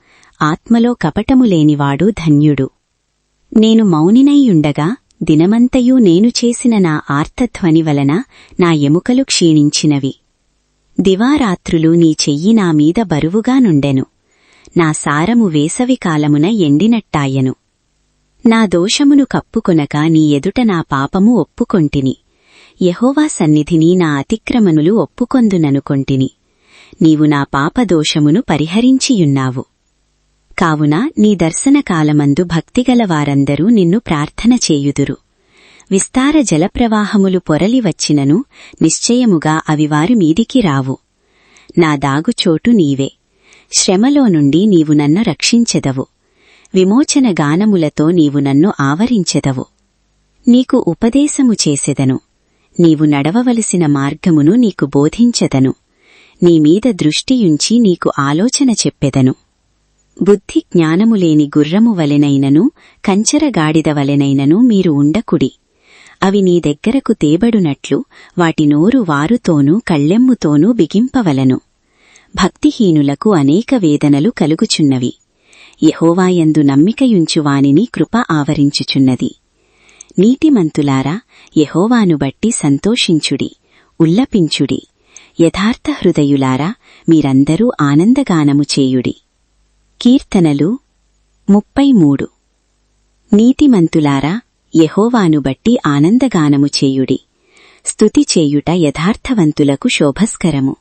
ఆత్మలో కపటము లేనివాడు ధన్యుడు. నేను మౌనినైయుండగా దినమంతయూ నేను చేసిన నా ఆర్తధ్వని వలన నా ఎముకలు క్షీణించినవి. దివారాత్రులు నీ చెయ్యి నామీద బరువుగా నుండెను. నా సారము వేసవికాలమున ఎండినట్టాయెను. నా దోషమును కప్పుకొనక నీ ఎదుట నా పాపము ఒప్పుకొంటిని. యెహోవా సన్నిధిని నా అతిక్రమములు ఒప్పుకొందుననుకొంటిని. నీవు నా పాపదోషమును పరిహరించియున్నావు. కావున నీ దర్శనకాలమందు భక్తిగల వారందరూ నిన్ను ప్రార్థన చేయుదురు. విస్తార జలప్రవాహములు పొరలి వచ్చినను నిశ్చయముగా అవి వారి మీదికి రావు. నా దాగుచోటు నీవే. శ్రమలో నుండి నీవు నన్ను రక్షించెదవు. విమోచన గానములతో నీవు నన్ను ఆవరించెదవు. నీకు ఉపదేశము చేసెదను. నీవు నడవవలసిన మార్గమును నీకు బోధించెదను. నీమీద దృష్టియుంచి నీకు ఆలోచన చెప్పెదను. బుద్ధి జ్ఞానములేని గుర్రము వలెనైనను కంచరగాడిద వలెనైనను మీరు ఉండకుడి. అవి నీ దగ్గరకు తేబడునట్లు వాటి నోరు వారుతోనూ కళ్ళెమ్ముతోనూ బిగింపవలను. భక్తిహీనులకు అనేక వేదనలు కలుగుచున్నవి. యెహోవాయందు నమ్మికయుంచువానిని కృప ఆవరించుచున్నది. నీతిమంతులారా, యెహోవాను బట్టి సంతోషించుడి, ఉల్లపించుడి. యథార్థ హృదయులారా, మీరందరూ ఆనందగానము చేయుడి. కీర్తనలు 33. నీతిమంతులారా, యెహోవాను బట్టి ఆనందగానము చేయుడి. స్తుతి చేయుట యథార్థవంతులకు శోభస్కరము.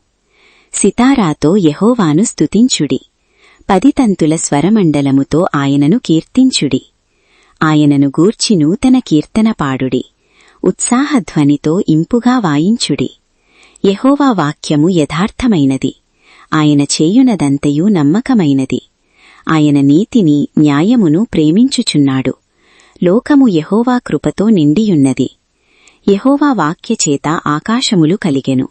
సితారాతో యెహోవాను స్తుతించుడి. 10 తంతుల స్వరమండలముతో ఆయనను కీర్తించుడి. ఆయనను గూర్చి నూతన కీర్తన పాడుడి. ఉత్సాహధ్వనితో ఇంపుగా వాయించుడి. యెహోవా వాక్యము యథార్థమైనది. ఆయన చేయునదంతయు నమ్మకమైనది. ఆయన నీతిని, న్యాయమును ప్రేమించుచున్నాడు. లోకము యెహోవా కృపతో నిండియున్నది. యెహోవా వాక్యచేత ఆకాశములు కలిగెను.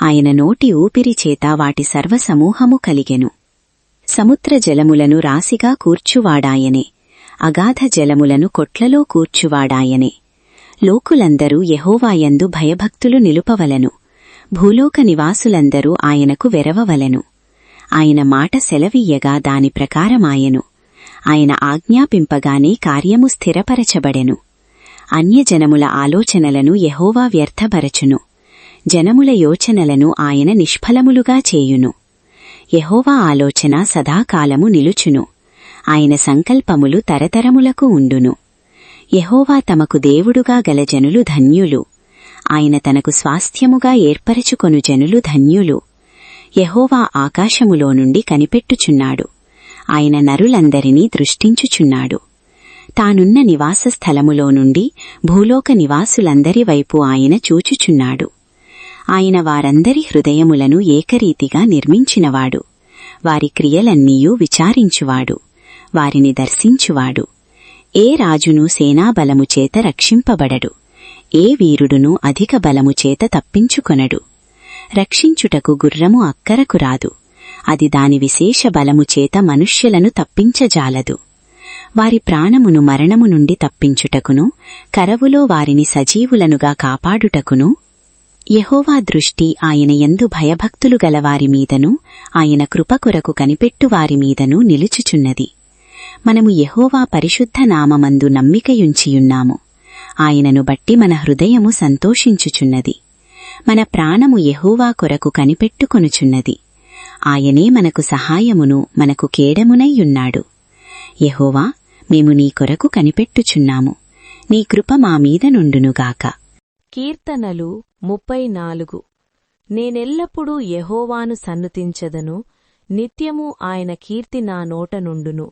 ఆయన నోటి ఊపిరిచేత వాటి సర్వసమూహము కలిగెను. సముద్ర జలములను రాశిగా కూర్చువాడాయనే. అగాధ జలములను కొట్లలో కూర్చువాడాయనే. లోకులందరూ యెహోవాయందు భయభక్తులు నిలుపవలెను. భూలోక నివాసులందరూ ఆయనకు వెరవవలెను. ఆయన మాట సెలవీయగా దాని ప్రకారమాయెను. ఆయన ఆజ్ఞాపింపగానే కార్యము స్థిరపరచబడెను. అన్యజనముల ఆలోచనలను యెహోవా వ్యర్థపరచును. జనముల యోచనలను ఆయన నిష్ఫలములుగా చేయును. యెహోవా ఆలోచన సదాకాలము నిలుచును. ఆయన సంకల్పములు తరతరములకు ఉండును. యెహోవా తమకు దేవుడుగా గల జనులు ధన్యులు. ఆయన తనకు స్వాస్థ్యముగా ఏర్పరచుకొను జనులు ధన్యులు. యెహోవా ఆకాశములో నుండి కనిపెట్టుచున్నాడు. ఆయన నరులందరినీ దృష్టించుచున్నాడు. తానున్న నివాస స్థలములో నుండి భూలోక నివాసులందరి వైపు ఆయన చూచుచున్నాడు. ఆయన వారందరి హృదయములను ఏకరీతిగా నిర్మించినవాడు. వారి క్రియలన్నీయూ విచారించువాడు. వారిని దర్శించువాడు. ఏ రాజును సేనాబలముచేత రక్షింపబడడు. ఏ వీరుడును అధిక బలముచేత తప్పించుకొనడు. రక్షించుటకు గుర్రము అక్కరకు రాదు. అది దాని విశేష బలముచేత మనుష్యులను తప్పించజాలదు. వారి ప్రాణమును మరణము నుండి తప్పించుటకును, కరవులో వారిని సజీవులనుగా కాపాడుటకును యెహోవా దృష్టి ఆయన యందు భయభక్తులు గలవారి మీదను, ఆయన కృప కొరకు కనిపెట్టువారి మీదను నిలుచుచున్నది. మనము యెహోవా పరిశుద్ధ నామమందు నమ్మికయుంచియున్నాము. ఆయనను బట్టి మన హృదయము సంతోషించుచున్నది. మన ప్రాణము యెహోవా కొరకు కనిపెట్టుకొనుచున్నది. ఆయనే మనకు సహాయమును, మనకు కేడమునైయున్నాడు. యెహోవా, మేము నీ కొరకు కనిపెట్టుచున్నాము. నీ కృప మా మీద నుండునుగాక. కీర్తనలు 34. నేనెల్లప్పుడూ యెహోవాను సన్నుతించెదను. నిత్యము ఆయన కీర్తి నా నోట నుండును.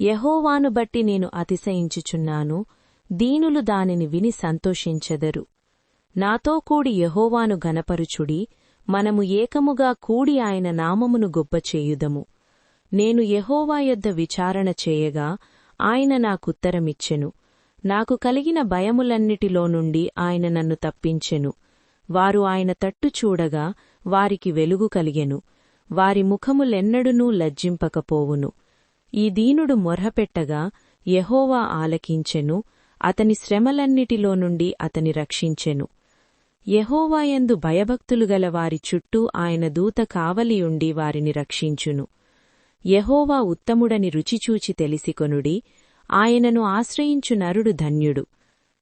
యెహోవాను బట్టి నేను అతిశయించుచున్నాను. దీనులు దానిని విని సంతోషించెదరు. నాతో కూడి యెహోవాను ఘనపరుచుడి. మనము ఏకముగా కూడి ఆయన నామమును గొప్పచేయుదము. నేను యెహోవా యొద్ద విచారణ చేయగా ఆయన నాకుత్తరమిచ్చెను. నాకు కలిగిన భయములన్నిటిలో నుండి ఆయన నన్ను తప్పించెను. వారు ఆయన తట్టు చూడగా వారికి వెలుగు కలిగెను. వారి ముఖములెన్నడునూ లజ్జింపకపోవును. ఈ దీనుడు మొర్రపెట్టగా యెహోవా ఆలకించెను. అతని శ్రమలన్నిటిలో నుండి అతని రక్షించెను. యెహోవాయందు భయభక్తులు గల వారి చుట్టూ ఆయన దూత కావలియుండి వారిని రక్షించును. యెహోవా ఉత్తముడని రుచిచూచి తెలిసికొనుడి. ఆయనను ఆశ్రయించు నరుడు ధన్యుడు.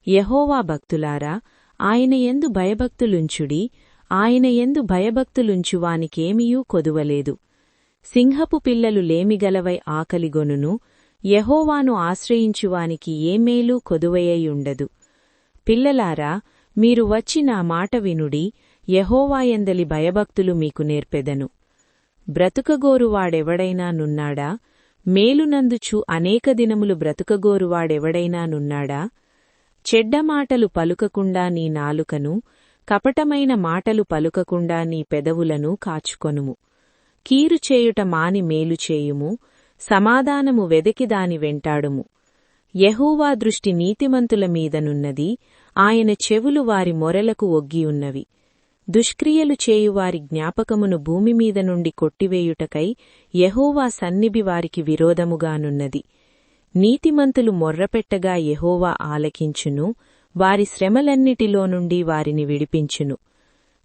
యెహోవా భక్తులారా, ఆయన యందు భయభక్తులుంచుడి. ఆయన యందు భయభక్తులుంచువానికేమియూ కొదువలేదు. సింహపు పిల్లలు లేమిగలవై ఆకలిగొనును. యెహోవాను ఆశ్రయించువానికి ఏ మేలూ కొదువయ్యుండదు. పిల్లలారా, మీరు వచ్చి నా మాట వినుడి. యెహోవాయందలి భయభక్తులు మీకు నేర్పెదను. బ్రతుకగోరువాడెవడైనా నున్నాడా? మేలునందుచు అనేక దినములు బ్రతుకగోరువాడెవడైనా నున్నాడా? చెడ్డమాటలు పలుకకుండా నీ నాలుకను, కపటమైన మాటలు పలుకకుండా నీ పెదవులను కాచుకొనుము. కీరు చేయుట మాని మేలు చేయుము. సమాధానము వెదకి దాని వెంటాడుము. యెహోవా దృష్టి నీతిమంతుల మీదనున్నది. ఆయన చెవులు వారి మొరలకు ఒగ్గియున్నవి. దుష్క్రియలు చేయువారి జ్ఞాపకమును భూమిమీద నుండి కొట్టివేయుటకై యెహోవా సన్నిధి వారికి విరోధముగానున్నది. నీతిమంతులు మొర్రపెట్టగా యెహోవా ఆలకించును, వారి శ్రమలన్నిటిలో నుండి వారిని విడిపించును.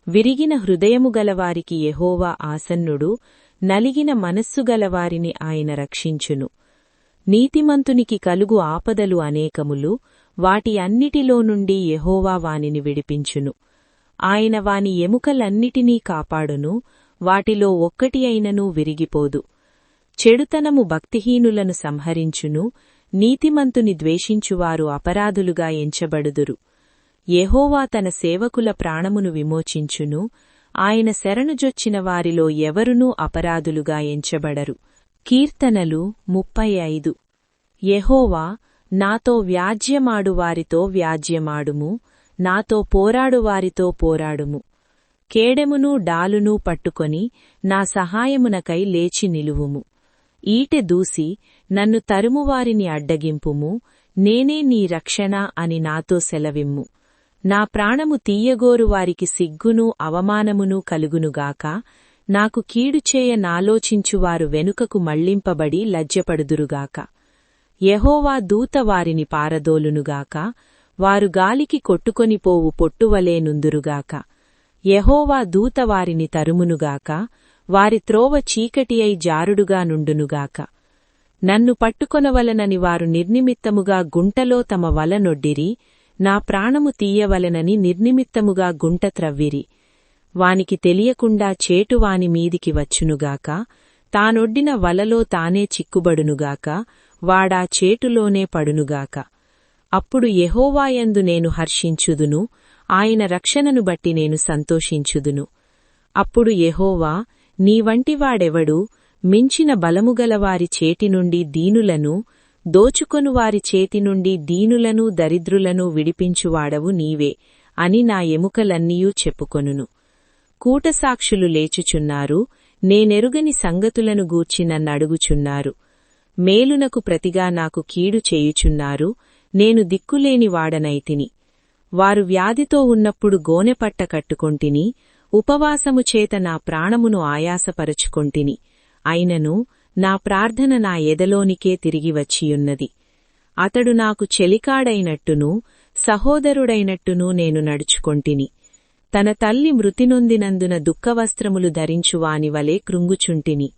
విరిగిన హృదయము గలవారికి యెహోవా ఆసన్నుడు, నలిగిన మనస్సు గలవారిని ఆయన రక్షించును. నీతిమంతునికి కలుగు ఆపదలు అనేకములు, వాటి అన్నిటిలో నుండి యెహోవా వానిని విడిపించును. ఆయన వాని ఎముకలన్నిటినీ కాపాడును, వాటిలో ఒక్కటి అయిననూ విరిగిపోదు. చెడుతనము భక్తిహీనులను సంహరించును, నీతిమంతుని ద్వేషించువారు అపరాధులుగా ఎంచబడుదురు. యెహోవా తన సేవకుల ప్రాణమును విమోచించును, ఆయన శరణుజొచ్చిన వారిలో ఎవరునూ అపరాధులుగా ఎంచబడరు. కీర్తనలు 35. యెహోవా, నాతో వ్యాజ్యమాడువారితో వ్యాజ్యమాడుము, నాతో పోరాడువారితో పోరాడుము. కేడెమును డాలును పట్టుకొని నా సహాయమునకై లేచి నిలువుము. ఈటె దూసి నన్ను తరుమువారిని అడ్డగింపుము, నేనే నీ రక్షణ అని నాతో సెలవిమ్ము. నా ప్రాణము తీయగోరు వారికి సిగ్గును అవమానమును కలుగునుగాక, నాకు కీడుచేయ నాలోచించువారు వెనుకకు మళ్లింపబడి లజ్జపడుదురుగాక. యెహోవా దూత వారిని పారదోలునుగాక, వారు గాలికి కొట్టుకొనిపోవు పొట్టువలే నుందురుగాక. యెహోవా దూత వారిని తరుమునుగాక, వారి త్రోవ చీకటి అయి జారుడుగా నుండునుగాక. నన్ను పట్టుకొనవలనని వారు నిర్నిమిత్తముగా గుంటలో తమ వల నొడ్డిరి, నా ప్రాణము తీయవలెనని నిర్నిమిత్తముగా గుంట త్రవ్విరి. వానికి తెలియకుండా చేటు వాని మీదికి వచ్చునుగాక, తానొడ్డిన వలలో తానే చిక్కుబడునుగాక, వాడా చేటులోనే పడునుగాక. అప్పుడు యెహోవాయందు నేను హర్షించుదును, ఆయన రక్షణను బట్టి నేను సంతోషించుదును. అప్పుడు యెహోవా, నీవంటివాడెవడు, మించిన బలముగలవారి చేతినుండి దీనులను, దోచుకొనువారి చేతినుండి దీనులను దరిద్రులను విడిపించువాడవు నీవే అని నా ఎముకలన్నీయూ చెప్పుకొనును. కూటసాక్షులు లేచుచున్నారు, నేనెరుగని సంగతులను గూర్చి నన్నడుగుచున్నారు. మేలునకు ప్రతిగా నాకు కీడు చేయుచున్నారు, నేను దిక్కులేని వాడనైతిని. వారు వ్యాధితో ఉన్నప్పుడు గోనెపట్ట కట్టుకొంటిని, ఉపవాసము చేత నా ప్రాణమును ఆయాసపరచుకొంటిని. అయినను నా ప్రార్థన నా ఎదలోనికే తిరిగి వచ్చియున్నది. అతడు నాకు చెలికాడైనట్టునూ సహోదరుడైనట్టునూ నేను నడుచుకొంటిని. తన తల్లి మృతినొందినందున దుఃఖవస్త్రములు ధరించువాని వలె కృంగుచుంటిని.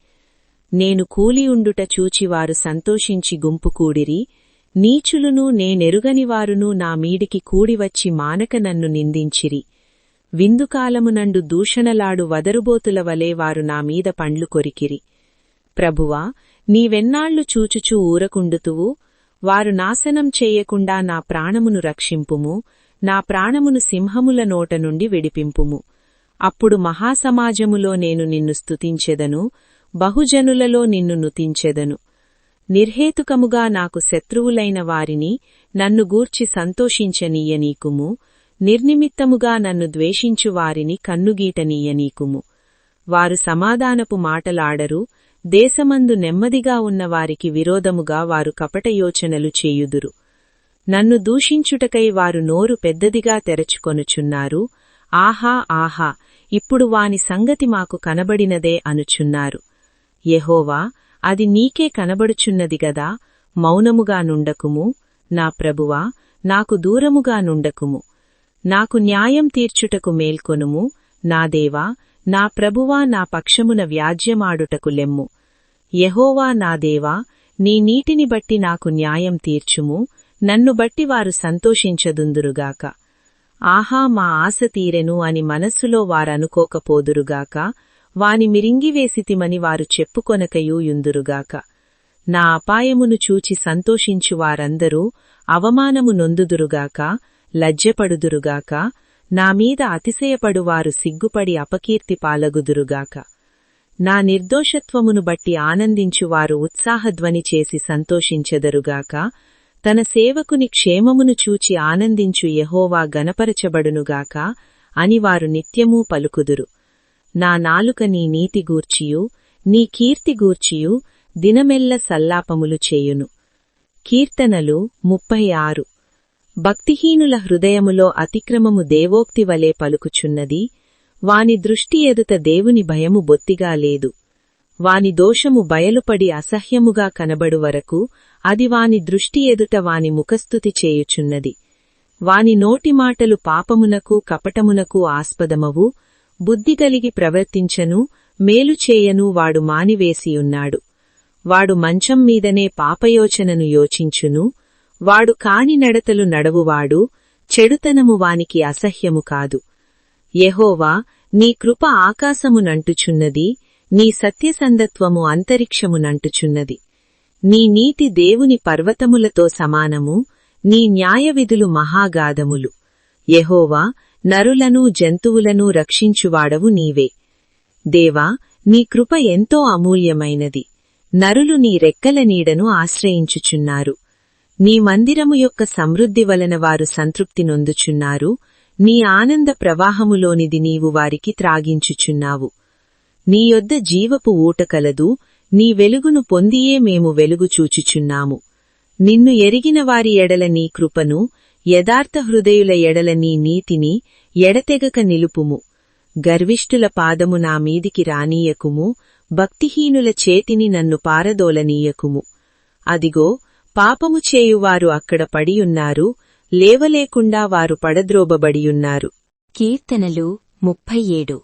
నేను కూలియుండుట చూచివారు సంతోషించి గుంపుకూడిరి, నీచులునూ నేనెరుగనివారునూ నా మీడికి కూడివచ్చి మానక నన్ను నిందించిరి. విందుకాలమునండు దూషణలాడు వదరుబోతుల వలె వారు నా మీద పండ్లు కొరికిరి. ప్రభువా, నీవెన్నాళ్లు చూచుచూ ఊరకుండుతువు? వారు నాశనం చేయకుండా నా ప్రాణమును రక్షింపుము, నా ప్రాణమును సింహముల నోట నుండి విడిపింపుము. అప్పుడు మహాసమాజములో నేను నిన్ను స్తుతించెదను, బహుజనులలో నిన్ను నుతించెదను. నిర్హేతుకముగా నాకు శత్రువులైన వారిని నన్ను గూర్చి సంతోషించనీయనీకుము, నిర్నిమిత్తముగా నన్ను ద్వేషించు వారిని కన్నుగీటనీయనీకుము. వారు సమాధానపు మాటలాడరు, దేశమందు నెమ్మదిగా ఉన్నవారికి విరోధముగా వారు కపటయోచనలు చేయుదురు. నన్ను దూషించుటకై వారు నోరు పెద్దదిగా తెరచుకొనుచున్నారు. ఆహా ఆహా, ఇప్పుడు వాని సంగతి మాకు కనబడినదే అనుచున్నారు. యెహోవా, అది నీకే కనబడుచున్నది గదా, మౌనముగా నుండకుము. నా ప్రభువా, నాకు దూరముగా నుండకుము. నాకు న్యాయం తీర్చుటకు మేల్కొనుము. నా దేవా, నా ప్రభువా, నా పక్షమున వ్యాజ్యమాడుటకు లెమ్ము. యెహోవా నా దేవా, నీ నీటిని బట్టి నాకు న్యాయం తీర్చుము, నన్ను బట్టి వారు సంతోషించదుందురుగాక. ఆహా, మా ఆశ తీరెను అని మనస్సులో వారనుకోకపోదురుగాక, వాని మిరింగివేసితిమని వారు చెప్పుకొనకయూ యుందురుగాక. నా అపాయమును చూచి సంతోషించు వారందరూ అవమానము నొందుదురుగాక, లజ్జపడుదురుగాక. నా మీద అతిశయపడువారు సిగ్గుపడి అపకీర్తి పాలగుదురుగాక. నా నిర్దోషత్వమును బట్టి ఆనందించువారు ఉత్సాహధ్వని చేసి సంతోషించెదరుగాక. తన సేవకుని క్షేమమును చూచి ఆనందించు యెహోవా గణపరచబడునుగాక అని వారు నిత్యమూ పలుకుదురు. నా నాలుక నీ నీతి గూర్చియు నీ కీర్తి గూర్చియు దినమెల్ల సల్లాపములు చేయును. కీర్తనలు 36. భక్తిహీనుల హృదయములో అతిక్రమము దేవోక్తి వలె పలుకుచున్నది, వాని దృష్టి ఎదుట దేవుని భయము బొత్తిగా లేదు. వాని దోషము బయలుపడి అసహ్యముగా కనబడు వరకు అది వాని దృష్టి ఎదుట వాని ముఖస్తుతి చేయుచున్నది. వాని నోటి మాటలు పాపమునకు కపటమునకు ఆస్పదమవు. బుద్ధిగలిగి ప్రవర్తించను, మేలు చేయను వాడు మానివేసియున్నాడు. వాడు మంచం మీదనే పాపయోచనను యోచించును. వాడు కాని నడతలు నడవువాడు, చెడుతనము వానికి అసహ్యము కాదు. యెహోవా, నీ కృప ఆకాశమునంటుచున్నది, నీ సత్యసంధత్వము అంతరిక్షమునంటుచున్నది. నీ నీతి దేవుని పర్వతములతో సమానము, నీ న్యాయవిధులు మహాగాధములు. యెహోవా, నరులను జంతువులను రక్షించువాడవు నీవే. దేవా, నీ కృప ఎంతో అమూల్యమైనది. నరులు నీ రెక్కల నీడను ఆశ్రయించుచున్నారు. నీ మందిరము యొక్క సమృద్ధి వలన వారు సంతృప్తి నొందుచున్నారు. నీ ఆనంద ప్రవాహములోనిది నీవు వారికి త్రాగించుచున్నావు. నీ యొద్ద జీవపు ఊట కలదు, నీ వెలుగును పొందియే మేము వెలుగు చూచుచున్నాము. నిన్ను ఎరిగిన వారి ఎడల నీ కృపను, యథార్థ హృదయుల ఎడల నీ నీతిని ఎడతెగక నిలుపుము. గర్విష్ఠుల పాదము నా మీదికి రానీయకుము, భక్తిహీనుల చేతిని నన్ను పారదోలనీయకుము. అదిగో, పాపము చేయువారు అక్కడ పడియున్నారు, లేవలేకుండా వారు పడద్రోబబడియున్నారు. కీర్తనలు 37.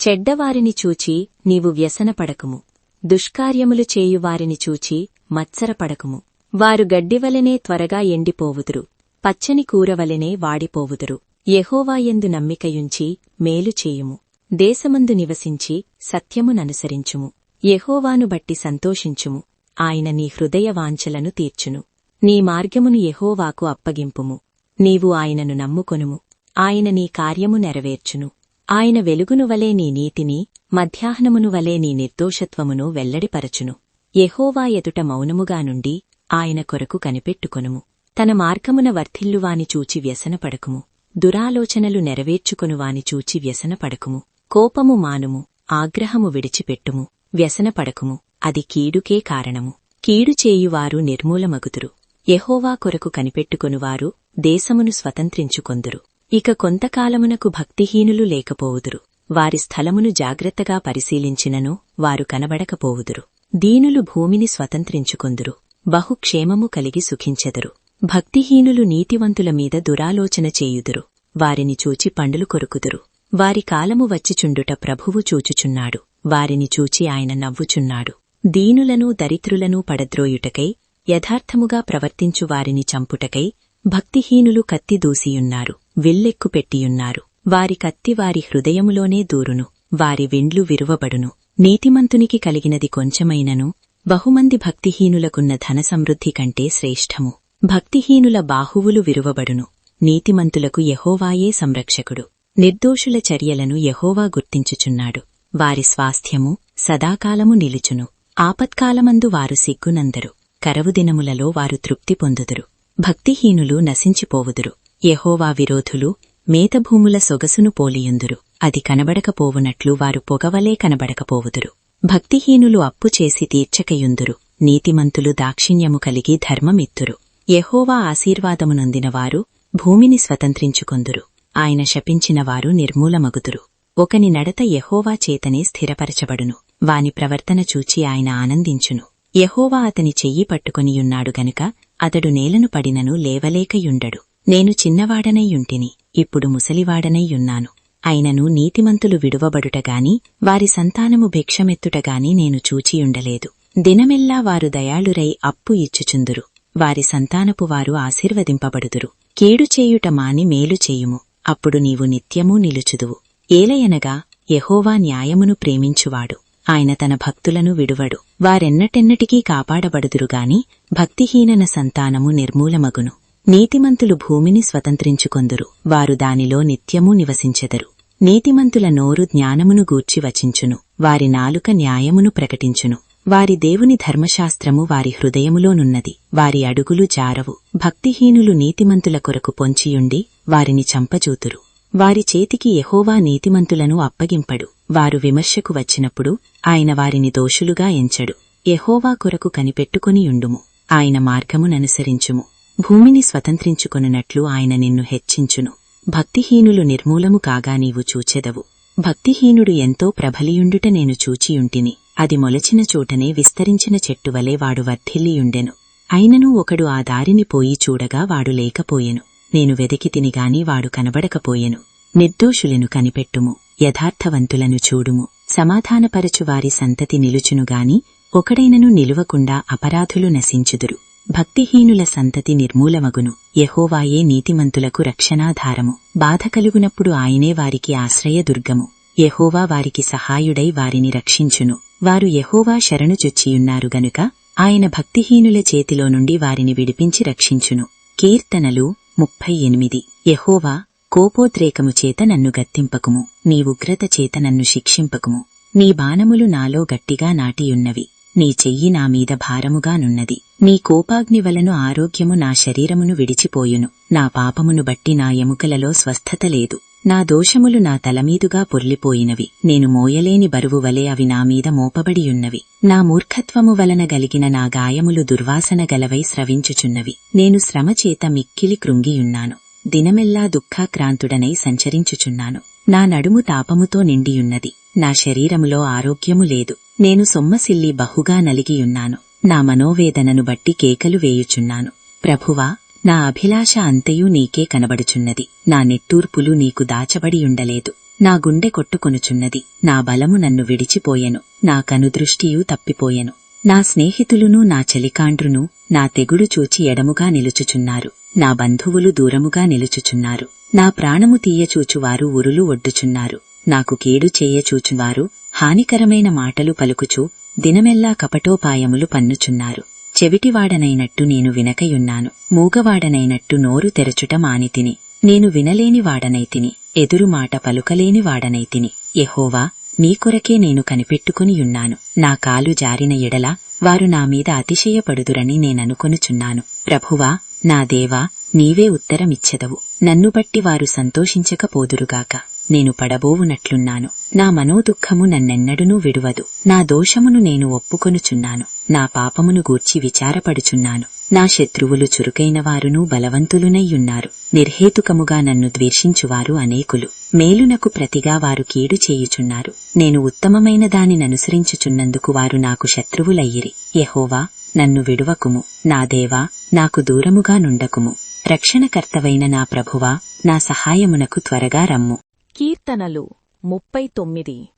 చెడ్డవారిని చూచి నీవు వ్యసనపడకుము, దుష్కార్యములు చేయువారిని చూచి మత్సరపడకుము. వారు గడ్డివలెనే త్వరగా ఎండిపోవుదురు, పచ్చని కూరవలెనే వాడిపోవుదురు. యెహోవాయందు నమ్మికయుంచి మేలు చేయుము, దేశమందు నివసించి సత్యముననుసరించుము. యెహోవాను బట్టి సంతోషించుము, ఆయన నీ హృదయ వాంఛలను తీర్చును. నీ మార్గమును యెహోవాకు అప్పగింపుము, నీవు ఆయనను నమ్ముకొనుము, ఆయన నీ కార్యము నెరవేర్చును. ఆయన వెలుగును వలె నీ నీతిని, మధ్యాహ్నమును వలె నీ నిర్దోషత్వమును వెల్లడిపరచును. యెహోవా ఎదుట మౌనముగా నుండి ఆయన కొరకు కనిపెట్టుకొనుము. తన మార్గమున వర్ధిల్లువాని చూచి వ్యసనపడకుము, దురాలోచనలు నెరవేర్చుకొనువాని చూచి వ్యసనపడకుము. కోపము మానుము, ఆగ్రహము విడిచిపెట్టుము. వ్యసనపడకుము, అది కీడుకే కారణము. కీడు చేయువారు నిర్మూలమగుదురు. యెహోవా కొరకు కనిపెట్టుకొనువారు దేశమును స్వతంత్రించుకొందురు. ఇక కొంతకాలమునకు భక్తిహీనులు లేకపోవుదురు. వారి స్థలమును జాగ్రత్తగా పరిశీలించినను వారు కనబడకపోవుదురు. దీనులు భూమిని స్వతంత్రించుకొందురు, బహుక్షేమము కలిగి సుఖించెదరు. భక్తిహీనులు నీతివంతుల మీద దురాలోచన చేయుదురు, వారిని చూచి పండులు కొరుకుదురు. వారి కాలము వచ్చిచుండుట ప్రభువు చూచుచున్నాడు, వారిని చూచి ఆయన నవ్వుచున్నాడు. దీనులను దరిద్రులను పడద్రోయుటకై, యథార్థముగా ప్రవర్తించు వారిని చంపుటకై భక్తిహీనులు కత్తి దూసియున్నారు, విల్లెక్కుపెట్టియున్నారు. వారి కత్తి వారి హృదయములోనే దూరును, వారి విండ్లు విరువబడును. నీతిమంతునికి కలిగినది కొంచెమైనను బహుమంది భక్తిహీనులకున్న ధనసమృద్ధి కంటే శ్రేష్టము. భక్తిహీనుల బాహువులు విరువబడును, నీతిమంతులకు యెహోవాయే సంరక్షకుడు. నిర్దోషుల చర్యలను యెహోవా గుర్తించుచున్నాడు, వారి స్వాస్థ్యము సదాకాలము నిలుచును. ఆపత్కాలమందు వారు సిగ్గునందరు, కరవు దినములలో వారు తృప్తి పొందుదురు. భక్తిహీనులు నశించిపోవుదురు, యెహోవా విరోధులు మేతభూముల సొగసును పోలియుందురు. అది కనబడకపోవునట్లు వారు పొగవలే కనబడకపోవుదురు. భక్తిహీనులు అప్పుచేసి తీర్చకయుందురు, నీతిమంతులు దాక్షిణ్యము కలిగి ధర్మమిత్తురు. యెహోవా ఆశీర్వాదమునొందినవారు భూమిని స్వతంత్రించుకొందురు, ఆయన శపించినవారు నిర్మూలమగుదురు. ఒకని నడత యెహోవా చేతనే స్థిరపరచబడును, వాని ప్రవర్తన చూచి ఆయన ఆనందించును. యెహోవా అతని చెయ్యి పట్టుకొనియున్నాడు గనుక అతడు నేలను పడినను లేవలేకయుండడు. నేను చిన్నవాడనైయుంటిని, ఇప్పుడు ముసలివాడనైయున్నాను. అయినను నీతిమంతులు విడువబడుటగాని వారి సంతానము భిక్షమెత్తుటగాని నేను చూచియుండలేదు. దినమెల్లా వారు దయాళురై అప్పు ఇచ్చుచుందురు, వారి సంతానపు వారు ఆశీర్వదింపబడుదురు. కీడు చేయుట మాని మేలు చేయుము, అప్పుడు నీవు నిత్యమూ నిలుచుదువు. ఏలయనగా యెహోవా న్యాయమును ప్రేమించువాడు, ఆయన తన భక్తులను విడువడు. వారెన్నటెన్నటికీ కాపాడబడుదురుగాని భక్తిహీనన సంతానము నిర్మూలమగును. నీతిమంతులు భూమిని స్వతంత్రించుకొందురు, వారు దానిలో నిత్యమూ నివసించెదరు. నీతిమంతుల నోరు జ్ఞానమును గూర్చి వచించును, వారి నాలుక న్యాయమును ప్రకటించును. వారి దేవుని ధర్మశాస్త్రము వారి హృదయములోనున్నది, వారి అడుగులు జారవు. భక్తిహీనులు నీతిమంతుల కొరకు పొంచియుండి వారిని చంపజూతురు. వారి చేతికి యెహోవా నీతిమంతులను అప్పగింపడు. వారు విమర్శకు వచ్చినప్పుడు ఆయన వారిని దోషులుగా ఎంచడు. యెహోవా కొరకు కనిపెట్టుకొనియుండుము, ఆయన మార్గముననుసరించుము. భూమిని స్వతంత్రించుకొనున్నట్లు ఆయన నిన్ను హెచ్చించును. భక్తిహీనులు నిర్మూలము కాగా నీవు చూచెదవు. భక్తిహీనుడు ఎంతో ప్రబలియుండుట నేను చూచియుంటిని. అది మొలచిన చోటనే విస్తరించిన చెట్టువలే వాడు వర్ధిల్లియుండెను. అయినను ఒకడు ఆ దారిని పోయి చూడగా వాడు లేకపోయెను. నేను వెదికితినిగాని వాడు కనబడకపోయెను. నిర్దోషులను కనిపెట్టుము, యథార్థవంతులను చూడుము. సమాధానపరచువారి సంతతి నిలుచునుగాని ఒకడైనను నిలువకుండా అపరాధులు నశించుదురు. భక్తిహీనుల సంతతి నిర్మూలమగును. యెహోవాయే నీతిమంతులకు రక్షణాధారము. బాధ కలుగునప్పుడు ఆయనే వారికి ఆశ్రయదుర్గము. యెహోవా వారికి సహాయుడై వారిని రక్షించును. వారు యెహోవా శరణు చొచ్చియున్నారు గనుక ఆయన భక్తిహీనుల చేతిలో నుండి వారిని విడిపించి రక్షించును. కీర్తనలు 38. యెహోవా, కోపోద్రేకము చేత నన్ను గద్దింపకుము, నీ ఉగ్రత చేత నన్ను శిక్షింపకుము. నీ బాణములు నాలో గట్టిగా నాటియున్నవి, నీ చెయ్యి నా మీద భారముగానున్నది. నీ కోపాగ్ని వలను ఆరోగ్యము నా శరీరమును విడిచిపోయును. నా పాపమును బట్టి నా ఎముకలలో స్వస్థత లేదు. నా దోషములు నా తలమీదుగా పొర్లిపోయినవి. నేను మోయలేని బరువు వలె అవి నామీద మోపబడియున్నవి. నా మూర్ఖత్వము వలన గలిగిన నా గాయములు దుర్వాసన గలవై స్రవించుచున్నవి. నేను శ్రమచేత మిక్కిలి కృంగియున్నాను. దినమెల్లా దుఃఖాక్రాంతుడనై సంచరించుచున్నాను. నా నడుము తాపముతో నిండియున్నది. నా శరీరములో ఆరోగ్యము లేదు. నేను సొమ్మసిల్లి బహుగా నలిగియున్నాను. నా మనోవేదనను బట్టి కేకలు వేయుచున్నాను. ప్రభువా, నా అభిలాష అంతయు నీకే కనబడుచున్నది. నా నిట్టూర్పులు నీకు దాచబడియుండలేదు. నా గుండె కొట్టుకొనుచున్నది. నా బలము నన్ను విడిచిపోయెను. నా కనుదృష్టియు తప్పిపోయెను. నా స్నేహితులును నా చలికాండ్రును నా తెగుడు చూచి ఎడముగా నిలుచుచున్నారు. నా బంధువులు దూరముగా నిలుచుచున్నారు. నా ప్రాణము తీయచూచువారు ఉరులు ఒడ్డుచున్నారు. నాకు కీడు చేయచూచువారు హానికరమైన మాటలు పలుకుచూ దినమెల్లా కపటోపాయములు పన్నుచున్నారు. చెవిటివాడనైనట్టు నేను వినకయున్నాను. మూగవాడనైనట్టు నోరు తెరచుట మానితిని. నేను వినలేనివాడనైతిని, ఎదురుమాట పలుకలేనివాడనైతిని. యెహోవా, నీ కొరకే నేను కనిపెట్టుకునియున్నాను. నా కాలు జారిన ఎడల వారు నామీద అతిశయపడుదురని నేననుకొనుచున్నాను. ప్రభువా, నా దేవా, నీవే ఉత్తరమిచ్చెదవు. నన్ను బట్టి వారు సంతోషించకపోదురుగాక. నేను పడబోవునట్లున్నాను. నా మనోదుఃఖము నన్నెన్నడునూ విడువదు. నా దోషమును నేను ఒప్పుకొనుచున్నాను. నా పాపమును గూర్చి విచారపడుచున్నాను. నా శత్రువులు చురుకైనవారునూ బలవంతులునయ్యున్నారు. నిర్హేతుకముగా నన్ను ద్వేషించువారు అనేకులు. మేలునకు ప్రతిగా వారు కీడు చేయుచున్నారు. నేను ఉత్తమమైన దానిననుసరించుచున్నందుకు వారు నాకు శత్రువులయ్యిరి. యెహోవా, నన్ను విడువకుము. నా దేవా, నాకు దూరముగా నుండకుము. రక్షణకర్తవైన నా ప్రభువా, నా సహాయమునకు త్వరగా రమ్ము. కీర్తనలు 39.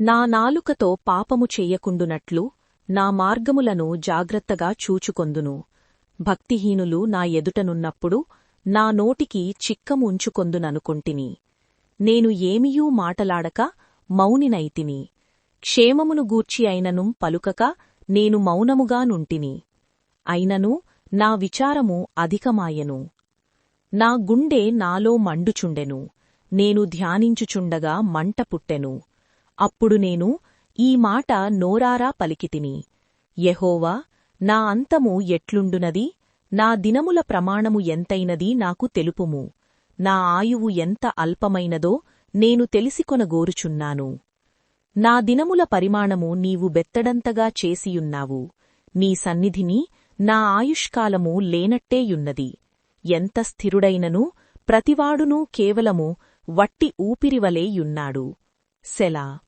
నా నాలుకతో పాపము చెయ్యకుండునట్లు నా మార్గములను జాగ్రత్తగా చూచుకొందును. భక్తిహీనులు నా ఎదుటనున్నప్పుడు నా నోటికి చిక్కము ఉంచుకొందుననుకొంటిని. నేను ఏమియూ మాటలాడక మౌనినైతిని. క్షేమమును గూర్చి అయినను పలుకక నేను మౌనముగా నుంటిని. అయినను నా విచారము అధికమాయెను. నా గుండె నాలో మండుచుండెను. నేను ధ్యానించుచుండగా మంట పుట్టెను. అప్పుడు నేను ఈ మాట నోరారా పలికితిని. యెహోవా, నా అంతము ఎట్లుండునది? నా దినముల ప్రమాణము ఎంతైనది నాకు తెలుపుము. నా ఆయువు ఎంత అల్పమైనదో నేను తెలిసికొనగోరుచున్నాను. నా దినముల పరిమాణము నీవు బెత్తడంతగా చేసియున్నావు. నీ సన్నిధిని నా ఆయుష్కాలము లేనట్టేయున్నది. ఎంత స్థిరుడైనను ప్రతివాడునూ కేవలము వట్టి ఊపిరివలేయున్నాడు. సెలా.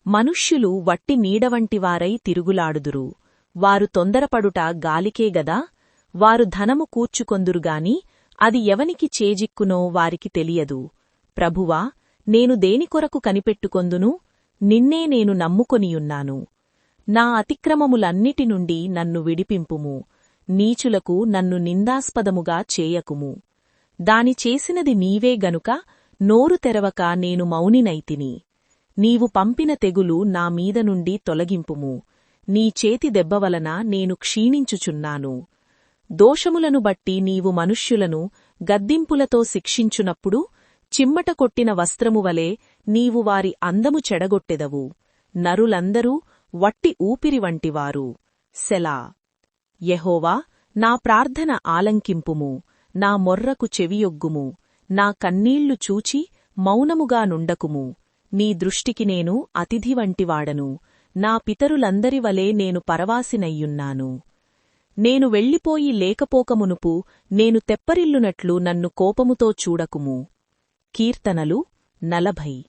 మనుష్యులు వట్టి నీడవంటివారై తిరుగులాడుదురు. వారు తొందరపడుట గాలికే గదా. వారు ధనము కూర్చుకొందురుగాని అది ఎవనికి చేజిక్కునో వారికి తెలియదు. ప్రభువా, నేను దేనికొరకు కనిపెట్టుకొందును? నిన్నే నేను నమ్ముకొనియున్నాను. నా అతిక్రమములన్నిటి నుండి నన్ను విడిపింపుము. నీచులకు నన్ను నిందాస్పదముగా చేయకుము. దాని చేసినది నీవే గనుక నోరు తెరవక నేను మౌనినైతిని. నీవు పంపిన తెగులు నా మీద నుండి తొలగింపుము. నీ చేతి దెబ్బవలన నేను క్షీణించుచున్నాను. దోషములను బట్టి నీవు మనుష్యులను గద్దింపులతో శిక్షించునప్పుడు చిమ్మట కొట్టిన వస్త్రమువలే నీవు వారి అందము చెడగొట్టెదవు. నరులందరూ వట్టి ఊపిరి వంటివారు. సెలా. యెహోవా, నా ప్రార్థన ఆలంకింపుము. నా మొర్రకు చెవియొగ్గుము. నా కన్నీళ్లు చూచి మౌనముగా నుండకుము. నీ దృష్టికి నేను అతిథి వంటివాడను. నా పితరులందరివలే నేను పరవాసినయ్యున్నాను. నేను వెళ్ళిపోయి లేకపోకమునుపు నేను తెప్పరిల్లునట్లు నన్ను కోపముతో చూడకుము. కీర్తనలు 40.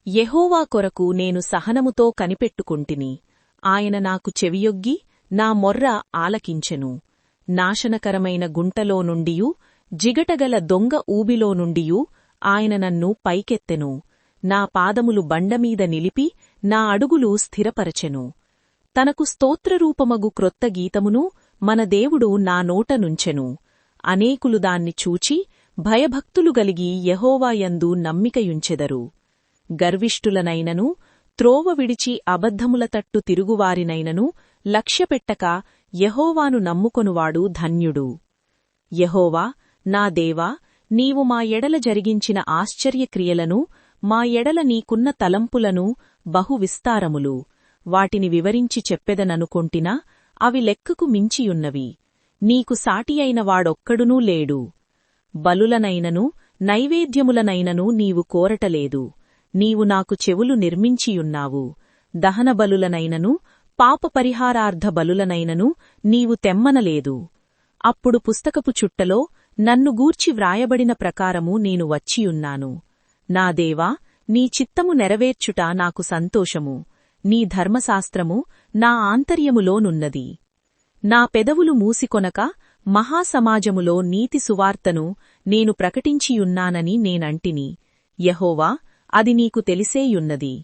యెహోవా కొరకు నేను సహనముతో కనిపెట్టుకుంటిని. ఆయన నాకు చెవియొగ్గి నా మొర్ర ఆలకించెను. నాశనకరమైన గుంటలో నుండియూ జిగటగల దొంగ ఊబిలో నుండియూ ఆయన నన్ను పైకెత్తెను. నా పాదములు బండమీద నిలిపి నా అడుగులు స్థిరపరచెను. తనకు స్తోత్రరూపమగు క్రొత్త గీతమును మన దేవుడు నా నోట నుంచెను. అనేకులు దాన్ని చూచి భయభక్తులు గలిగి యెహోవాయందు నమ్మికయుంచెదరు. గర్విష్ఠులనైనను త్రోవ విడిచి అబద్ధముల తట్టు తిరుగువారినైనను లక్ష్యపెట్టక యెహోవాను నమ్ముకొనువాడు ధన్యుడు. యెహోవా, నా దేవా, నీవు మా ఎడల జరిగించిన ఆశ్చర్యక్రియలను, మా ఎడల నీకున్న తలంపులను బహు విస్తారములు. వాటిని వివరించి చెప్పెదననుకొంటినా అవి లెక్కకు మించియున్నవి. నీకు సాటియైన వాడొక్కడునూ లేడు. బలులనైనను నైవేద్యములనైనను నీవు కోరటలేదు. నీవు నాకు చెవులు నిర్మించియున్నావు. దహనబలులనైనను పాపపరిహారార్థ బలులనైనను నీవు తెమ్మనలేదు. అప్పుడు పుస్తకపు చుట్టలో నన్ను గూర్చి వ్రాయబడిన ప్రకారము నేను వచ్చియున్నాను. నా దేవా, నీ చిత్తము నెరవేర్చుట నాకు సంతోషము. నీ ధర్మశాస్త్రము నా ఆంతర్యములోనున్నది. నా పెదవులు మూసికొనక మహాసమాజములో నీతి సువార్తను నేను ప్రకటించియున్నానని నేనంటిని. యెహోవా, అది నీకు తెలిసేయున్నది.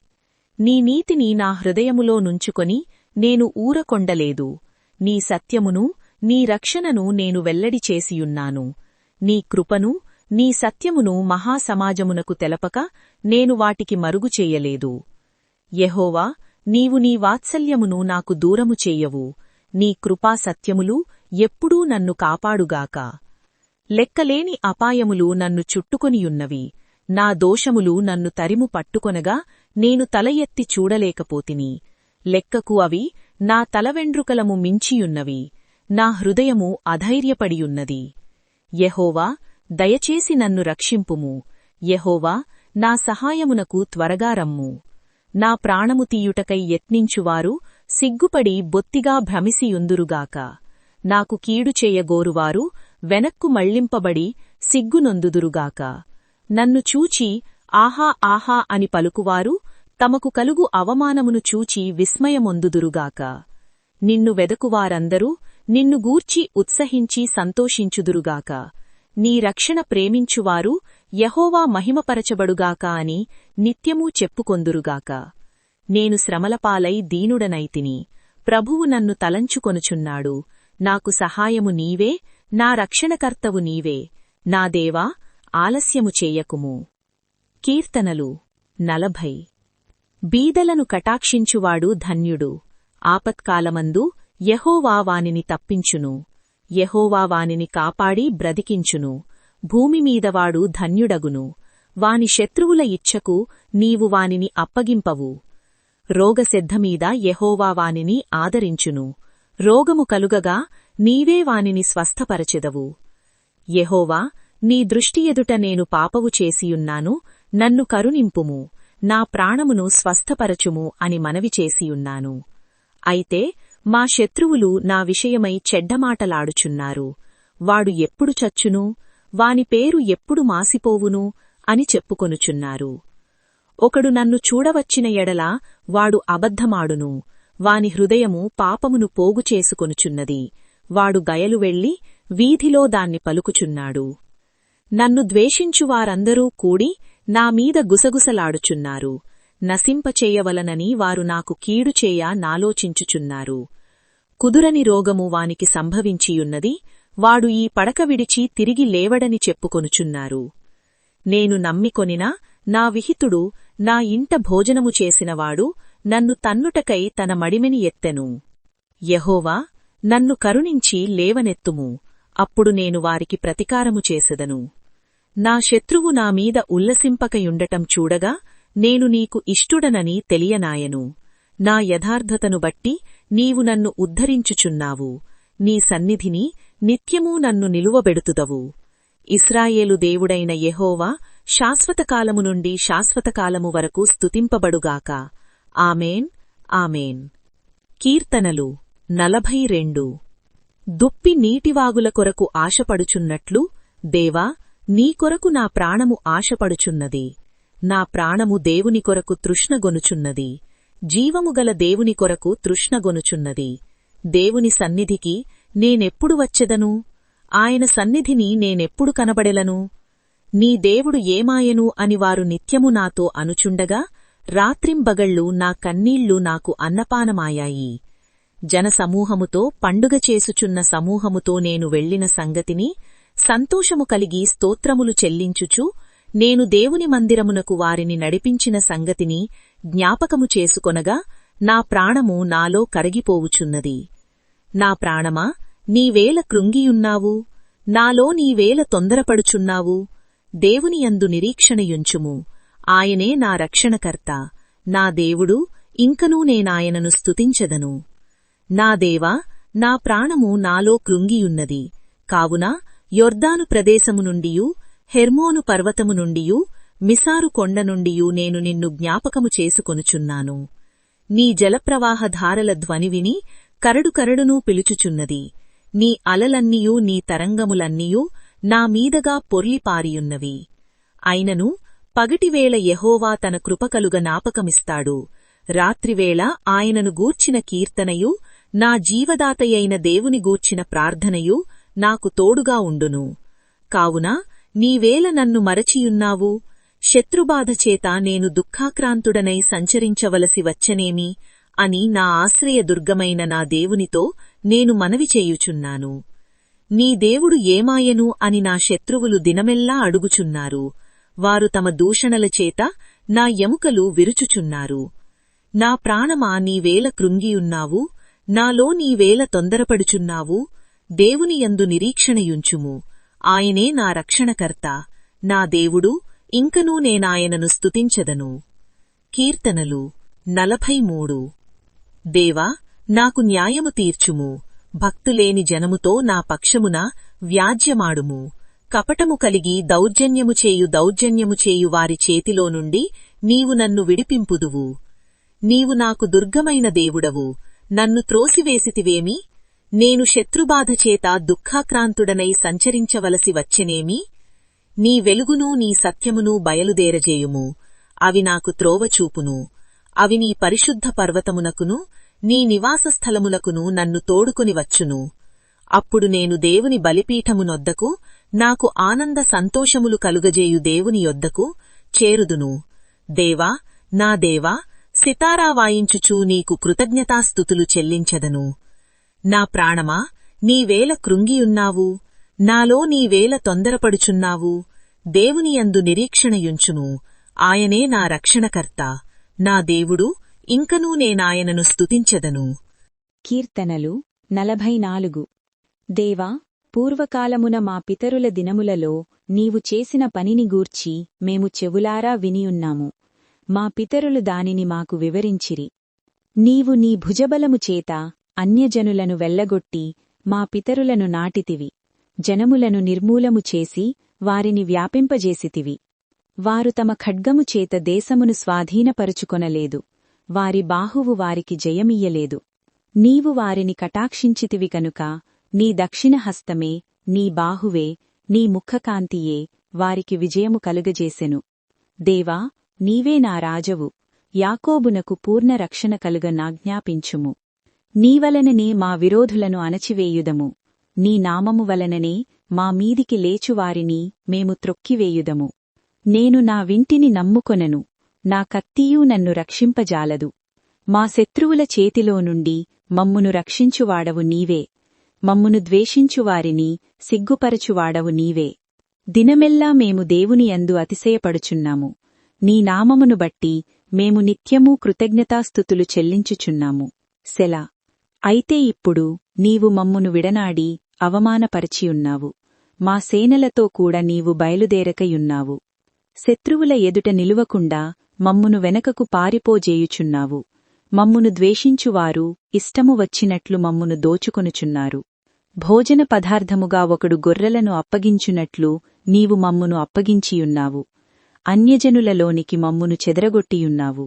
నీ నీతిని నా హృదయములో నుంచుకొని నేను ఊరకొండలేదు. నీ సత్యమును నీ రక్షణను నేను వెల్లడి చేసియున్నాను. నీ కృపను నీ సత్యమును మహాసమాజమునకు తెలపక నేను వాటికి మరుగు చేయలేదు. యెహోవా, నీవు నీ వాత్సల్యమును నాకు దూరము చెయ్యవు. నీ కృపా సత్యములు ఎప్పుడూ నన్ను కాపాడుగాక. లెక్కలేని అపాయములు నన్ను చుట్టుకొనియున్నవి. నా దోషములు నన్ను తరిము పట్టుకొనగా నేను తల ఎత్తి చూడలేకపోతిని. లెక్కకు అవి నా తలవెండ్రుకలము మించియున్నవి. నా హృదయము అధైర్యపడియున్నది. యెహోవా, దయచేసి నన్ను రక్షింపుము. యెహోవా, నా సహాయమునకు త్వరగా రమ్ము. నా ప్రాణము తీయుటకై యత్నించువారు సిగ్గుపడి బొత్తిగా భ్రమిసియుందురుగాక. నాకు కీడు చేయగోరువారు వెనక్కు మళ్లింపబడి సిగ్గునొందుదురుగాక. నన్ను చూచి ఆహా ఆహా అని పలుకువారు తమకు కలుగు అవమానమును చూచి విస్మయమొందుదురుగాక. నిన్ను వెదకువారందరూ నిన్ను గూర్చి ఉత్సహించి సంతోషించుదురుగాక. నీ రక్షణ ప్రేమించువారు యెహోవా మహిమపరచబడుగాక అని నిత్యమూ చెప్పుకొందురుగాక. నేను శ్రమలపాలై దీనుడనైతిని. ప్రభువు నన్ను తలంచుకొనుచున్నాడు. నాకు సహాయము నీవే, నా రక్షణకర్తవు నీవే. నా దేవా, ఆలస్యము చేయకుము. కీర్తనలు 40. బీదలను కటాక్షించువాడు ధన్యుడు. ఆపత్కాలమందు యెహోవా వానిని తప్పించును. యెహోవా వానిని కాపాడి బ్రతికించును. భూమిమీదవాడు ధన్యుడగును. వాని శత్రువుల ఇచ్ఛకు నీవు వానిని అప్పగింపవు. రోగశెద్ధమీద యెహోవా వానిని ఆదరించును. రోగము కలుగగా నీవే వానిని స్వస్థపరచెదవు. యెహోవా, నీ దృష్టి ఎదుట నేను పాపము చేసియున్నాను. నన్ను కరుణింపుము. నా ప్రాణమును స్వస్థపరచుము అని మనవి చేసియున్నాను. అయితే మా శత్రువులు నా విషయమై చెడ్డమాటలాడుచున్నారు. వాడు ఎప్పుడు చచ్చును, వాని పేరు ఎప్పుడు మాసిపోవును అని చెప్పుకొనుచున్నారు. ఒకడు నన్ను చూడవచ్చిన ఎడల వాడు అబద్ధమాడును. వాని హృదయము పాపమును పోగుచేసుకొనుచున్నది. వాడు గయలు వెళ్లి వీధిలో దాన్ని పలుకుచున్నాడు. నన్ను ద్వేషించువారందరూ కూడి నామీద గుసగుసలాడుచున్నారు. నశింపచేయవలనని వారు నాకు కీడుచేయ నాలోచించుచున్నారు. కుదురని రోగము వానికి సంభవించియున్నది. వాడు ఈ పడక విడిచి తిరిగి లేవడని చెప్పుకొనుచున్నారు. నేను నమ్మికొనిన నా విహితుడు, నా ఇంట భోజనము చేసినవాడు నన్ను తన్నుటకై తన మడిమెని ఎత్తెను. యెహోవా, నన్ను కరుణించి లేవనెత్తుము. అప్పుడు నేను వారికి ప్రతికారము చేసెదను. నా శత్రువు నామీద ఉల్లసింపకయుండటం చూడగా నేను నీకు ఇష్టుడనని తెలియనాయను. నా యథార్థతను బట్టి నీవు నన్ను ఉద్ధరించుచున్నావు. నీ సన్నిధిని నిత్యమూ నన్ను నిలువబెడుతుదవు. ఇశ్రాయేలు దేవుడైన యెహోవా శాశ్వతకాలము నుండి శాశ్వతకాలము వరకు స్తుతింపబడుగాక. ఆమేన్, ఆమేన్. కీర్తనలు 42. దుప్పి నీటివాగుల కొరకు ఆశపడుచున్నట్లు దేవా, నీ కొరకు నా ప్రాణము ఆశపడుచున్నది. నా ప్రాణము దేవుని కొరకు తృష్ణగొనుచున్నది, జీవముగల దేవుని కొరకు తృష్ణగొనుచున్నది. దేవుని సన్నిధికి నేనెప్పుడు వచ్చెదను? ఆయన సన్నిధిని నేనెప్పుడు కనబడెలను? నీ దేవుడు ఏమాయెను అని వారు నిత్యము నాతో అనుచుండగా రాత్రింబగళ్ళు నా కన్నీళ్లు నాకు అన్నపానమాయాయి. జనసమూహముతో పండుగ చేసుచున్న సమూహముతో నేను వెళ్లిన సంగతిని సంతోషము కలిగి స్తోత్రములు చెల్లించుచు నేను దేవుని మందిరమునకు వారిని నడిపించిన సంగతిని జ్ఞాపకము చేసుకొనగా నా ప్రాణము నాలో కరిగిపోవుచున్నది. నా ప్రాణమా, నీవేల కృంగియున్నావు? నాలో నీవేల తొందరపడుచున్నావు? దేవునియందు నిరీక్షణయుంచుము, ఆయనే నా రక్షణకర్త, నా దేవుడు, ఇంకనూ నేనాయనను స్తుతించెదను. నా దేవా, నా ప్రాణము నాలో కృంగియున్నది. కావున యొర్దాను ప్రదేశము నుండియూ హెర్మోను పర్వతము నుండియూ మిసారు కొండ నుండియూ నేను నిన్ను జ్ఞాపకము చేసుకొనుచున్నాను. నీ జలప్రవాహధారల ధ్వని విని కరడుకరడునూ పిలుచుచున్నది. నీ అలలన్నీయూ నీ తరంగములన్నీయూ నా మీదగా పొర్లిపారియున్నవి. అయినను పగటివేళ యెహోవా తన కృపకలుగ జ్ఞాపకమిస్తాడు. రాత్రివేళ ఆయనను గూర్చిన కీర్తనయు నా జీవదాతయైన దేవుని గూర్చిన ప్రార్థనయు నాకు తోడుగా ఉండును. కావున నీవేల నన్ను మరచియున్నావు? శత్రుబాధచేత నేను దుఃఖాక్రాంతుడనై సంచరించవలసి వచ్చనేమి అని నా ఆశ్రయదుర్గమైన నా దేవునితో నేను మనవి చేయుచున్నాను. నీ దేవుడు ఏమాయెను అని నా శత్రువులు దినమెల్లా అడుగుచున్నారు. వారు తమ దూషణలచేత నా ఎముకలు విరుచుచున్నారు. నా ప్రాణమా, నీవేల కృంగియున్నావు? నాలో నీవేల తొందరపడుచున్నావు? దేవునియందు నిరీక్షణయుంచుము, ఆయనే నా రక్షణకర్త, నా దేవుడు, ఇంకనూ నేనాయనను స్తుతించెదను. కీర్తనలు 43. దేవా, నాకు న్యాయము తీర్చుము, భక్తులేని జనముతో నా పక్షమున వ్యాజ్యమాడుము. కపటము కలిగి దౌర్జన్యము చేయు వారి చేతిలో నుండి నీవు నన్ను విడిపింపుదువు. నీవు నాకు దుర్గమైన దేవుడవు, నన్ను త్రోసివేసితివేమి? నేను శత్రుబాధచేత దుఃఖాక్రాంతుడనై సంచరించవలసి వచ్చెనేమి? నీ వెలుగును నీ సత్యమును బయలుదేరజేయుము, అవి నాకు త్రోవచూపును. అవి నీ పరిశుద్ధ పర్వతమునకును నీ నివాసస్థలములకును నన్ను తోడుకొని వచ్చును. అప్పుడు నేను దేవుని బలిపీఠమునొద్దకు, నాకు ఆనంద సంతోషములు కలుగజేయు దేవుని యొద్దకు చేరుదును. దేవా, నా దేవా, సితారా వాయించుచూ నీకు కృతజ్ఞతాస్తుతులు చెల్లించెదను. నా ప్రాణమా, నీవేల కృంగియున్నావు? నాలో నీవేల తొందరపడుచున్నావు? దేవునియందు నిరీక్షణయుంచుము, ఆయనే నా రక్షణకర్త, నా దేవుడు, ఇంకనూ నేనాయనను స్తుతించెదను. కీర్తనలు 44. దేవా, పూర్వకాలమున మా పితరుల దినములలో నీవు చేసిన పనిని గూర్చి మేము చెవులారా వినియున్నాము. మా పితరులు దానిని మాకు వివరించిరి. నీవు నీ భుజబలము చేత అన్యజనులను వెళ్లగొట్టి మా పితరులను నాటితివి. జనములను నిర్మూలము చేసి వారిని వ్యాపింపజేసితివి. వారు తమ ఖడ్గము చేత దేశమును స్వాధీనపరుచుకొనలేదు. వారి బాహువు వారికి జయమియ్యలేదు. నీవు వారిని కటాక్షించితివి కనుక నీ దక్షిణ హస్తమే, నీ బాహువే, నీ ముఖకాంతియే వారికి విజయము కలుగజేసెను. దేవా, నీవే నా రాజవు, యాకోబునకు పూర్ణ రక్షణ కలుగ నాజ్ఞాపించుము. నీవలననే మా విరోధులను అణచివేయుదము, నీ నామము వలననే మా మీదికి లేచువారిని మేము త్రొక్కివేయుదము. నేను నా వింటిని నమ్ముకొనను, నా కత్తియూ నన్ను రక్షింపజాలదు. మా శత్రువుల చేతిలో నుండి మమ్మును రక్షించువాడవు నీవే, మమ్మును ద్వేషించువారిని సిగ్గుపరచువాడవు నీవే. దినమెల్లా మేము దేవునియందు అతిశయపడుచున్నాము, నీ నామమును బట్టి మేము నిత్యమూ కృతజ్ఞతాస్తుతులు చెల్లించుచున్నాము. సెలా. అయితే ఇప్పుడు నీవు మమ్మును విడనాడి అవమానపరచియున్నావు, మా సేనలతో కూడా నీవు బయలుదేరకయున్నావు. శత్రువుల ఎదుట నిలువకుండా మమ్మును వెనకకు పారిపోజేయుచున్నావు. మమ్మును ద్వేషించువారు ఇష్టము వచ్చినట్లు మమ్మును దోచుకొనుచున్నారు. భోజన పదార్థముగా ఒకడు గొర్రెలను అప్పగించునట్లు నీవు మమ్మును అప్పగించియున్నావు. అన్యజనులలోనికి మమ్మును చెదరగొట్టియున్నావు.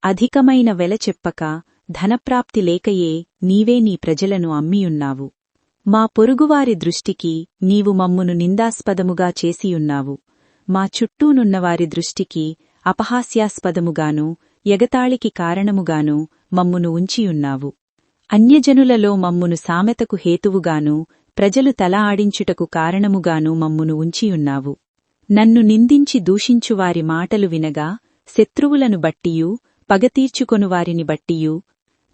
అధికమైన వెల చెప్పక ధనప్రాప్తి లేకయే నీవే నీ ప్రజలను అమ్మియున్నావు. మా పొరుగువారి దృష్టికి నీవు మమ్మును నిందాస్పదముగా చేసియున్నావు. మా చుట్టూనున్నవారి దృష్టికి అపహాస్యాస్పదముగాను ఎగతాళికి కారణముగాను మమ్మును ఉంచియున్నావు. అన్యజనులలో మమ్మును సామెతకు హేతువుగాను ప్రజలు తల ఆడించుటకు కారణముగాను మమ్మును ఉంచియున్నావు. నన్ను నిందించి దూషించువారి మాటలు వినగా శత్రువులను బట్టియూ పగతీర్చుకొనువారిని బట్టియూ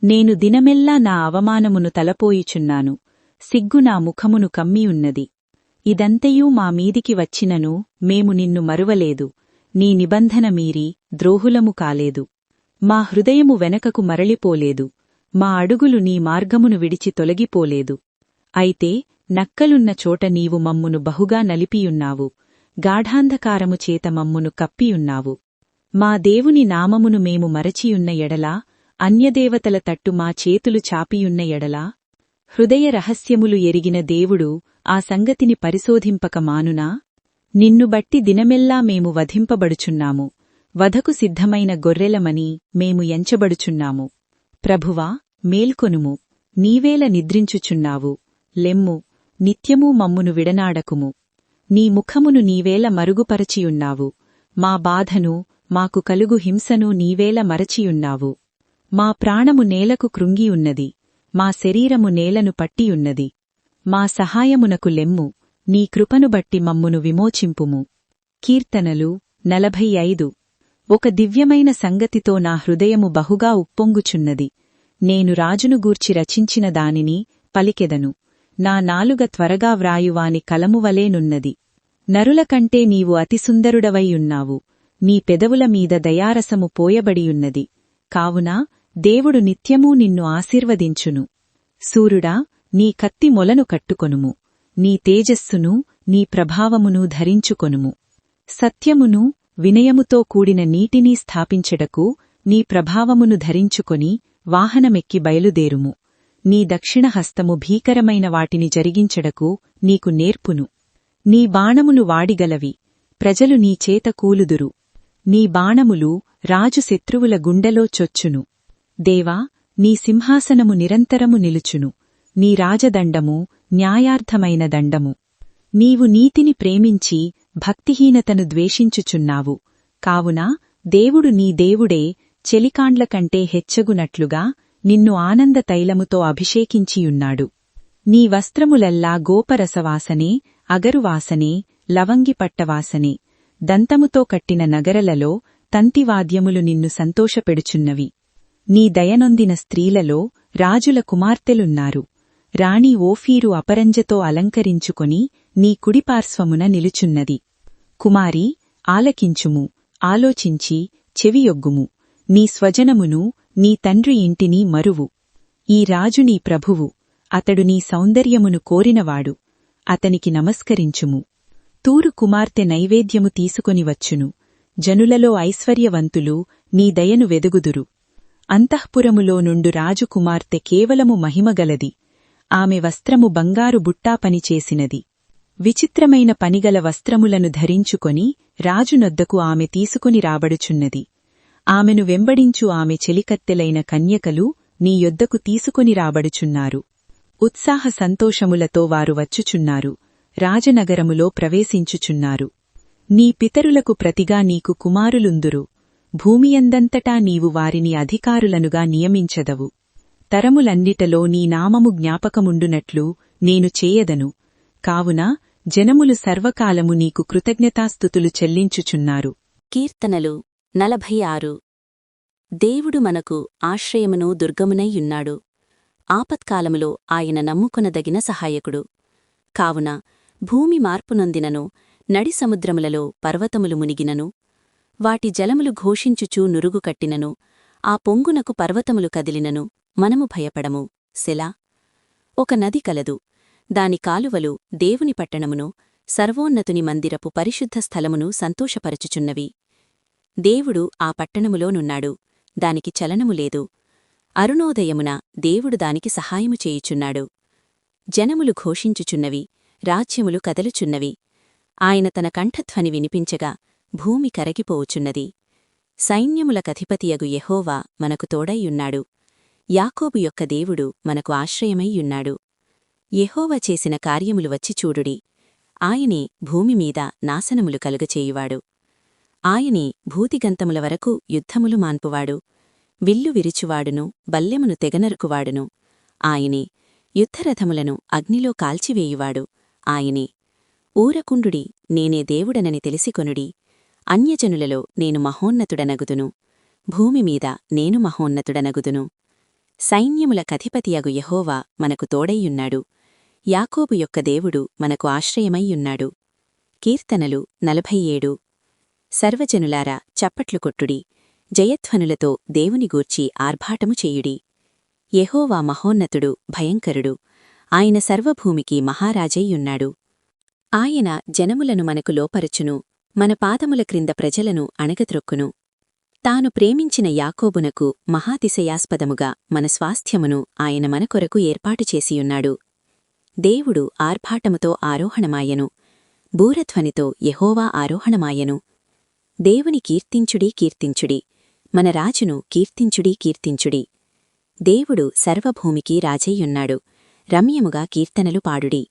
నేను దినమెల్లా నా అవమానమును తలపోయుచున్నాను. సిగ్గు నా ముఖమును కమ్మియున్నది. ఇదంతయూ మా మీదికి వచ్చినను మేము నిన్ను మరువలేదు. నీ నిబంధన మీరి ద్రోహులము కాలేదు. మా హృదయము వెనకకు మరలిపోలేదు. మా అడుగులు నీ మార్గమును విడిచి తొలగిపోలేదు. అయితే నక్కలున్న చోట నీవు మమ్మును బహుగా నలిపియున్నావు. గాఢాంధకారము చేత మమ్మును కప్పియున్నావు. మా దేవుని నామమును మేము మరచియున్న ఎడలా అన్యదేవతల తట్టు మా చేతులు చాపియున్న ఎడలా హృదయ రహస్యములు ఎరిగిన దేవుడు ఆ సంగతిని పరిశోధింపక మానునా? నిన్ను బట్టి దినమెల్లా మేము వధింపబడుచున్నాము. వధకు సిద్ధమైన గొర్రెలమని మేము ఎంచబడుచున్నాము. ప్రభువా, మేల్కొనుము. నీవేల నిద్రించుచున్నావు? లెమ్ము, నిత్యమూ మమ్మును విడనాడకుము. నీ ముఖమును నీవేల మరుగుపరచియున్నావు. మా బాధను, మాకు కలుగు హింసను నీవేల మరచియున్నావు. మా ప్రాణము నేలకు కృంగియున్నది. మా శరీరము నేలను పట్టియున్నది. మా సహాయమునకు లెమ్ము. నీ కృపను బట్టి మమ్మును విమోచింపుము. కీర్తనలు 45. ఒక దివ్యమైన సంగతితో నా హృదయము బహుగా ఉప్పొంగుచున్నది. నేను రాజును గూర్చి రచించిన దానిని పలికెదను. నా నాలుక త్వరగా వ్రాయువాని కలమువలేనున్నది. నరులకంటే నీవు అతిసుందరుడవైయున్నావు. నీ పెదవుల మీద దయారసము పోయబడియున్నది. కావున దేవుడు నిత్యమూ నిన్ను ఆశీర్వదించును. సూర్యుడా, నీ కత్తి మొలను కట్టుకొనుము. నీ తేజస్సును, నీ ప్రభావమును ధరించుకొనుము. సత్యమును, వినయముతో కూడిన నీటిని స్థాపించెడకు నీ ప్రభావమును ధరించుకొని వాహనమెక్కి బయలుదేరుము. నీ దక్షిణ హస్తము భీకరమైన వాటిని జరిగించెడకు నీకు నేర్పును. నీ బాణములు వాడిగలవి. ప్రజలు నీ చేత కూలుదురు. నీ బాణములు రాజు శత్రువుల గుండెలో చొచ్చును. దేవా, నీ సింహాసనము నిరంతరము నిలుచును. నీ రాజదండము న్యాయార్థమైన దండము. నీవు నీతిని ప్రేమించి భక్తిహీనతను ద్వేషించుచున్నావు. కావున దేవుడు నీ దేవుడే చెలికాండ్లకంటే హెచ్చగునట్లుగా నిన్ను ఆనంద తైలముతో అభిషేకించియున్నాడు. నీ వస్త్రములెల్లా గోపరసవాసనే, అగరువాసనే, లవంగిపట్టవాసనే. దంతముతో కట్టిన నగరలలో తంతివాద్యములు నిన్ను సంతోషపెడుచున్నవి. నీ దయనొందిన స్త్రీలలో రాజుల కుమార్తెలున్నారు. రాణి ఓఫీరు అపరంజతో అలంకరించుకొని నీ కుడిపార్శ్వమున నిలుచున్నది. కుమారీ, ఆలకించుము, ఆలోచించి చెవియొగ్గుము. నీ స్వజనమును, నీ తండ్రి ఇంటిని మరువు. ఈ రాజు నీ ప్రభువు. అతడు నీ సౌందర్యమును కోరినవాడు. అతనికి నమస్కరించుము. తూరు కుమార్తె నైవేద్యము తీసుకొని వచ్చును. జనులలో ఐశ్వర్యవంతులు నీ దయను వెదుగుదురు. అంతఃపురములో నుండు రాజుకుమార్తె కేవలము మహిమగలది. ఆమె వస్త్రము బంగారు బుట్టా పనిచేసినది. విచిత్రమైన పనిగల వస్త్రములను ధరించుకొని రాజునొద్దకు ఆమె తీసుకుని రాబడుచున్నది. ఆమెను వెంబడించు ఆమె చెలికత్తెలైన కన్యకలు నీ యొద్దకు తీసుకొని రాబడుచున్నారు. ఉత్సాహ సంతోషములతో వారు వచ్చుచున్నారు. రాజనగరములో ప్రవేశించుచున్నారు. నీ పితరులకు ప్రతిగా నీకు కుమారులుందురు. భూమియందంతటా నీవు వారిని అధికారులనుగా నియమించదవు. తరములన్నిటలో నీ నామము జ్ఞాపకముండునట్లు నేను చేయదను. కావున జనములు సర్వకాలము నీకు కృతజ్ఞతాస్తుతులు చెల్లించుచున్నారు. కీర్తనలు 46. దేవుడు మనకు ఆశ్రయమును దుర్గమునైయున్నాడు. ఆపత్కాలములో ఆయన నమ్ముకొనదగిన సహాయకుడు. కావున భూమి మార్పునొందినను, నడి సముద్రములలో పర్వతములు మునిగినను, వాటి జలములు ఘోషించుచూ నురుగు కట్టినను, ఆ పొంగునకు పర్వతములు కదిలినను, మనము భయపడము. సెలా. ఒక నది కలదు. దాని కాలువలు దేవుని పట్టణమును, సర్వోన్నతుని మందిరపు పరిశుద్ధ స్థలమును సంతోషపరచుచున్నవి. దేవుడు ఆ పట్టణములోనున్నాడు. దానికి చలనము లేదు. అరుణోదయమున దేవుడు దానికి సహాయము చేయుచున్నాడు. జనములు ఘోషించుచున్నవి, రాజ్యములు కదలుచున్నవి. ఆయన తన కంఠధ్వని వినిపించగా భూమి కరగిపోవుచున్నది. సైన్యములకధిపతియగు యెహోవా మనకు తోడైయున్నాడు. యాకోబు యొక్క దేవుడు మనకు ఆశ్రయమైయున్నాడు. యెహోవా చేసిన కార్యములు వచ్చి చూడుడి. ఆయనే భూమిమీద నాశనములు కలుగచేయువాడు. ఆయనే భూతిగంతముల వరకు యుద్ధములు మాన్పువాడు. విల్లు విరుచువాడును, బల్లెమును తెగనరుకువాడును. ఆయనే యుద్ధరథములను అగ్నిలో కాల్చివేయువాడు. ఆయనే ఊరకుండుడి, నేనే దేవుడనని తెలిసికొనుడి. అన్యజనులలో నేను మహోన్నతుడనగుదును. భూమిమీద నేను మహోన్నతుడనగుదును. సైన్యముల కధిపతియగు యెహోవా మనకు తోడైయున్నాడు. యాకోబు యొక్క దేవుడు మనకు ఆశ్రయమైయున్నాడు. కీర్తనలు 47. సర్వజనులారా చప్పట్లు కొట్టుడి, జయధ్వనులతో దేవుని గూర్చి ఆర్భాటము చేయుడి. యెహోవా మహోన్నతుడు, భయంకరుడు, ఆయన సర్వభూమికి మహారాజైయున్నాడు. ఆయన జనములను మనకు లోపరచును, మన పాదముల క్రింద ప్రజలను అణగత్రొక్కును. తాను ప్రేమించిన యాకోబునకు మహాతిశయాస్పదముగా మన స్వాస్థ్యమును ఆయన మన కొరకు ఏర్పాటు చేసియున్నాడు. దేవుడు ఆర్భాటముతో ఆరోహణమాయను, బూరధ్వనితో యెహోవా ఆరోహణమాయను. దేవుని కీర్తించుడి కీర్తించుడి, మన రాజును కీర్తించుడి కీర్తించుడి. దేవుడు సర్వభూమికి రాజయ్యున్నాడు, రమ్యముగా కీర్తనలు పాడుడి.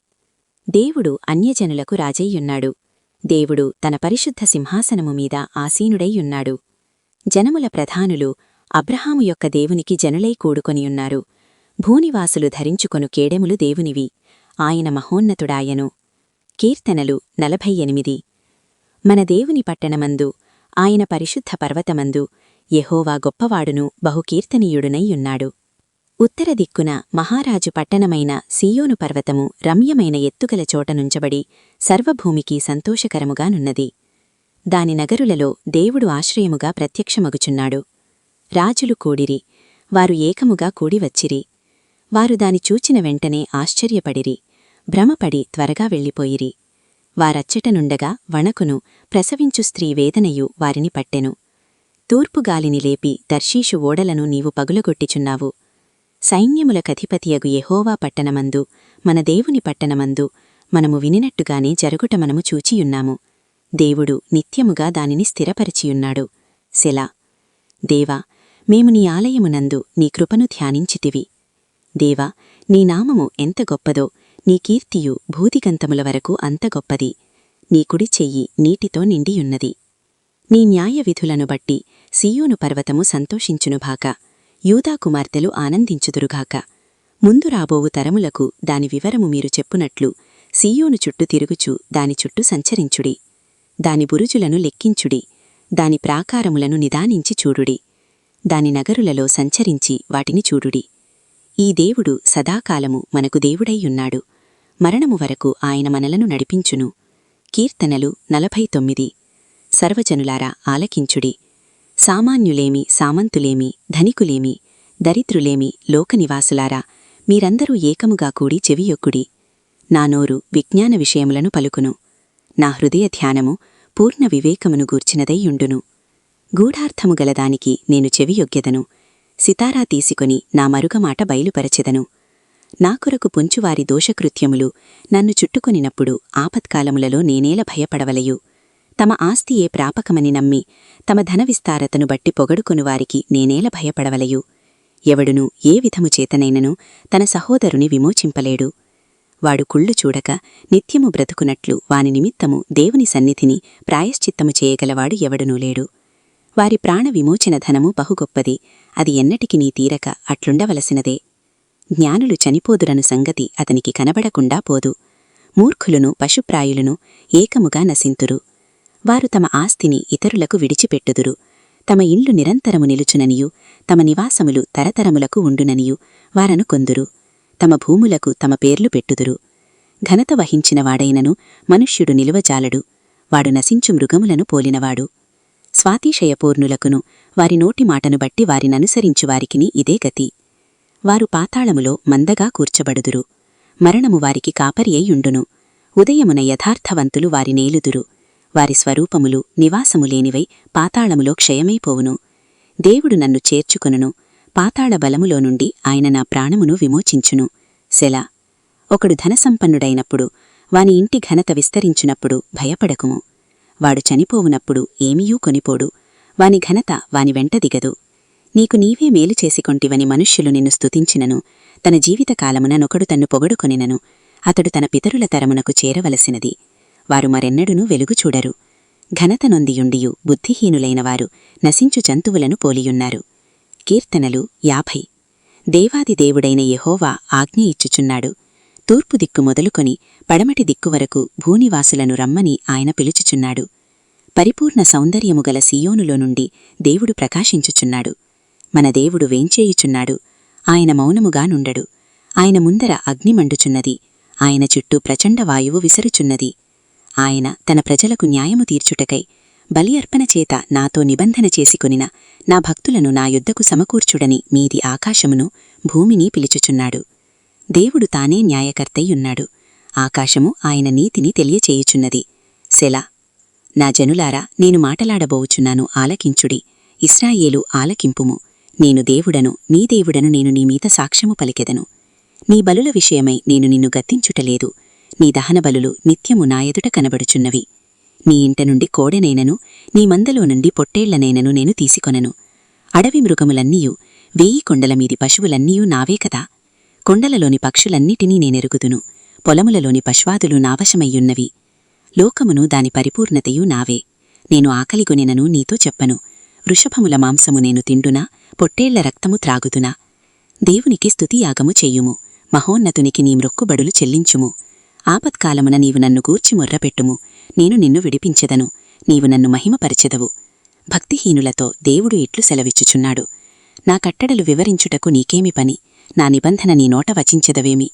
దేవుడు అన్యజనులకు రాజయ్యున్నాడు. దేవుడు తన పరిశుద్ధ సింహాసనము మీద ఆసీనుడైయున్నాడు. జనముల ప్రధానులు అబ్రహాము యొక్క దేవునికి జనులై కూడుకొనియున్నారు. భూనివాసులు ధరించుకొను కేడెములు దేవునివి, ఆయన మహోన్నతుడాయను. కీర్తనలు 48. మన దేవుని పట్టణమందు, ఆయన పరిశుద్ధ పర్వతమందు యెహోవా గొప్పవాడును బహుకీర్తనీయుడునైయున్నాడు. ఉత్తర దిక్కున మహారాజు పట్టణమైన సీయోను పర్వతము రమ్యమైన ఎత్తుగల చోటనుంచబడి సర్వభూమికి సంతోషకరముగానున్నది. దాని నగరులలో దేవుడు ఆశ్రయముగా ప్రత్యక్షమగుచున్నాడు. రాజులు కూడిరి, వారు ఏకముగా కూడివచ్చిరి. వారు దాని చూచిన వెంటనే ఆశ్చర్యపడిరి, భ్రమపడి త్వరగా వెళ్ళిపోయిరి. వారచ్చటనుండగా వణకును, ప్రసవించు స్త్రీ వేదనయు వారిని పట్టెను. తూర్పుగాలిని లేపి దర్శీషు ఓడలను నీవు పగులగొట్టిచున్నావు. సైన్యముల కధిపతియగు యెహోవా పట్టణమందు, మన దేవుని పట్టణమందు మనము వినినట్టుగానే జరుగుట మనము చూచియున్నాము. దేవుడు నిత్యముగా దానిని స్థిరపరిచియున్నాడు. సెలా. దేవా, మేము నీ ఆలయమునందు నీ కృపను ధ్యానించితివి. దేవా, నీ నామము ఎంత గొప్పదో, నీ కీర్తియు భూదిగంతముల వరకు అంత గొప్పది. నీ కుడి చెయ్యి నీటితో నిండియున్నది. నీ న్యాయవిధులను బట్టి సీయోను పర్వతము సంతోషించునుభాక, యూదా కుమార్తెలు ఆనందించుదురుగాక. ముందు రాబోవు తరములకు దాని వివరము మీరు చెప్పునట్లు సీయోను చుట్టూ తిరుగుచు దాని చుట్టూ సంచరించుడి. దాని బురుజులను లెక్కించుడి, దాని ప్రాకారములను నిదానించి చూడుడి. దాని నగరులలో సంచరించి వాటిని చూడుడి. ఈ దేవుడు సదాకాలము మనకు దేవుడైయున్నాడు. మరణము వరకు ఆయన మనలను నడిపించును. కీర్తనలు 49. సర్వజనులారా ఆలకించుడి. సామాన్యులేమి, సామంతులేమి, ధనికులేమి, దరిద్రులేమి, లోకనివాసులారా మీరందరూ ఏకముగా కూడి చెవియొక్కుడి. నా నోరు విజ్ఞాన విషయములను పలుకును. నా హృదయ ధ్యానము పూర్ణ వివేకమును గూర్చినదైయుండును. గూఢార్థము గలదానికి నేను చెవియొగ్గెదను. సితారా తీసుకొని నా మరుగమాట బయలుపరచెదను. నా కొరకు పొంచువారి దోషకృత్యములు నన్ను చుట్టుకొనినప్పుడు ఆపత్కాలములలో నేనేల భయపడవలయు. తమ ఆస్తియే ప్రాపకమని నమ్మి తమ ధనవిస్తారతను బట్టి పొగడుకొనువారికి నేనేల భయపడవలయు. ఎవడునూ ఏ విధము చేతనైనను తన సహోదరుని విమోచింపలేడు. వాడు కుళ్ళు చూడక నిత్యము బ్రతుకునట్లు వాని నిమిత్తము దేవుని సన్నిధిని ప్రాయశ్చిత్తము చేయగలవాడు ఎవడునూ లేడు. వారి ప్రాణ విమోచన ధనము బహుగొప్పది, అది ఎన్నటికి నీ తీరక అట్లుండవలసినదే. జ్ఞానులు చనిపోదురను సంగతి అతనికి కనబడకుండా పోదు. మూర్ఖులును పశుప్రాయులును ఏకముగా నశింతురు. వారు తమ ఆస్తిని ఇతరులకు విడిచిపెట్టుదురు. తమ ఇండ్లు నిరంతరము నిలుచుననియు తమ నివాసములు తరతరములకు ఉండుననియు వారనుకొందురు. తమ భూములకు తమ పేర్లు పెట్టుదురు. ఘనత వహించినవాడైనను మనుష్యుడు నిలువజాలడు. వాడు నశించు మృగములను పోలినవాడు. స్వాతిశయపూర్ణులకును వారి నోటి మాటను బట్టి వారిననుసరించువారికిని ఇదే గతి. వారు పాతాళములో మందగా కూర్చబడుదురు. మరణము వారికి కాపరి అయ్యుండును. ఉదయమున యథార్థవంతులు వారి నేలుదురు. వారి స్వరూపములు నివాసములేనివై పాతాళములో క్షయమైపోవును. దేవుడు నన్ను చేర్చుకొనును. పాతాళ బలములో నుండి ఆయన నా ప్రాణమును విమోచించును. సెలా. ఒకడు ధనసంపన్నుడైనప్పుడు వాని ఇంటి ఘనత విస్తరించునప్పుడు భయపడకుము. వాడు చనిపోవునప్పుడు ఏమీయూ కొనిపోడు. వాని ఘనత వాని వెంట దిగదు. నీకు నీవే మేలు చేసికొంటివని మనుష్యులు నిన్ను స్తుతించినను, తన జీవితకాలమున నొకడు తన్ను పొగడుకొనినను, అతడు తన పితరుల తరమునకు చేరవలసినది. వారు మరెన్నడునూ వెలుగు చూడరు. ఘనత నొందియుండియు బుద్ధిహీనులైనవారు నశించు జంతువులను పోలియున్నారు. కీర్తనలు 50. దేవాది దేవుడైన యెహోవా ఆజ్ఞ ఇచ్చుచున్నాడు. తూర్పు దిక్కు మొదలుకొని పడమటి దిక్కు వరకు భూనివాసులను రమ్మని ఆయన పిలుచుచున్నాడు. పరిపూర్ణ సౌందర్యము గల సియోనులో నుండి దేవుడు ప్రకాశించుచున్నాడు. మన దేవుడు వేంచేయుచున్నాడు. ఆయన మౌనముగా నుండడు. ఆయన ముందర అగ్ని మండుచున్నది. ఆయన చుట్టూ ప్రచండ వాయువు విసరుచున్నది. ఆయన తన ప్రజలకు న్యాయము తీర్చుటకై బలి అర్పణ చేత నాతో నిబంధన చేసుకొనిన నా భక్తులను నా యుద్ధకు సమకూర్చుడని మీది ఆకాశమును భూమిని పిలుచుచున్నాడు. దేవుడు తానే న్యాయకర్తయ్యున్నాడు. ఆకాశము ఆయన నీతిని తెలియచేయుచున్నది. సెలా. నా జనులారా, నేను మాటలాడబోవుచున్నాను, ఆలకించుడి. ఇశ్రాయేలు, ఆలకింపుము. నేను దేవుడను, నీ దేవుడను. నేను నీ మీద సాక్ష్యము పలికెదను. నీ బలుల విషయమై నేను నిన్ను గద్దించుటలేదు. నీ దహన బలులు నిత్యము నా ఎదుట కనబడుచున్నవి. నీ ఇంట నుండి కోడెనైనను, నీ మందలో నుండి పొట్టేళ్లనైనను నేను తీసికొనను. అడవి మృగములన్నీయు, 1000 కొండల మీది పశువులన్నీయూ నావే కదా. కొండలలోని పక్షులన్నిటినీ నేనెరుగుదును. పొలములలోని పశ్వాదులు నావశమయ్యున్నవి. లోకమును దాని పరిపూర్ణతయు నావే. నేను ఆకలిగొనినను నీతో చెప్పను. వృషభముల మాంసము నేను తిండునా, పొట్టేళ్ల రక్తము త్రాగుదునా? దేవునికి స్తుతియాగము చెయ్యుము. మహోన్నతునికి నీ మ్రొక్కుబడులు చెల్లించుము. ఆపత్కాలమున నీవు నన్ను గూర్చి మొర్రపెట్టుము, నేను నిన్ను విడిపించెదను. నీవు నన్ను మహిమపరచెదవు. భక్తిహీనులతో దేవుడు ఇట్లు సెలవిచ్చుచున్నాడు. నా కట్టడలు వివరించుటకు నీకేమి పని? నా నిబంధన నీ నోట వచించెదవేమి?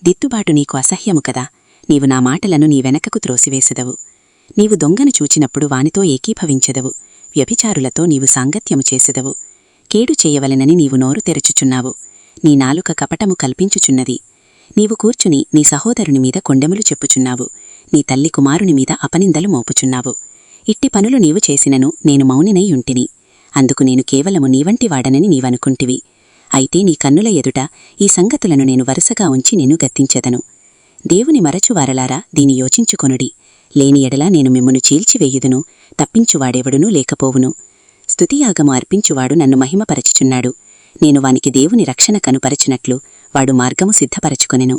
దిద్దుబాటు నీకు అసహ్యము కదా. నీవు నా మాటలను నీ వెనకకు త్రోసివేసెదవు. నీవు దొంగను చూచినప్పుడు వానితో ఏకీభవించెదవు. వ్యభిచారులతో నీవు సాంగత్యము చేసెదవు. కేడు చేయవలెనని నీవు నోరు తెరచుచున్నావు. నీ నాలుక కపటము కల్పించుచున్నది. నీవు కూర్చుని నీ సహోదరుని మీద కొండెములు చెప్పుచున్నావు. నీ తల్లి కుమారుని మీద అపనిందలు మోపుచున్నావు. ఇట్టి పనులు నీవు చేసినను నేను మౌనినై యుంటిని. అందుకు నేను కేవలము నీవంటి వాడనని నీవనుకుంటివి. అయితే నీ కన్నుల ఎదుట ఈ సంగతులను నేను వరుసగా ఉంచి నిన్ను గద్దించెదను. దేవుని మరచువారలారా, దీని యోచించుకొనుడి. లేని ఎడల నేను మిమ్మును చీల్చివేయుదును. తప్పించువాడెవడునూ లేకపోవును. స్తుతియాగము అర్పించువాడు నన్ను మహిమపరచుచున్నాడు. నేను వానికి దేవుని రక్షణ కనుపరచునట్లు వాడు మార్గము సిద్ధపరచుకొనెను.